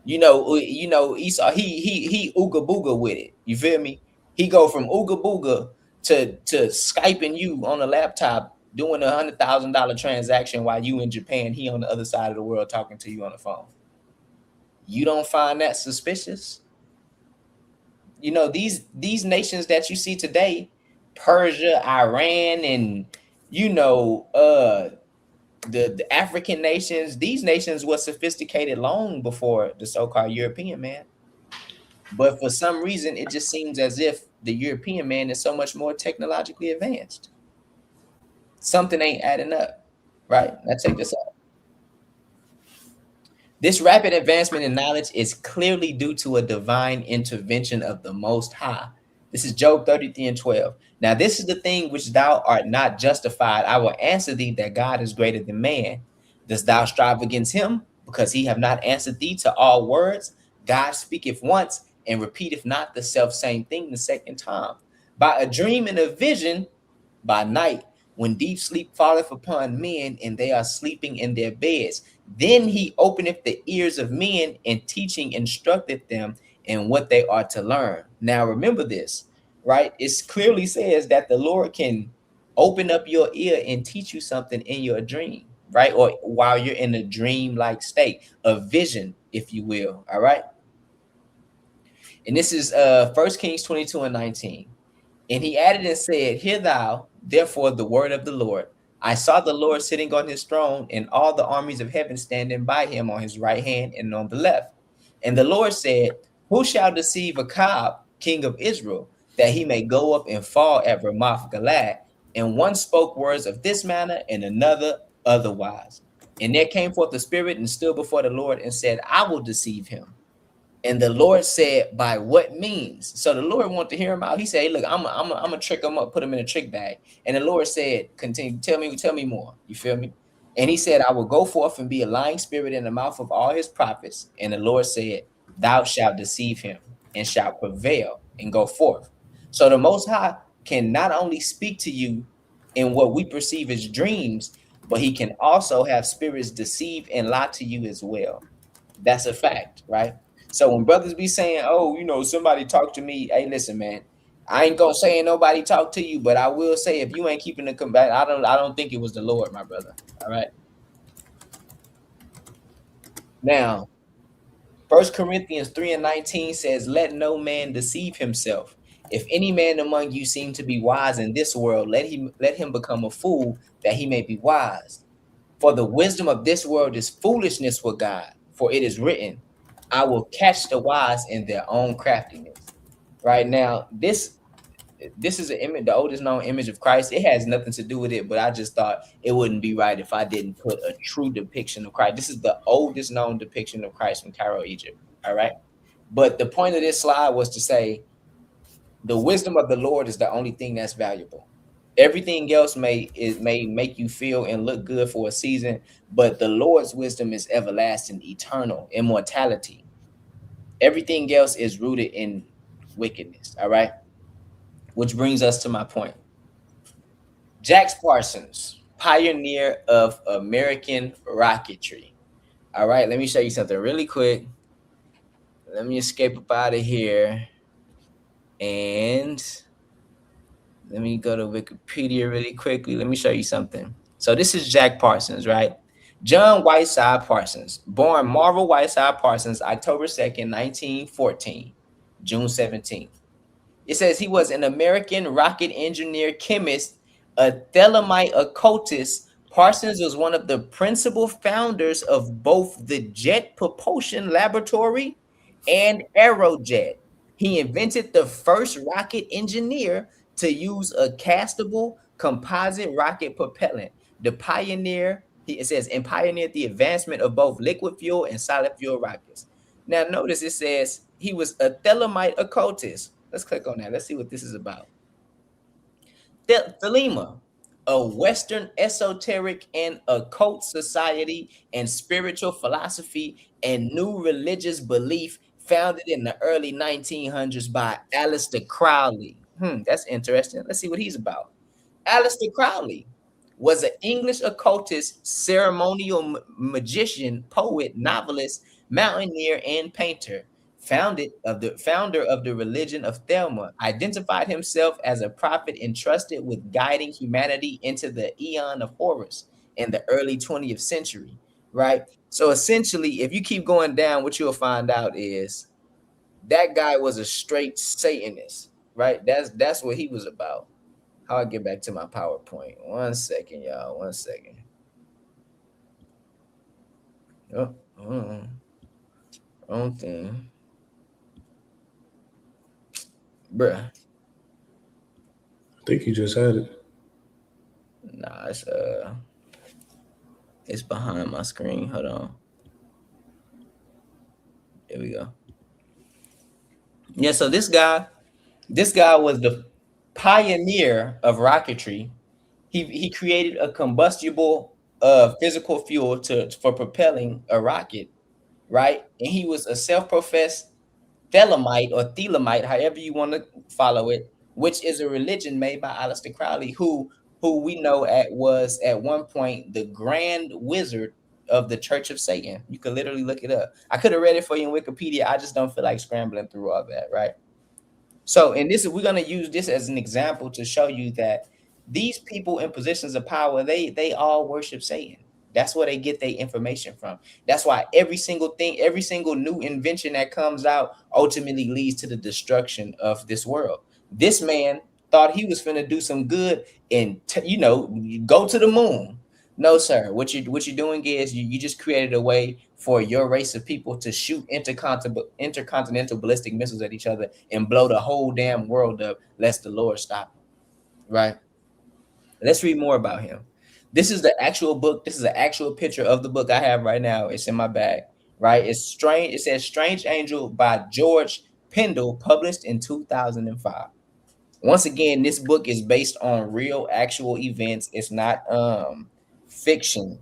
Esau, he ooga booga with it. You feel me? He go from ooga booga to Skyping you on a laptop, doing a $100,000 transaction while you in Japan, he on the other side of the world talking to you on the phone. You don't find that suspicious? These nations that you see today, Persia, Iran, and the African nations, these nations were sophisticated long before the so-called European man. But for some reason, it just seems as if the European man is so much more technologically advanced. Something ain't adding up, right? Now check this out. This rapid advancement in knowledge is clearly due to a divine intervention of the Most High. This is Job 33:12. "Now this is the thing which thou art not justified. I will answer thee that God is greater than man. Dost thou strive against him, because he have not answered thee to all words? God speaketh once, and repeateth not the self same thing the second time. By a dream and a vision by night, when deep sleep falleth upon men, and they are sleeping in their beds. Then he openeth the ears of men, and teaching instructeth them in what they are to learn." Now remember this, right? It clearly says that the Lord can open up your ear and teach you something in your dream, right? Or while you're in a dream-like state, a vision, if you will. All right. And this is 1 Kings 22:19. "And he added and said, Hear thou, therefore, the word of the Lord. I saw the Lord sitting on his throne, and all the armies of heaven standing by him on his right hand and on the left. And the Lord said, Who shall deceive Achab, king of Israel, that he may go up and fall at Ramoth Gilead? And one spoke words of this manner, and another otherwise." And there came forth the spirit and stood before the Lord and said, I will deceive him. And the Lord said, by what means? So the Lord wanted to hear him out. He said, hey, look, I'm gonna trick him up, put him in a trick bag. And the Lord said, continue, tell me more. You feel me? And he said, I will go forth and be a lying spirit in the mouth of all his prophets. And the Lord said, thou shalt deceive him and shalt prevail and go forth. So the Most High can not only speak to you in what we perceive as dreams, but he can also have spirits deceive and lie to you as well. That's a fact, right? So when brothers be saying, oh, you know, somebody talk to me, hey, listen, man, I ain't gonna say ain't nobody talk to you, but I will say if you ain't keeping the combat, I don't think it was the Lord, my brother. All right. Now, 1 Corinthians 3:19 says, let no man deceive himself. If any man among you seem to be wise in this world, let him become a fool that he may be wise. For the wisdom of this world is foolishness with God, for it is written, I will catch the wise in their own craftiness. Right now, this is an image, the oldest known image of Christ. It has nothing to do with it, but I just thought it wouldn't be right if I didn't put a true depiction of Christ. This is the oldest known depiction of Christ from Cairo, Egypt. All right. But the point of this slide was to say the wisdom of the Lord is the only thing that's valuable. Everything else may make you feel and look good for a season, but the Lord's wisdom is everlasting, eternal, immortality. Everything else is rooted in wickedness. All right. Which brings us to my point. Jack Parsons, pioneer of American rocketry. All right. Let me show you something really quick. Let me escape up out of here. And let me go to Wikipedia really quickly. Let me show you something. So this is Jack Parsons, right? John Whiteside Parsons, born Marvel Whiteside Parsons, October 2nd, 1914, June 17th. It says he was an American rocket engineer, chemist, a Thelemite occultist. Parsons was one of the principal founders of both the Jet Propulsion Laboratory and Aerojet. He invented the first rocket engineer to use a castable composite rocket propellant. It says, and pioneered the advancement of both liquid fuel and solid fuel rockets. Now, notice it says he was a Thelemite occultist. Let's click on that. Let's see what this is about. Thelema, a Western esoteric and occult society and spiritual philosophy and new religious belief founded in the early 1900s by Aleister Crowley. That's interesting. Let's see what he's about. Aleister Crowley was an English occultist, ceremonial magician, poet, novelist, mountaineer, and painter. Founder of the religion of Thelma, identified himself as a prophet entrusted with guiding humanity into the Aeon of Horus in the early 20th century, right? So essentially, if you keep going down, what you'll find out is that guy was a straight Satanist, right? That's what he was about. How I get back to my PowerPoint? 1 second, y'all. 1 second. Oh, wrong thing. Bruh. I think you just had it. Nah, it's behind my screen. Hold on. There we go. Yeah, so this guy was the pioneer of rocketry. He created a combustible physical fuel for propelling a rocket, right? And he was a self-professed Thelemite or Thelemite, however you want to follow it, which is a religion made by Aleister Crowley, who we know was at one point the grand wizard of the Church of Satan. You can literally look it up. I could have read it for you in Wikipedia. I just don't feel like scrambling through all that, right? So, and we're going to use this as an example to show you that these people in positions of power, they all worship Satan. That's where they get their information from. That's why every single new invention that comes out ultimately leads to the destruction of this world. This man thought he was finna do some good and go to the moon. No, sir. What you're doing is you just created a way for your race of people to shoot intercontinental ballistic missiles at each other and blow the whole damn world up, lest the Lord stop him. Right? Let's read more about him. This is the actual book. This is an actual picture of the book I have right now. It's in my bag, right? It's strange. It says Strange Angel by George Pendle, published in 2005. Once again, this book is based on real actual events. It's not fiction.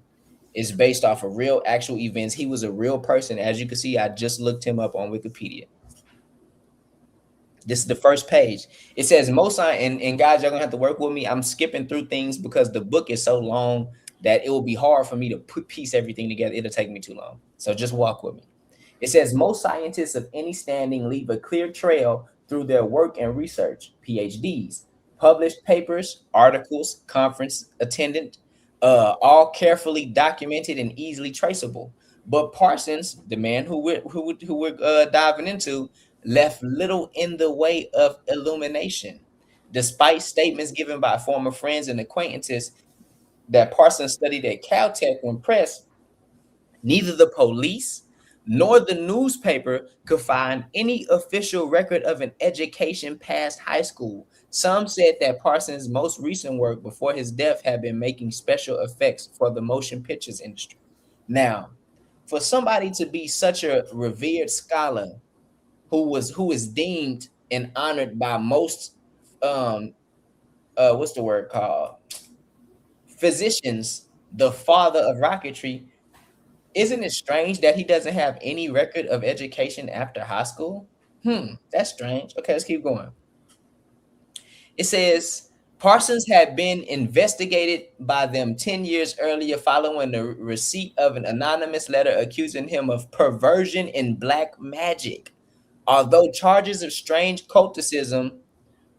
It's based off of real actual events. He was a real person. As you can see, I just looked him up on Wikipedia. This is the first page. It says most and guys, you're gonna have to work with me. I'm skipping through things because the book is so long that it will be hard for me to piece everything together. It'll take me too long. So just walk with me. It says most scientists of any standing leave a clear trail through their work and research, PhDs, published papers, articles, conference attendant, all carefully documented and easily traceable. But Parsons, the man who we're diving into, left little in the way of illumination. Despite statements given by former friends and acquaintances that Parsons studied at Caltech when pressed, neither the police nor the newspaper could find any official record of an education past high school. Some said that Parsons' most recent work before his death had been making special effects for the motion pictures industry. Now, for somebody to be such a revered scholar who is deemed and honored by most what's the word called, physicians, the father of rocketry, isn't it strange that he doesn't have any record of education after high school? That's strange. Okay, let's keep going. It says Parsons had been investigated by them 10 years earlier following the receipt of an anonymous letter accusing him of perversion and black magic. Although charges of strange culticism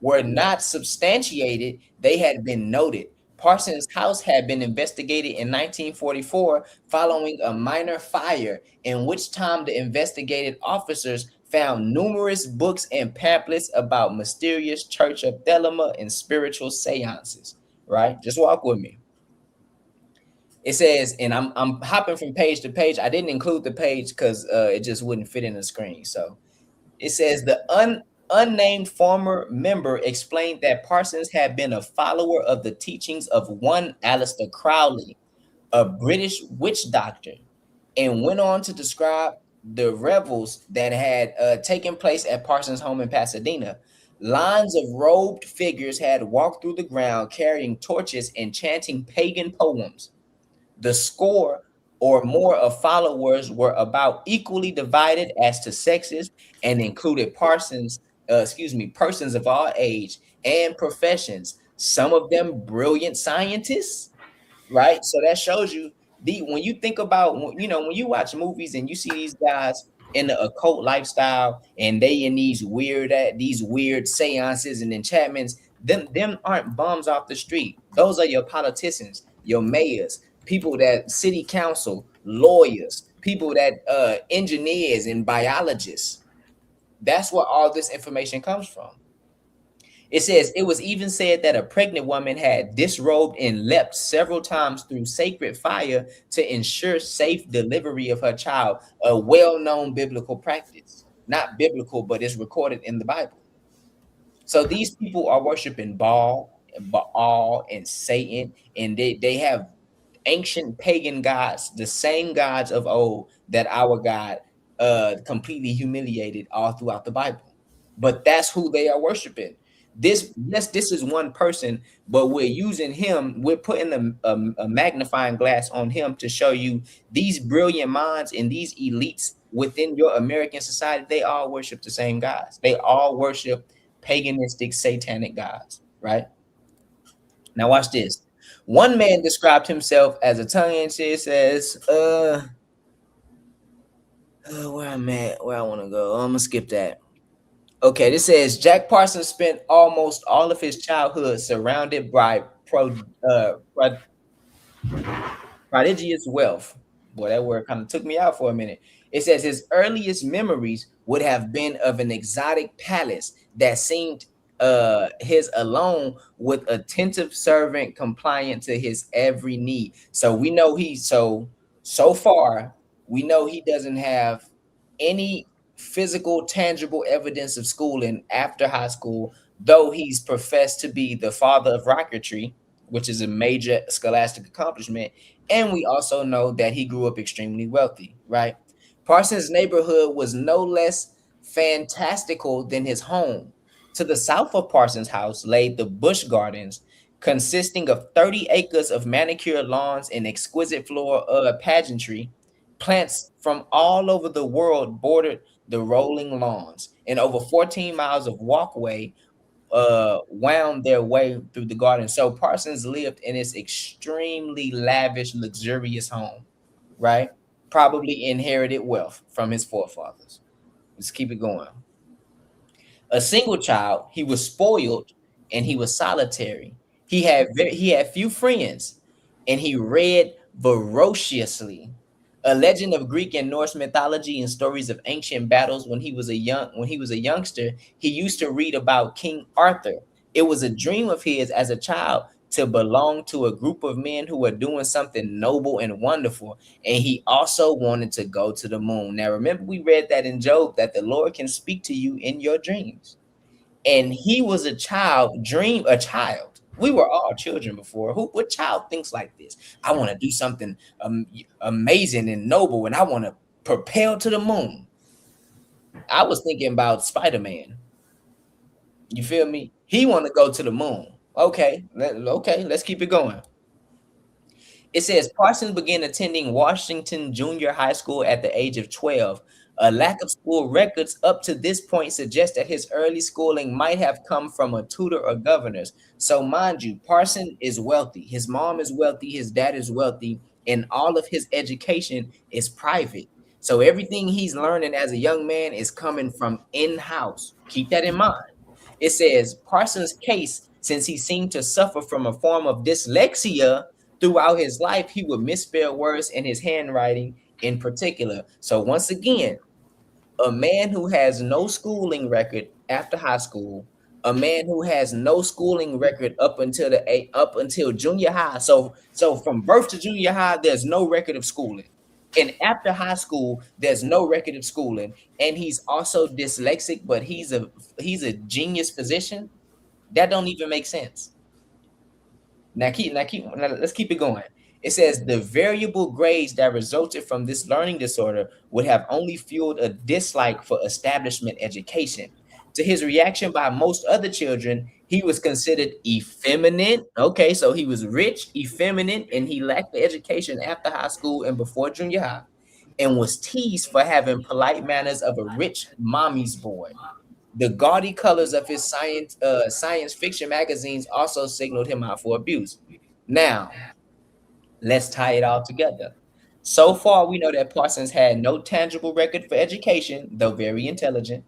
were not substantiated, they had been noted. Parsons' house had been investigated in 1944 following a minor fire, in which time the investigated officers found numerous books and pamphlets about mysterious Church of Thelema and spiritual seances. Right? Just walk with me. It says, and I'm hopping from page to page. I didn't include the page because it just wouldn't fit in the screen. So it says the unnamed former member explained that Parsons had been a follower of the teachings of one Aleister Crowley, a British witch doctor, and went on to describe the revels that had taken place at Parsons' home in Pasadena. Lines of robed figures had walked through the ground carrying torches and chanting pagan poems. The score or more of followers were about equally divided as to sexes and included persons of all age and professions, some of them brilliant scientists, right? So that shows you when you think about, when you watch movies and you see these guys in the occult lifestyle and they in these weird seances and enchantments, them aren't bums off the street. Those are your politicians, your mayors, people that city council, lawyers, people that engineers and biologists. That's where all this information comes from. It says it was even said that a pregnant woman had disrobed and leapt several times through sacred fire to ensure safe delivery of her child, a well-known biblical practice. Not biblical, but it's recorded in the Bible. So these people are worshiping Baal, and Satan, and they have ancient pagan gods, the same gods of old that our God completely humiliated all throughout the Bible. But that's who they are worshiping. This is one person, but we're using him. We're putting a magnifying glass on him to show you these brilliant minds and these elites within your American society. They all worship the same gods. They all worship paganistic, satanic gods, right? Now watch this. One man described himself as a tongue-in-cheek. It says, where I'm at, where I want to go. I'm gonna skip that. Okay, this says Jack Parsons spent almost all of his childhood surrounded by prodigious wealth. Boy, that word kind of took me out for a minute. It says his earliest memories would have been of an exotic palace that seemed his alone, with attentive servant compliant to his every need. So we know so far we know he doesn't have any physical, tangible evidence of schooling after high school, though he's professed to be the father of rocketry, which is a major scholastic accomplishment. And we also know that he grew up extremely wealthy, right? Parsons' neighborhood was no less fantastical than his home. To the south of Parsons' house lay the Busch Gardens, consisting of 30 acres of manicured lawns and exquisite floral pageantry. Plants from all over the world bordered the rolling lawns, and over 14 miles of walkway wound their way through the garden. So Parsons lived in this extremely lavish, luxurious home, right? Probably inherited wealth from his forefathers. Let's keep it going. A single child, he was spoiled and he was solitary. He had few friends, and he read voraciously. A legend of Greek and Norse mythology and stories of ancient battles when he was a youngster, he used to read about King Arthur. It was a dream of his as a child to belong to a group of men who were doing something noble and wonderful. And he also wanted to go to the moon. Now, remember, we read that in Job that the Lord can speak to you in your dreams. And he was a child, a child. We were all children before. What child thinks like this? I want to do something amazing and noble, and I want to propel to the moon. I was thinking about Spider-Man. You feel me? He want to go to the moon. Okay, let's keep it going. It says Parsons began attending Washington Junior High School at the age of 12. A lack of school records up to this point suggests that his early schooling might have come from a tutor or governors. So mind you, Parsons is wealthy. His mom is wealthy. His dad is wealthy. And all of his education is private. So everything he's learning as a young man is coming from in-house. Keep that in mind. It says Parsons' case, since he seemed to suffer from a form of dyslexia throughout his life, he would misspell words in his handwriting in particular. So once again, a man who has no schooling record after high school, a man who has no schooling record up until junior high. So from birth to junior high, there's no record of schooling. And after high school, there's no record of schooling. And he's also dyslexic, but he's a genius physician. That don't even make sense. Now let's keep it going. It says the variable grades that resulted from this learning disorder would have only fueled a dislike for establishment education. To his reaction by most other children, he was considered effeminate. Okay, so he was rich, effeminate, and he lacked the education after high school and before junior high, and was teased for having polite manners of a rich mommy's boy. The gaudy colors of his science fiction magazines also signaled him out for abuse. Now, let's tie it all together. So far, we know that Parsons had no tangible record for education, though very intelligent.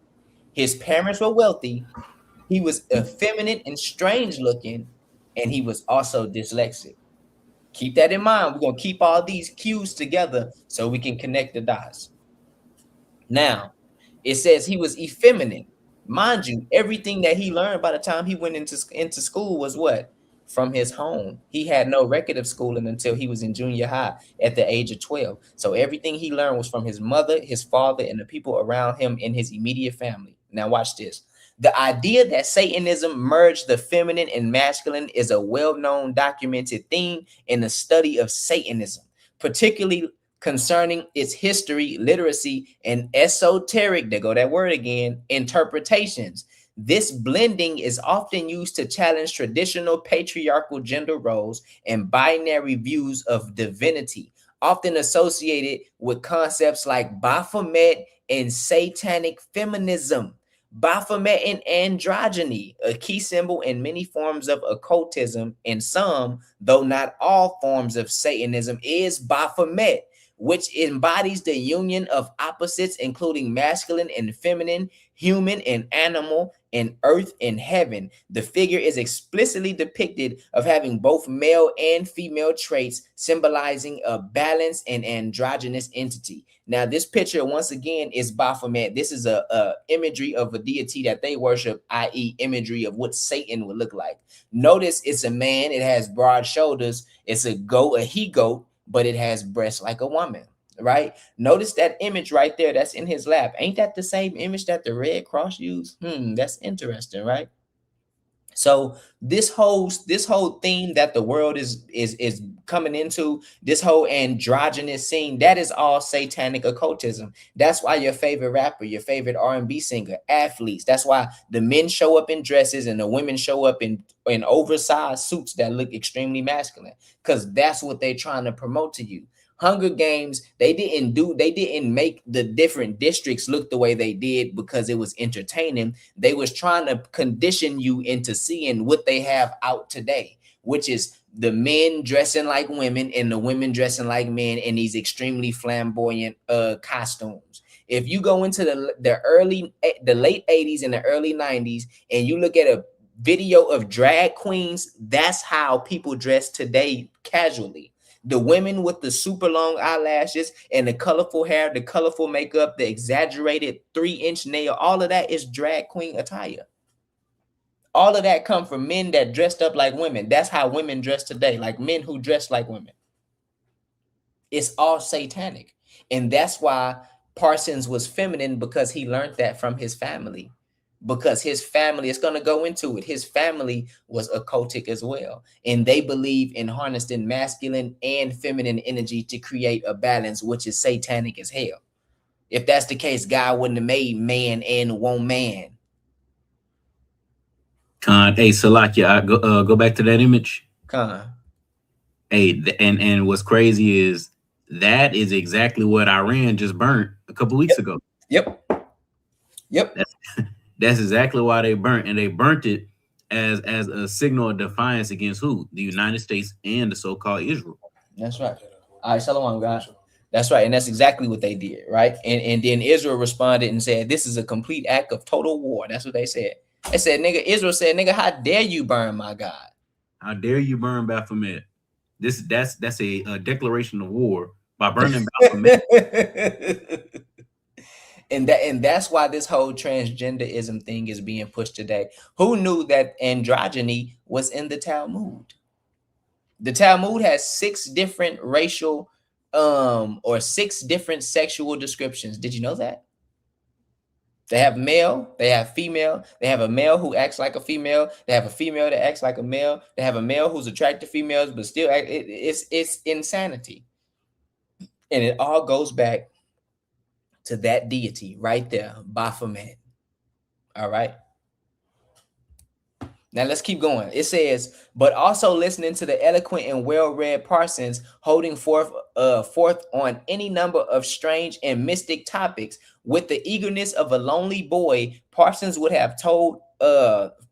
His parents were wealthy. He was effeminate and strange looking, and he was also dyslexic. Keep that in mind. We're going to keep all these cues together so we can connect the dots. Now, it says he was effeminate. Mind you, everything that he learned by the time he went into school was what? From his home. He had no record of schooling until he was in junior high at the age of 12. So everything he learned was from his mother, his father, and the people around him in his immediate family. Now watch this. The idea that Satanism merged the feminine and masculine is a well-known documented theme in the study of Satanism, particularly concerning its history, literacy, and esoteric, there go that word again, interpretations. This blending is often used to challenge traditional patriarchal gender roles and binary views of divinity, often associated with concepts like Baphomet and satanic feminism. Baphomet and androgyny, a key symbol in many forms of occultism, and some, though not all forms of Satanism, is Baphomet, which embodies the union of opposites, including masculine and feminine, human and animal, and earth and heaven. The figure is explicitly depicted of having both male and female traits, symbolizing a balanced and androgynous entity. Now, this picture, once again, is Baphomet. This is a imagery of a deity that they worship, i.e. imagery of what Satan would look like. Notice it's a man. It has broad shoulders. It's a he-goat, but it has breasts like a woman, right? Notice that image right there that's in his lap. Ain't that the same image that the Red Cross used? That's interesting, right? So this whole theme that the world is coming into, this whole androgynous scene, that is all satanic occultism. That's why your favorite rapper, your favorite R&B singer, athletes, that's why the men show up in dresses and the women show up in oversized suits that look extremely masculine, because that's what they're trying to promote to you. Hunger Games, they didn't make the different districts look the way they did because it was entertaining. They was trying to condition you into seeing what they have out today, which is the men dressing like women and the women dressing like men in these extremely flamboyant costumes. If you go into the late 80s and the early 90s and you look at a video of drag queens, that's how people dress today casually. The women with the super long eyelashes and the colorful hair, the colorful makeup, the exaggerated 3-inch nail, all of that is drag queen attire. All of that come from men that dressed up like women. That's how women dress today, like men who dress like women. It's all satanic. And that's why Parsons was feminine, because he learned that from his family. Because his family, it's going to go into it, his family was occultic as well, and they believe in harnessing masculine and feminine energy to create a balance, which is satanic as hell. If that's the case, God wouldn't have made man and woman. Hey, Salakia, go back to that image. Hey, and what's crazy is that is exactly what Iran just burnt a couple weeks ago. Yep. That's exactly why they burnt, and they burnt it as a signal of defiance against who? The United States and the so-called Israel. That's right. All right, Shalom, God. That's right, and that's exactly what they did, right? And then Israel responded and said, "This is a complete act of total war." That's what they said. They said, "Nigga," Israel said, "Nigga, how dare you burn my God? How dare you burn Baphomet? That's a declaration of war by burning Baphomet." And that's why this whole transgenderism thing is being pushed today. Who knew that androgyny was in the Talmud? The Talmud has 6 different racial or 6 different sexual descriptions. Did you know that? They have male, they have female, they have a male who acts like a female, they have a female that acts like a male, they have a male who's attracted to females but still it's insanity. And it all goes back to that deity right there, Baphomet. All right. Now let's keep going. It says, but also listening to the eloquent and well-read Parsons holding forth on any number of strange and mystic topics with the eagerness of a lonely boy, Parsons would have told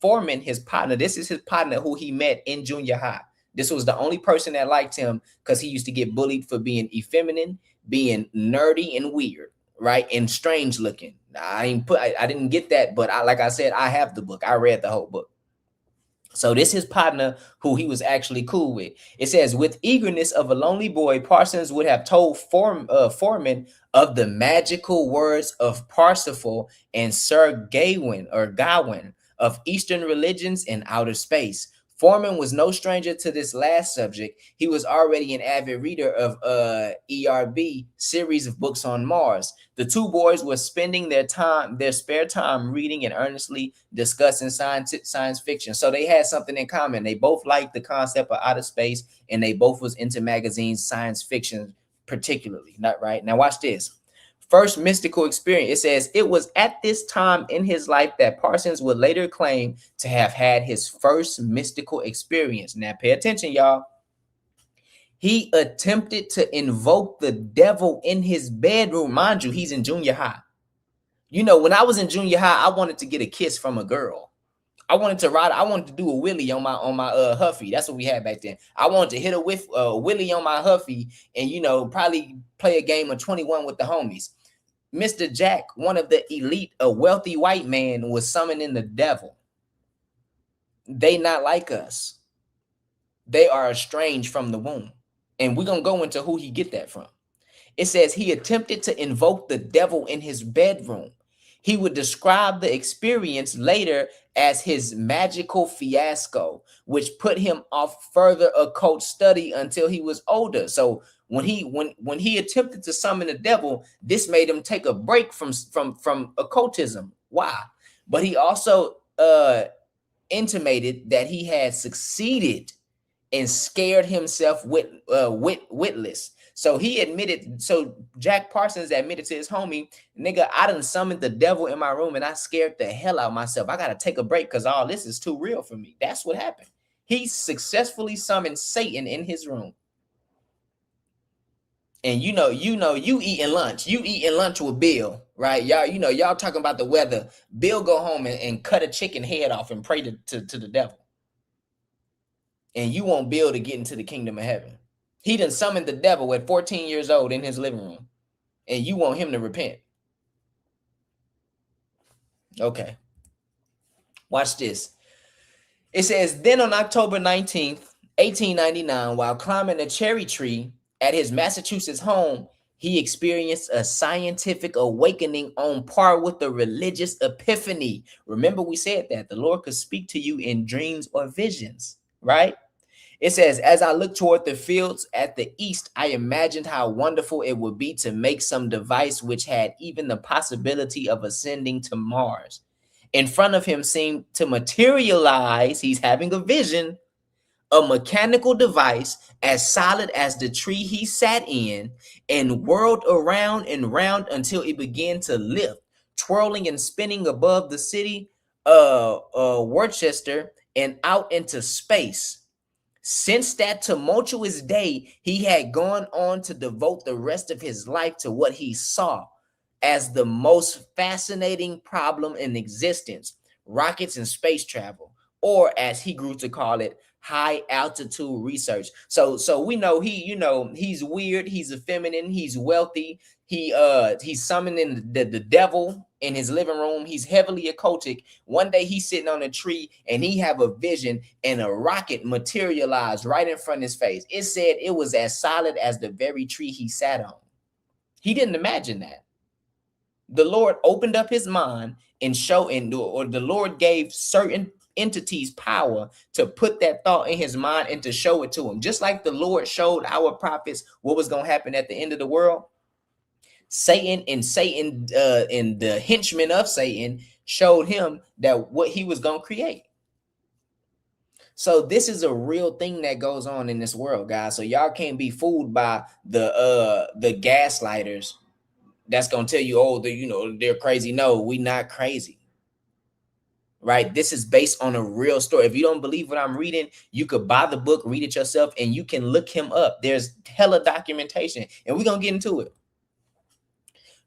Foreman, his partner. This is his partner who he met in junior high. This was the only person that liked him because he used to get bullied for being effeminate, being nerdy and weird. Right, and strange looking. I didn't get that, but like I said, I have the book. I read the whole book. So this is his partner who he was actually cool with. It says, with eagerness of a lonely boy, Parsons would have told Foreman of the magical words of Parsifal and Sir Gawain of Eastern religions and outer space. Foreman was no stranger to this last subject. He was already an avid reader of ERB series of books on Mars. The two boys were spending their spare time reading and earnestly discussing science fiction. So they had something in common. They both liked the concept of outer space, and they both was into magazines, science fiction particularly. Not right. Now watch this. First mystical experience. It says it was at this time in his life that Parsons would later claim to have had his first mystical experience. Now pay attention, y'all. He attempted to invoke the devil in his bedroom. Mind you, he's in junior high. You know, when I was in junior high, I wanted to get a kiss from a girl. I wanted to do a wheelie on my Huffy. That's what we had back then. I wanted to hit a wheelie on my Huffy and, you know, probably play a game of 21 with the homies. Mr. Jack, one of the elite, a wealthy white man, was summoning the devil. They not like us. They are estranged from the womb. And we're going to go into who he get that from. It says he attempted to invoke the devil in his bedroom. He would describe the experience later as his magical fiasco, which put him off further occult study until he was older. So when he attempted to summon the devil, this made him take a break from occultism. Why? But he also intimated that he had succeeded and scared himself witless. So he admitted, so Jack Parsons admitted to his homie, nigga, I done summoned the devil in my room and I scared the hell out of myself. I got to take a break because all this is too real for me. That's what happened. He successfully summoned Satan in his room. And you eating lunch. You eating lunch with Bill, right? Y'all talking about the weather. Bill go home and cut a chicken head off and pray to the devil. And you want Bill to get into the kingdom of heaven. He done summoned the devil at 14 years old in his living room. And you want him to repent. Okay. Watch this. It says, then on October 19th, 1899, while climbing a cherry tree at his Massachusetts home, he experienced a scientific awakening on par with a religious epiphany. Remember, we said that the Lord could speak to you in dreams or visions, right? It says, as I looked toward the fields at the east, I imagined how wonderful it would be to make some device which had even the possibility of ascending to Mars. In front of him seemed to materialize, he's having a vision, a mechanical device as solid as the tree he sat in and whirled around and round until it began to lift, twirling and spinning above the city Worcester and out into space. Since that tumultuous day, he had gone on to devote the rest of his life to what he saw as the most fascinating problem in existence, rockets and space travel, or as he grew to call it, high altitude research. So we know he's weird, he's effeminate, he's wealthy, he's summoning the devil in his living room, he's heavily occultic. One day he's sitting on a tree and he have a vision and a rocket materialized right in front of his face. It said it was as solid as the very tree he sat on. He didn't imagine that. The Lord opened up his mind and the Lord gave certain entities power to put that thought in his mind and to show it to him. Just like the Lord showed our prophets what was going to happen at the end of the world, Satan and the henchmen of Satan showed him that what he was going to create. So this is a real thing that goes on in this world, guys. So y'all can't be fooled by the gaslighters that's going to tell you, oh, they're crazy. No, we not crazy. Right? This is based on a real story. If you don't believe what I'm reading, you could buy the book, read it yourself, and you can look him up. There's hella documentation, and we're going to get into it.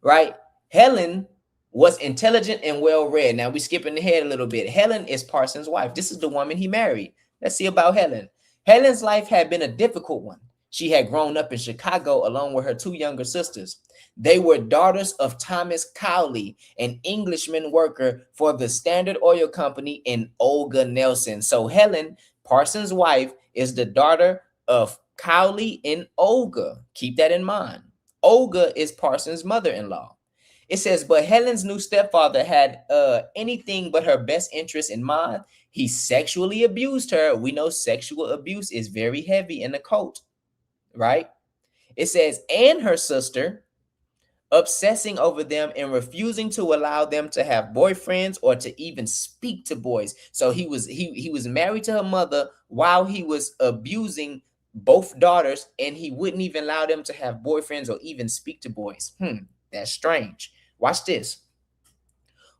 Right? Helen was intelligent and well-read. Now, we're skipping ahead a little bit. Helen is Parsons' wife. This is the woman he married. Let's see about Helen. Helen's life had been a difficult one. She had grown up in Chicago along with her two younger sisters. They were daughters of Thomas Cowley, an Englishman worker for the Standard Oil Company, and Olga Nelson. So Helen, Parsons' wife, is the daughter of Cowley and Olga. Keep that in mind. Olga is Parsons' mother-in-law. It says, but Helen's new stepfather had anything but her best interest in mind. He sexually abused her. We know sexual abuse is very heavy in the cult, right? It says, and her sister, obsessing over them and refusing to allow them to have boyfriends or to even speak to boys. So he was married to her mother while he was abusing both daughters, and he wouldn't even allow them to have boyfriends or even speak to boys. That's strange. Watch this.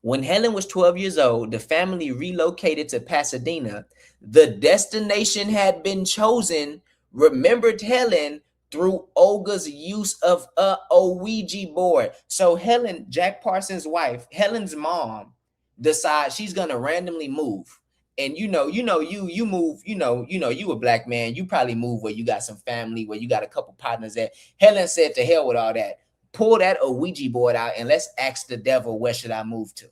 When Helen was 12 years old, the family relocated to Pasadena. The destination had been chosen, remembered Helen, through Olga's use of a Ouija board. So Helen, Jack Parsons' wife, Helen's mom, decides she's gonna randomly move. And you move, you a black man, you probably move where you got some family, where you got a couple partners at. Helen said, to hell with all that. Pull that Ouija board out and let's ask the devil, where should I move to?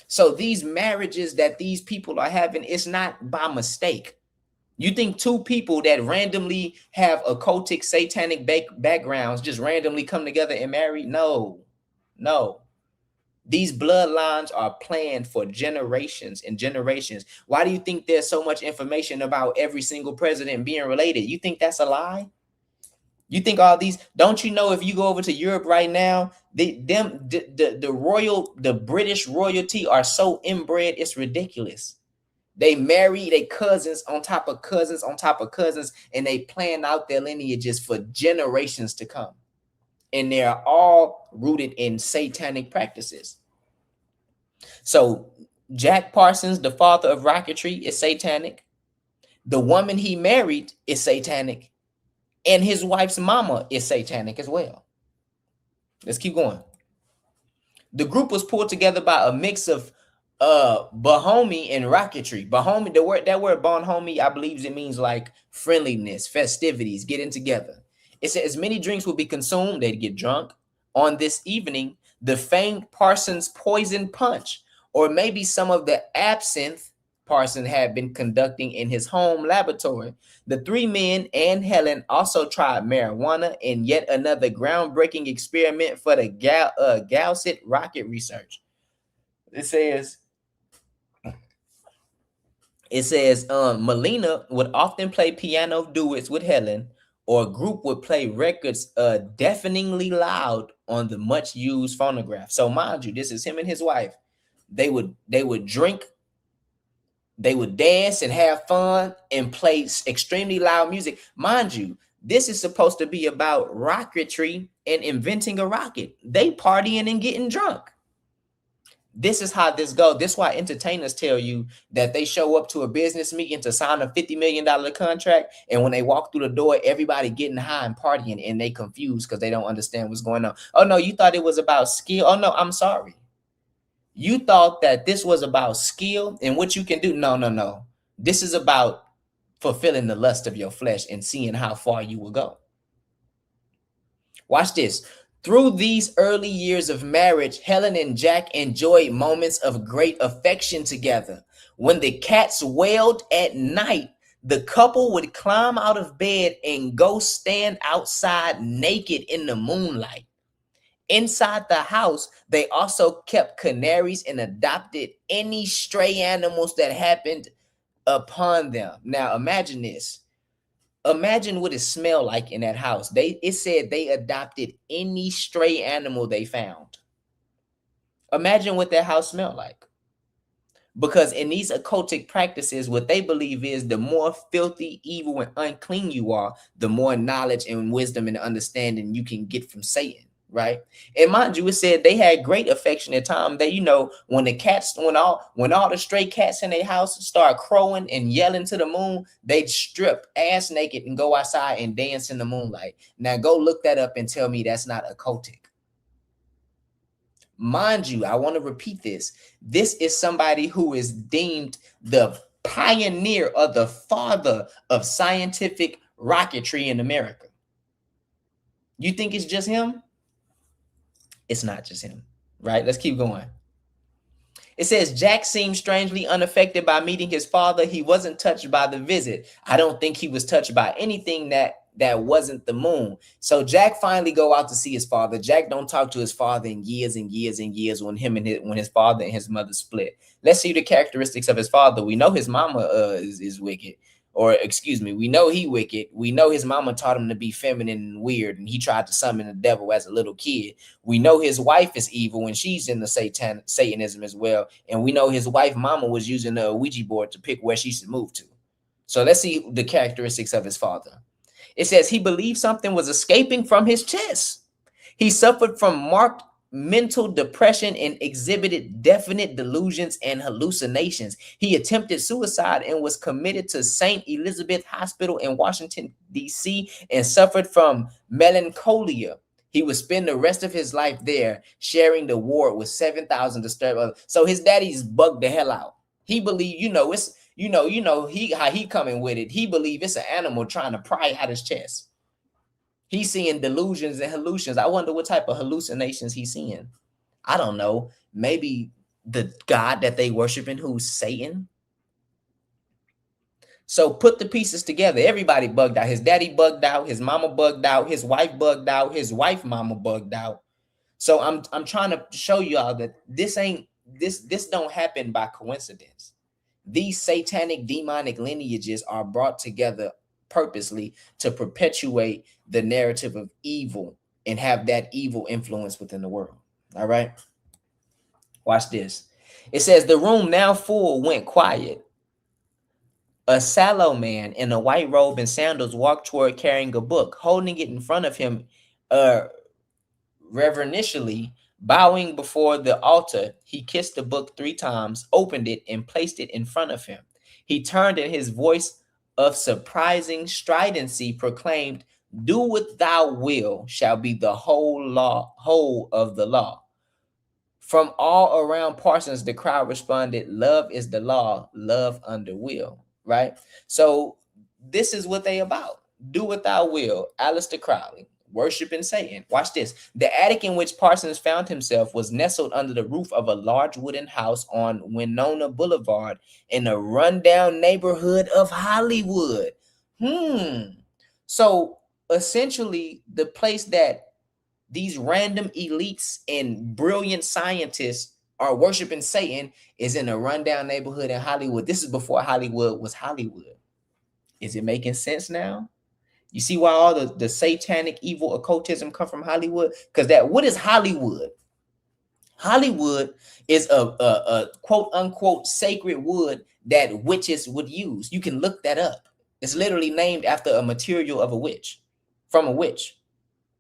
So these marriages that these people are having, it's not by mistake. You think two people that randomly have occultic satanic backgrounds just randomly come together and marry? No. These bloodlines are planned for generations and generations. Why do you think there's so much information about every single president being related? You think that's a lie? You think all these, don't you know if you go over to Europe right now, the British royalty are so inbred, it's ridiculous. They marry their cousins on top of cousins on top of cousins, and they plan out their lineages for generations to come. And they are all rooted in satanic practices. So Jack Parsons, the father of rocketry, is satanic. The woman he married is satanic. And his wife's mama is satanic as well. Let's keep going. The group was pulled together by a mix of Bahomey and rocketry. Bahomey, that word Bonhomey, I believe it means like friendliness, festivities, getting together. It says as many drinks would be consumed, they'd get drunk. On this evening, the famed Parsons poison punch, or maybe some of the absinthe Parson had been conducting in his home laboratory. The three men and Helen also tried marijuana in yet another groundbreaking experiment for the Gaussett rocket research. It says Melina would often play piano duets with Helen, or a group would play records deafeningly loud on the much used phonograph. So mind you, this is him and his wife. They would drink, they would dance and have fun and play extremely loud music. Mind you, this is supposed to be about rocketry and inventing a rocket. They partying and getting drunk. This is how this goes. This is why entertainers tell you that they show up to a business meeting to sign a $50 million contract, and when they walk through the door, everybody getting high and partying, and they confused because they don't understand what's going on. Oh no, you thought it was about skill? Oh no, I'm sorry. You thought that this was about skill and what you can do. No. This is about fulfilling the lust of your flesh and seeing how far you will go. Watch this. Through these early years of marriage, Helen and Jack enjoyed moments of great affection together. When the cats wailed at night, the couple would climb out of bed and go stand outside naked in the moonlight. Inside the house, they also kept canaries and adopted any stray animals that happened upon them. Now, imagine this. Imagine what it smelled like in that house. It said they adopted any stray animal they found. Imagine what that house smelled like. Because in these occultic practices, what they believe is the more filthy, evil, and unclean you are, the more knowledge and wisdom and understanding you can get from Satan. Right. And mind you, it said they had great affection at time. They, when all the stray cats in their house start crowing and yelling to the moon, they'd strip ass naked and go outside and dance in the moonlight. Now go look that up and tell me that's not occultic. Mind you, I want to repeat this. This is somebody who is deemed the pioneer or the father of scientific rocketry in America. You think it's just him? It's not just him, right? Let's keep going. It says Jack seemed strangely unaffected by meeting his father. He wasn't touched by the visit. I don't think he was touched by anything that wasn't the moon. So Jack finally go out to see his father. Jack don't talk to his father in years and years and years when his father and his mother split. Let's see the characteristics of his father. We know his mama is wicked. Or excuse me, we know he wicked. We know his mama taught him to be feminine and weird, and he tried to summon the devil as a little kid. We know his wife is evil, and she's in the Satanism as well. And we know his wife mama was using the Ouija board to pick where she should move to. So let's see the characteristics of his father. It says he believed something was escaping from his chest. He suffered from marked mental depression and exhibited definite delusions and hallucinations. He attempted suicide and was committed to St. Elizabeth Hospital in Washington, D.C. and suffered from melancholia. He would spend the rest of his life there, sharing the ward with 7,000 disturbed others. So his daddy's bugged the hell out. He believed, how he coming with it. He believed it's an animal trying to pry out his chest. He's seeing delusions and hallucinations. I wonder what type of hallucinations he's seeing. I don't know. Maybe the God that they worshiping, who's Satan. So put the pieces together. Everybody bugged out. His daddy bugged out. His mama bugged out. His wife bugged out. His wife mama bugged out. So I'm trying to show y'all that this don't happen by coincidence. These satanic demonic lineages are brought together purposely to perpetuate the narrative of evil and have that evil influence within the world. All right. Watch this. It says, the room now full went quiet. A sallow man in a white robe and sandals walked toward carrying a book, holding it in front of him reverentially. Bowing before the altar, he kissed the book 3 times, opened it, and placed it in front of him. He turned, and his voice of surprising stridency proclaimed, "Do what thou will shall be the whole of the law." From all around Parsons, the crowd responded, "Love is the law, love under will." Right? So this is what they about. Do what thou will. Aleister Crowley, worshiping Satan. Watch this. The attic in which Parsons found himself was nestled under the roof of a large wooden house on Winona Boulevard in a rundown neighborhood of Hollywood. So essentially, the place that these random elites and brilliant scientists are worshiping Satan is in a rundown neighborhood in Hollywood. This is before Hollywood was Hollywood. Is it making sense now? You see why all the satanic evil occultism come from Hollywood? Because what is Hollywood? Hollywood is a quote unquote sacred wood that witches would use. You can look that up. It's literally named after a material of a witch, from a witch.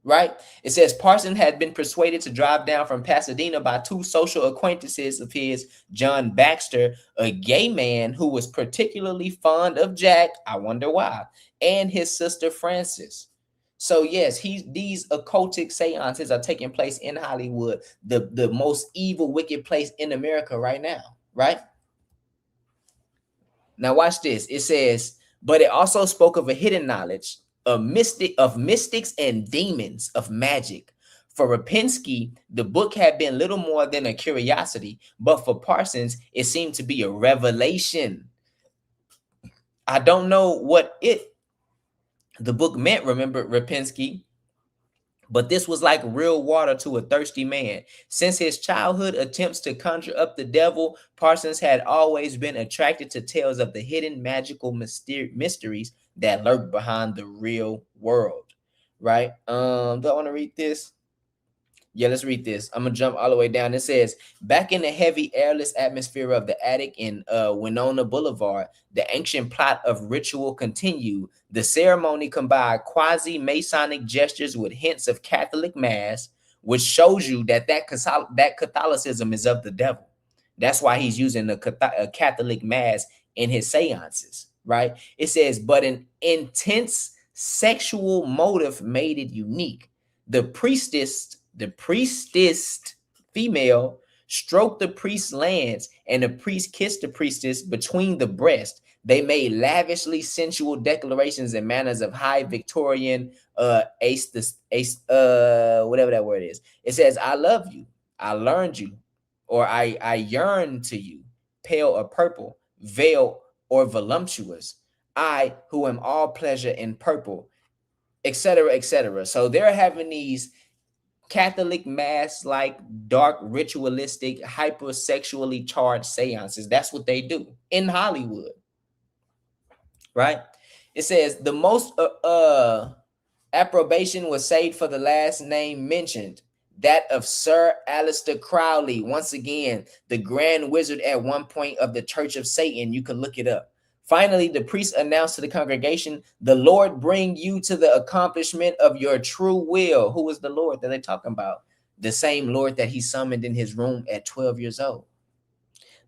Right? It says Parsons had been persuaded to drive down from Pasadena by 2 social acquaintances of his, John Baxter, a gay man who was particularly fond of Jack, I wonder why, and his sister Frances. So yes, these occultic seances are taking place in Hollywood, the most evil, wicked place in America right now, right? Now watch this. It says, but it also spoke of a hidden knowledge of mystics and demons, of magic. For Rapinski, the book had been little more than a curiosity, but for Parsons, it seemed to be a revelation. I don't know what the book meant, remember Rapinski, but this was like real water to a thirsty man. Since his childhood attempts to conjure up the devil, Parsons had always been attracted to tales of the hidden magical mysteries that lurk behind the real world, right? Do I want to read this? Yeah, let's read this. I'm gonna jump all the way down. It says, back in the heavy, airless atmosphere of the attic in Winona Boulevard, the ancient plot of ritual continued. The ceremony combined quasi-Masonic gestures with hints of Catholic mass, which shows you that Catholicism is of the devil. That's why he's using a Catholic mass in his seances, right? It says, but an intense sexual motive made it unique. The priestess female stroked the priest's lands, and the priest kissed the priestess between the breast. They made lavishly sensual declarations in manners of high Victorian whatever that word is. It says, I love you, I learned you, or I yearn to you, pale or purple, veiled or voluptuous, I who am all pleasure in purple, etc., etc. So they're having these Catholic mass, like dark, ritualistic, hypersexually charged seances. That's what they do in Hollywood, right? It says the most approbation was saved for the last name mentioned, that of Sir Aleister Crowley. Once again, the grand wizard at one point of the Church of Satan. You can look it up. Finally, the priest announced to the congregation, the Lord bring you to the accomplishment of your true will. Who is the Lord that they're talking about? The same Lord that he summoned in his room at 12 years old.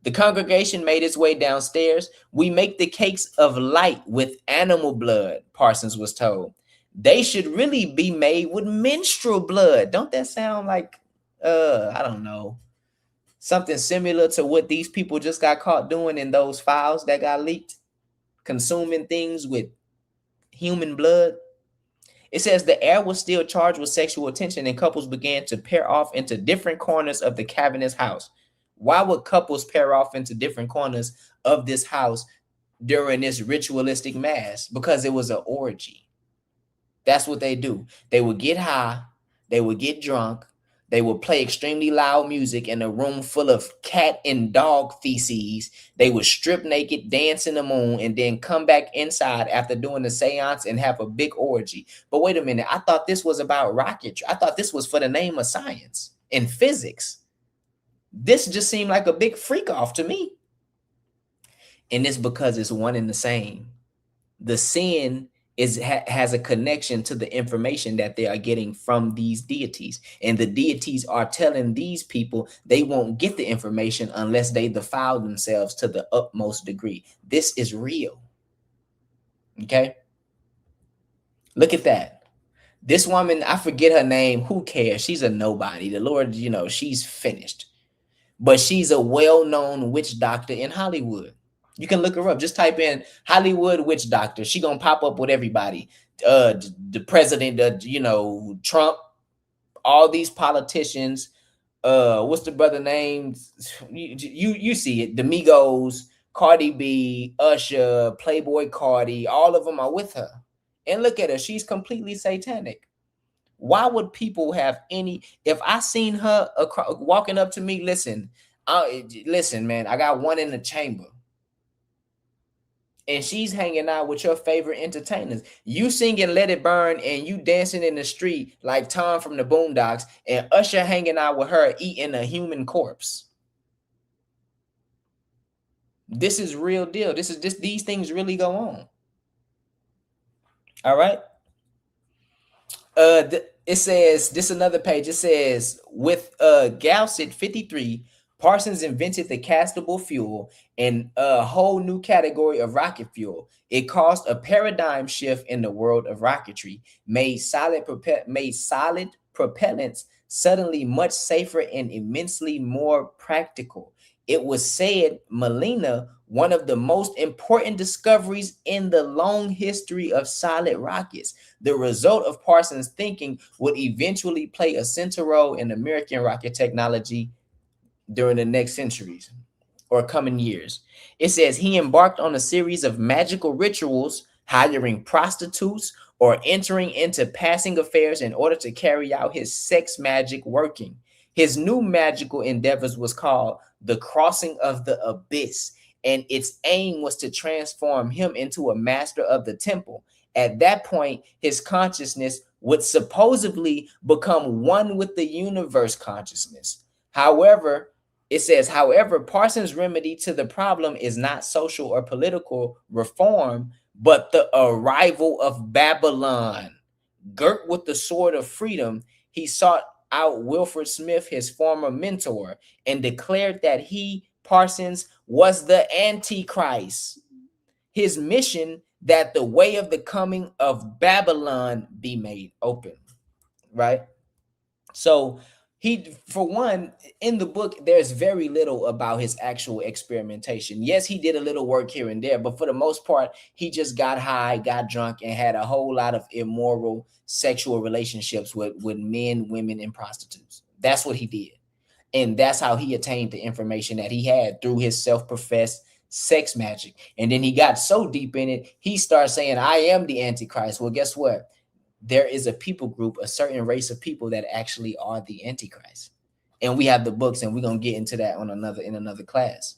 The congregation made its way downstairs. We make the cakes of light with animal blood, Parsons was told. They should really be made with menstrual blood. Don't that sound like, I don't know, something similar to what these people just got caught doing in those files that got leaked? Consuming things with human blood. It says the air was still charged with sexual attention, and couples began to pair off into different corners of the cavernous house. Why would couples pair off into different corners of this house during this ritualistic mass? Because it was an orgy. That's what they do. They would get high, they would get drunk, They would play extremely loud music in a room full of cat and dog feces. They would strip naked, dance in the moon, and then come back inside after doing the seance and have a big orgy. But wait a minute, I thought this was about rocketry. I thought this was for the name of science and physics. This just seemed like a big freak off to me. And it's because it's one and the same. The sin has a connection to the information that they are getting from these deities. And the deities are telling these people they won't get the information unless they defile themselves to the utmost degree. This is real. Okay? Look at that. This woman, I forget her name. Who cares? She's a nobody. The Lord, you know, she's finished. But she's a well-known witch doctor in Hollywood. You can look her up. Just type in Hollywood witch doctor. She gonna pop up with everybody. The president, you know, Trump, all these politicians. What's the brother name? You see it. The Migos, Cardi B, Usher, Playboy Cardi. All of them are with her. And look at her. She's completely satanic. Why would people have any? If I seen her walking up to me, listen, man, I got one in the chamber. And she's hanging out with your favorite entertainers. You singing Let It Burn and you dancing in the street like Tom from the Boondocks, and Usher hanging out with her eating a human corpse. This is real deal. These things really go on. All right. It says, this another page. It says, with Gausset 53, Parsons invented the castable fuel and a whole new category of rocket fuel. It caused a paradigm shift in the world of rocketry, made solid propellants suddenly much safer and immensely more practical. It was said Melina, one of the most important discoveries in the long history of solid rockets. The result of Parsons' thinking would eventually play a central role in American rocket technology during the next centuries or coming years. It says he embarked on a series of magical rituals, hiring prostitutes or entering into passing affairs in order to carry out his sex magic working. His new magical endeavors was called the Crossing of the Abyss, and its aim was to transform him into a master of the temple. At that point, his consciousness would supposedly become one with the universe consciousness. However, it says, however, Parsons' remedy to the problem is not social or political reform, but the arrival of Babylon. Girt with the sword of freedom, he sought out Wilfred Smith, his former mentor, and declared that he, Parsons, was the Antichrist. His mission that the way of the coming of Babylon be made open, right? So he, for one, in the book, there's very little about his actual experimentation. Yes, he did a little work here and there, but for the most part, he just got high, got drunk, and had a whole lot of immoral sexual relationships with men, women, and prostitutes. That's what he did. And that's how he attained the information that he had through his self-professed sex magic. And then he got so deep in it, he started saying, I am the Antichrist. Well, guess what? There is a people group, a certain race of people that actually are the Antichrist. And we have the books, and we're going to get into that in another class.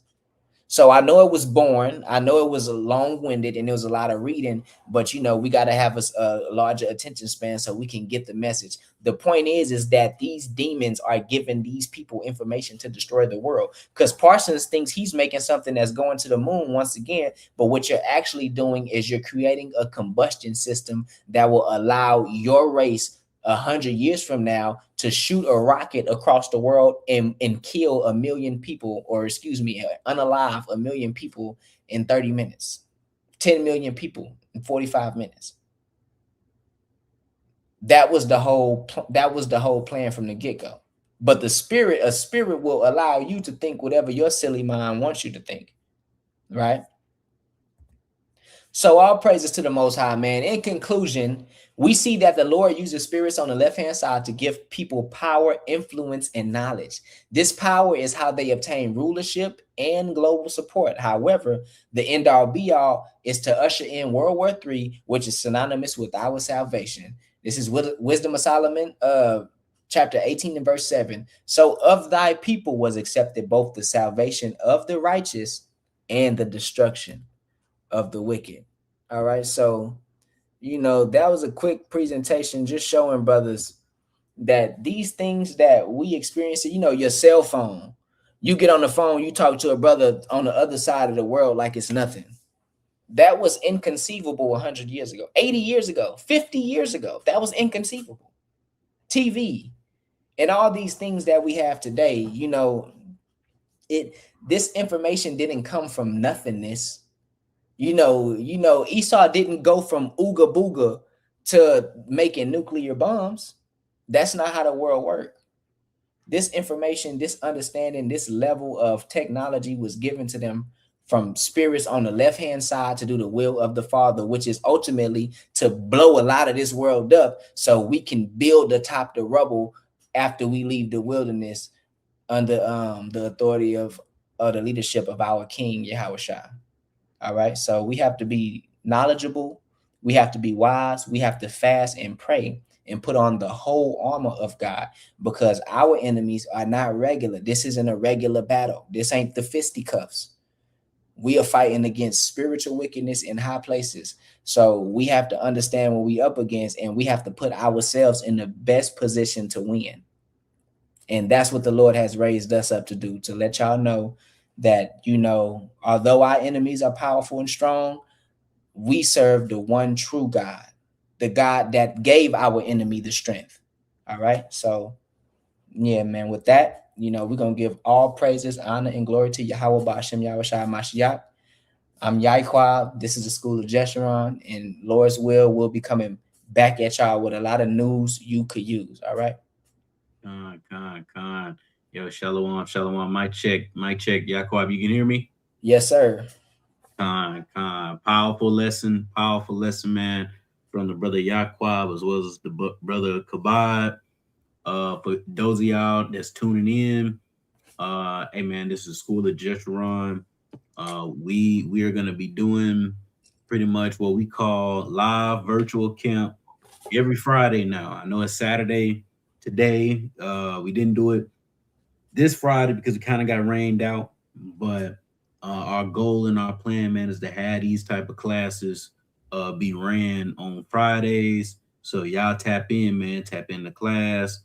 So I know it was born. I know it was a long-winded and there was a lot of reading, but you know, we got to have a larger attention span so we can get the message. The point is that these demons are giving these people information to destroy the world, because Parsons thinks he's making something that's going to the moon once again. But what you're actually doing is you're creating a combustion system that will allow your race 100 years from now to shoot a rocket across the world and kill 1 million people, or excuse me, unalive 1 million people in 30 minutes, 10 million people in 45 minutes. That was the whole plan from the get-go. But a spirit will allow you to think whatever your silly mind wants you to think, right? So all praises to the Most High, man. In conclusion, we see that the Lord uses spirits on the left-hand side to give people power, influence, and knowledge. This power is how they obtain rulership and global support. However, the end-all be-all is to usher in World War III, which is synonymous with our salvation. This is Wisdom of Solomon, chapter 18 and verse 7. So of thy people was accepted both the salvation of the righteous and the destruction of the wicked. All right. So, that was a quick presentation just showing brothers that these things that we experience, your cell phone, you get on the phone, you talk to a brother on the other side of the world like it's nothing. That was inconceivable 100 years ago, 80 years ago, 50 years ago. That was inconceivable. TV and all these things that we have today, this information didn't come from nothingness. Esau didn't go from ooga booga to making nuclear bombs. That's not how the world works. This information, this understanding, this level of technology was given to them from spirits on the left-hand side to do the will of the Father, which is ultimately to blow a lot of this world up so we can build atop the rubble after we leave the wilderness under the authority of the leadership of our King, Yahushua. All right, so we have to be knowledgeable. We have to be wise. We have to fast and pray and put on the whole armor of God, because our enemies are not regular. This isn't a regular battle. This ain't the fisticuffs. We are fighting against spiritual wickedness in high places. So we have to understand what we up against, and we have to put ourselves in the best position to win. And that's what the Lord has raised us up to do, to let y'all know that, although our enemies are powerful and strong, we serve the one true God, the God that gave our enemy the strength. All right. So, yeah, man, with that, we're going to give all praises, honor, and glory to Yahweh Ba'ashem Yahushua Mashiach. I'm Yaikwab. This is the School of Jeshurun, and Lord's will, we'll be coming back at y'all with a lot of news you could use. All right. Con. Yo, shalom. Mic check. Yaikwab, you can hear me? Yes, sir. Con. Powerful lesson, man, from the brother Yaikwab as well as the brother Kabad. For those of y'all that's tuning in, hey man, this is School of Jeshurun. We are gonna be doing pretty much what we call live virtual camp every Friday now. I know it's Saturday today. We didn't do it this Friday because it kind of got rained out, but our goal and our plan, man, is to have these type of classes be ran on Fridays. So y'all tap in, man, tap in the class.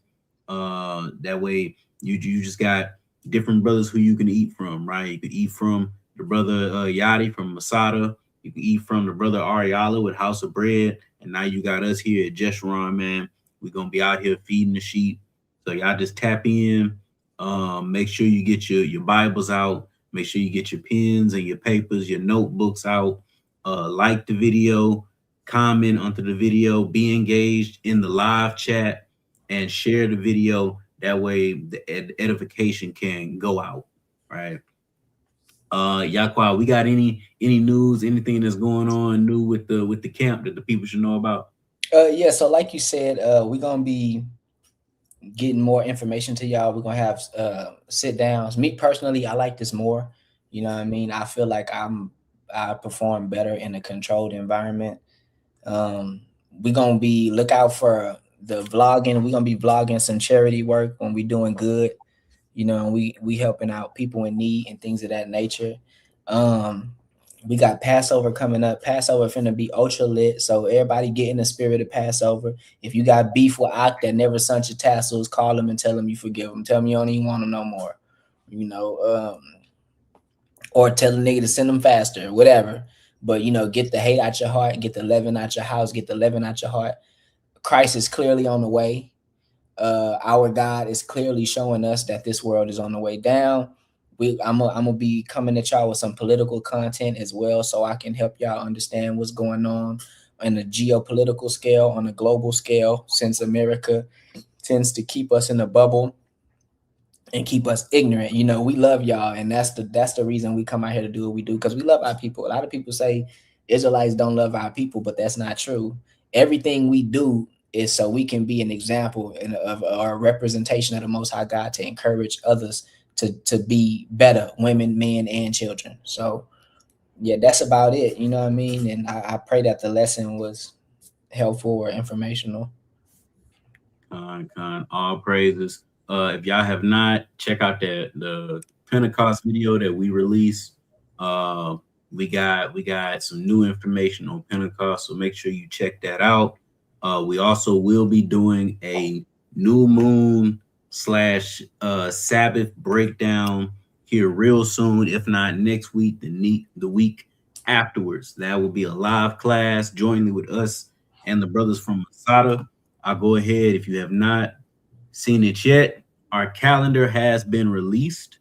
That way you just got different brothers who you can eat from, right? You can eat from the brother Yadi from Masada. You can eat from the brother Ariala with House of Bread. And now you got us here at Jeshurun, man. We're going to be out here feeding the sheep. So y'all just tap in. Make sure you get your Bibles out. Make sure you get your pens and your papers, your notebooks out. Like the video, comment onto the video, be engaged in the live chat, and share the video. That way the edification can go out, right? Yaqua, we got any news, anything that's going on new with the camp that the people should know about? Yeah, so like you said, we're gonna be getting more information to y'all. We're gonna have sit downs. Me personally, I like this more. You know what I mean? I feel like I perform better in a controlled environment. We're gonna be look out for the vlogging. We're gonna be vlogging some charity work when we're doing good. And we helping out people in need and things of that nature. We got Passover coming up. Passover finna be ultra lit. So everybody get in the spirit of Passover. If you got beef with Ak that never sent your tassels, call them and tell them you forgive them. Tell them you don't even want them no more. Or tell the nigga to send them faster, whatever. But get the hate out your heart, get the leaven out your house, get the leaven out your heart. Christ is clearly on the way. Our God is clearly showing us that this world is on the way down. I'm gonna be coming at y'all with some political content as well, so I can help y'all understand what's going on the geopolitical scale, on a global scale, since America tends to keep us in a bubble and keep us ignorant. We love y'all, and that's the reason we come out here to do what we do, because we love our people. A lot of people say Israelites don't love our people, but that's not true. Everything we do is so we can be an example of our representation of the Most High God, to encourage others to be better, women, men, and children. So yeah, that's about it. You know what I mean? And I pray that the lesson was helpful or informational. All praises. If y'all have not, check out the Pentecost video that we released. We got some new information on Pentecost, so make sure you check that out. We also will be doing a new moon / Sabbath breakdown here real soon, if not next week, the week afterwards. That will be a live class jointly with us and the brothers from Masada. I'll go ahead, if you have not seen it yet, our calendar has been released.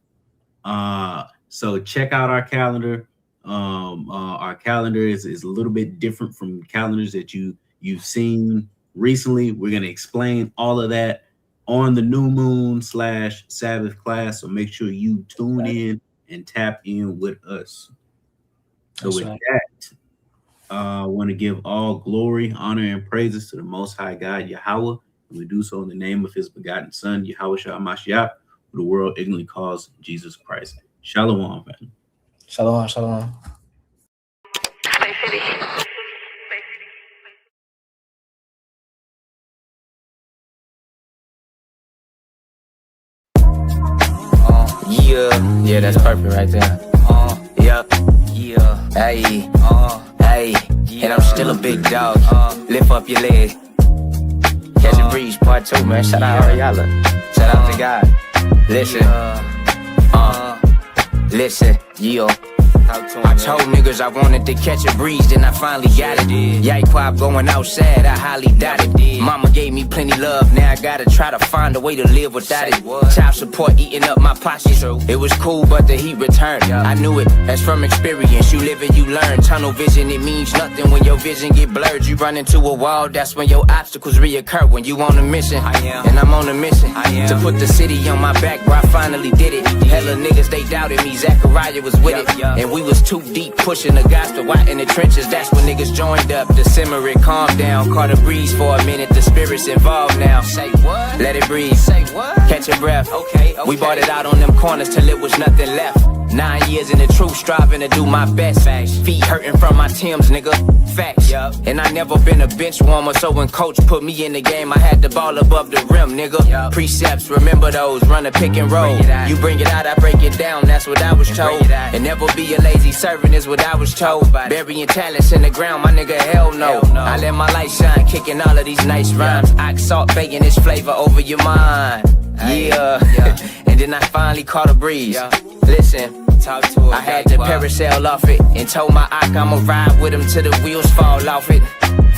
So check out our calendar. Our calendar is a little bit different from calendars that you've seen recently. We're going to explain all of that on the new moon / Sabbath class. So make sure you tune in and tap in with us. So That's with right. that, I want to give all glory, honor, and praises to the Most High God, Yahweh. And we do so in the name of his begotten Son, Yahweh Shah Mashiach, who the world ignorantly calls Jesus Christ. Shalom, family. Shalom, shalom. Yeah, that's perfect right there. Hey, and I'm still a big dog. Lift up your leg. Catch a breeze, part 2, man. Shout out Ariella. Shout out to God. Listen, I told niggas I wanted to catch a breeze, then I finally got it. Yaquab going outside, I highly doubt it. Mama gave me plenty love, now I gotta try to find a way to live without it. Child support eating up my pockets. It was cool, but the heat returned. I knew it, that's from experience. You live and you learn. Tunnel vision, it means nothing when your vision get blurred. You run into a wall, that's when your obstacles reoccur. When you on a mission, and I'm on a mission to put the city on my back, where I finally did it. Hella niggas, they doubted me. Zachariah was with it, and we was too deep, pushing the gospel out in the trenches. That's when niggas joined up to simmer it, calm down. Caught a breeze for a minute, the spirit's involved now. Say what? Let it breathe. Say what? Catch a breath. Okay. We bought it out on them corners till it was nothing left. 9 years in the truth, striving to do my best. Feet hurting from my Timbs, nigga. Facts. And I never been a bench warmer, so when coach put me in the game, I had the ball above the rim, nigga. Precepts, remember those, run a pick and roll. You bring it out, I break it down, that's what I was told. And never be a lazy servant is what I was told. Burying talents in the ground, my nigga, hell no. I let my light shine, kicking all of these nice rhymes. I salt bacon this flavor over your mind. And then I finally caught a breeze. Listen, I had to parasail off it and told my Ak I'ma ride with him till the wheels fall off it.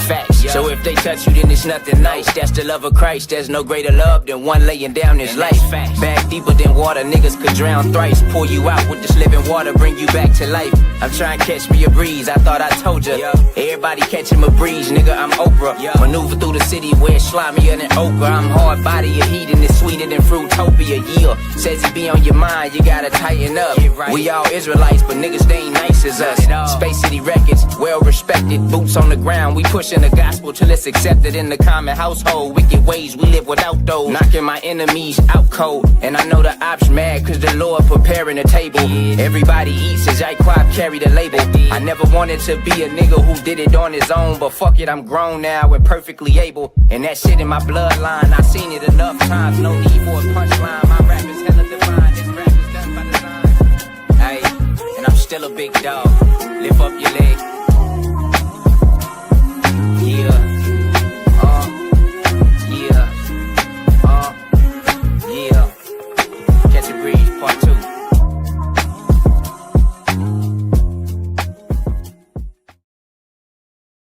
Facts. So if they touch you, then it's nothing nice. That's the love of Christ. There's no greater love than one laying down his life. Back deeper than water, niggas could drown thrice. Pull you out with this living water, bring you back to life. I'm trying to catch me a breeze, I thought I told ya. Everybody catching a breeze, nigga, I'm Oprah. Maneuver through the city where it's slimier than okra. I'm hard body of heat and it's sweeter than Fruitopia. Yeah, says he be on your mind, you gotta tighten up. We all Israelites, but niggas, they ain't nice as us. Space City Records, well respected. Boots on the ground, we pushing the gospel till it's accepted in the common household. Wicked ways, we live without those. Knocking my enemies out cold. And I know the ops mad cause the Lord preparing the table. Everybody eats as Yaquab carry the label. I never wanted to be a nigga who did it on his own, but fuck it, I'm grown now and perfectly able. And that shit in my bloodline, I seen it enough times. No need for a punchline, my rap is hella divine. This rap is done by design. Hey, and I'm still a big dog. Lift up your leg.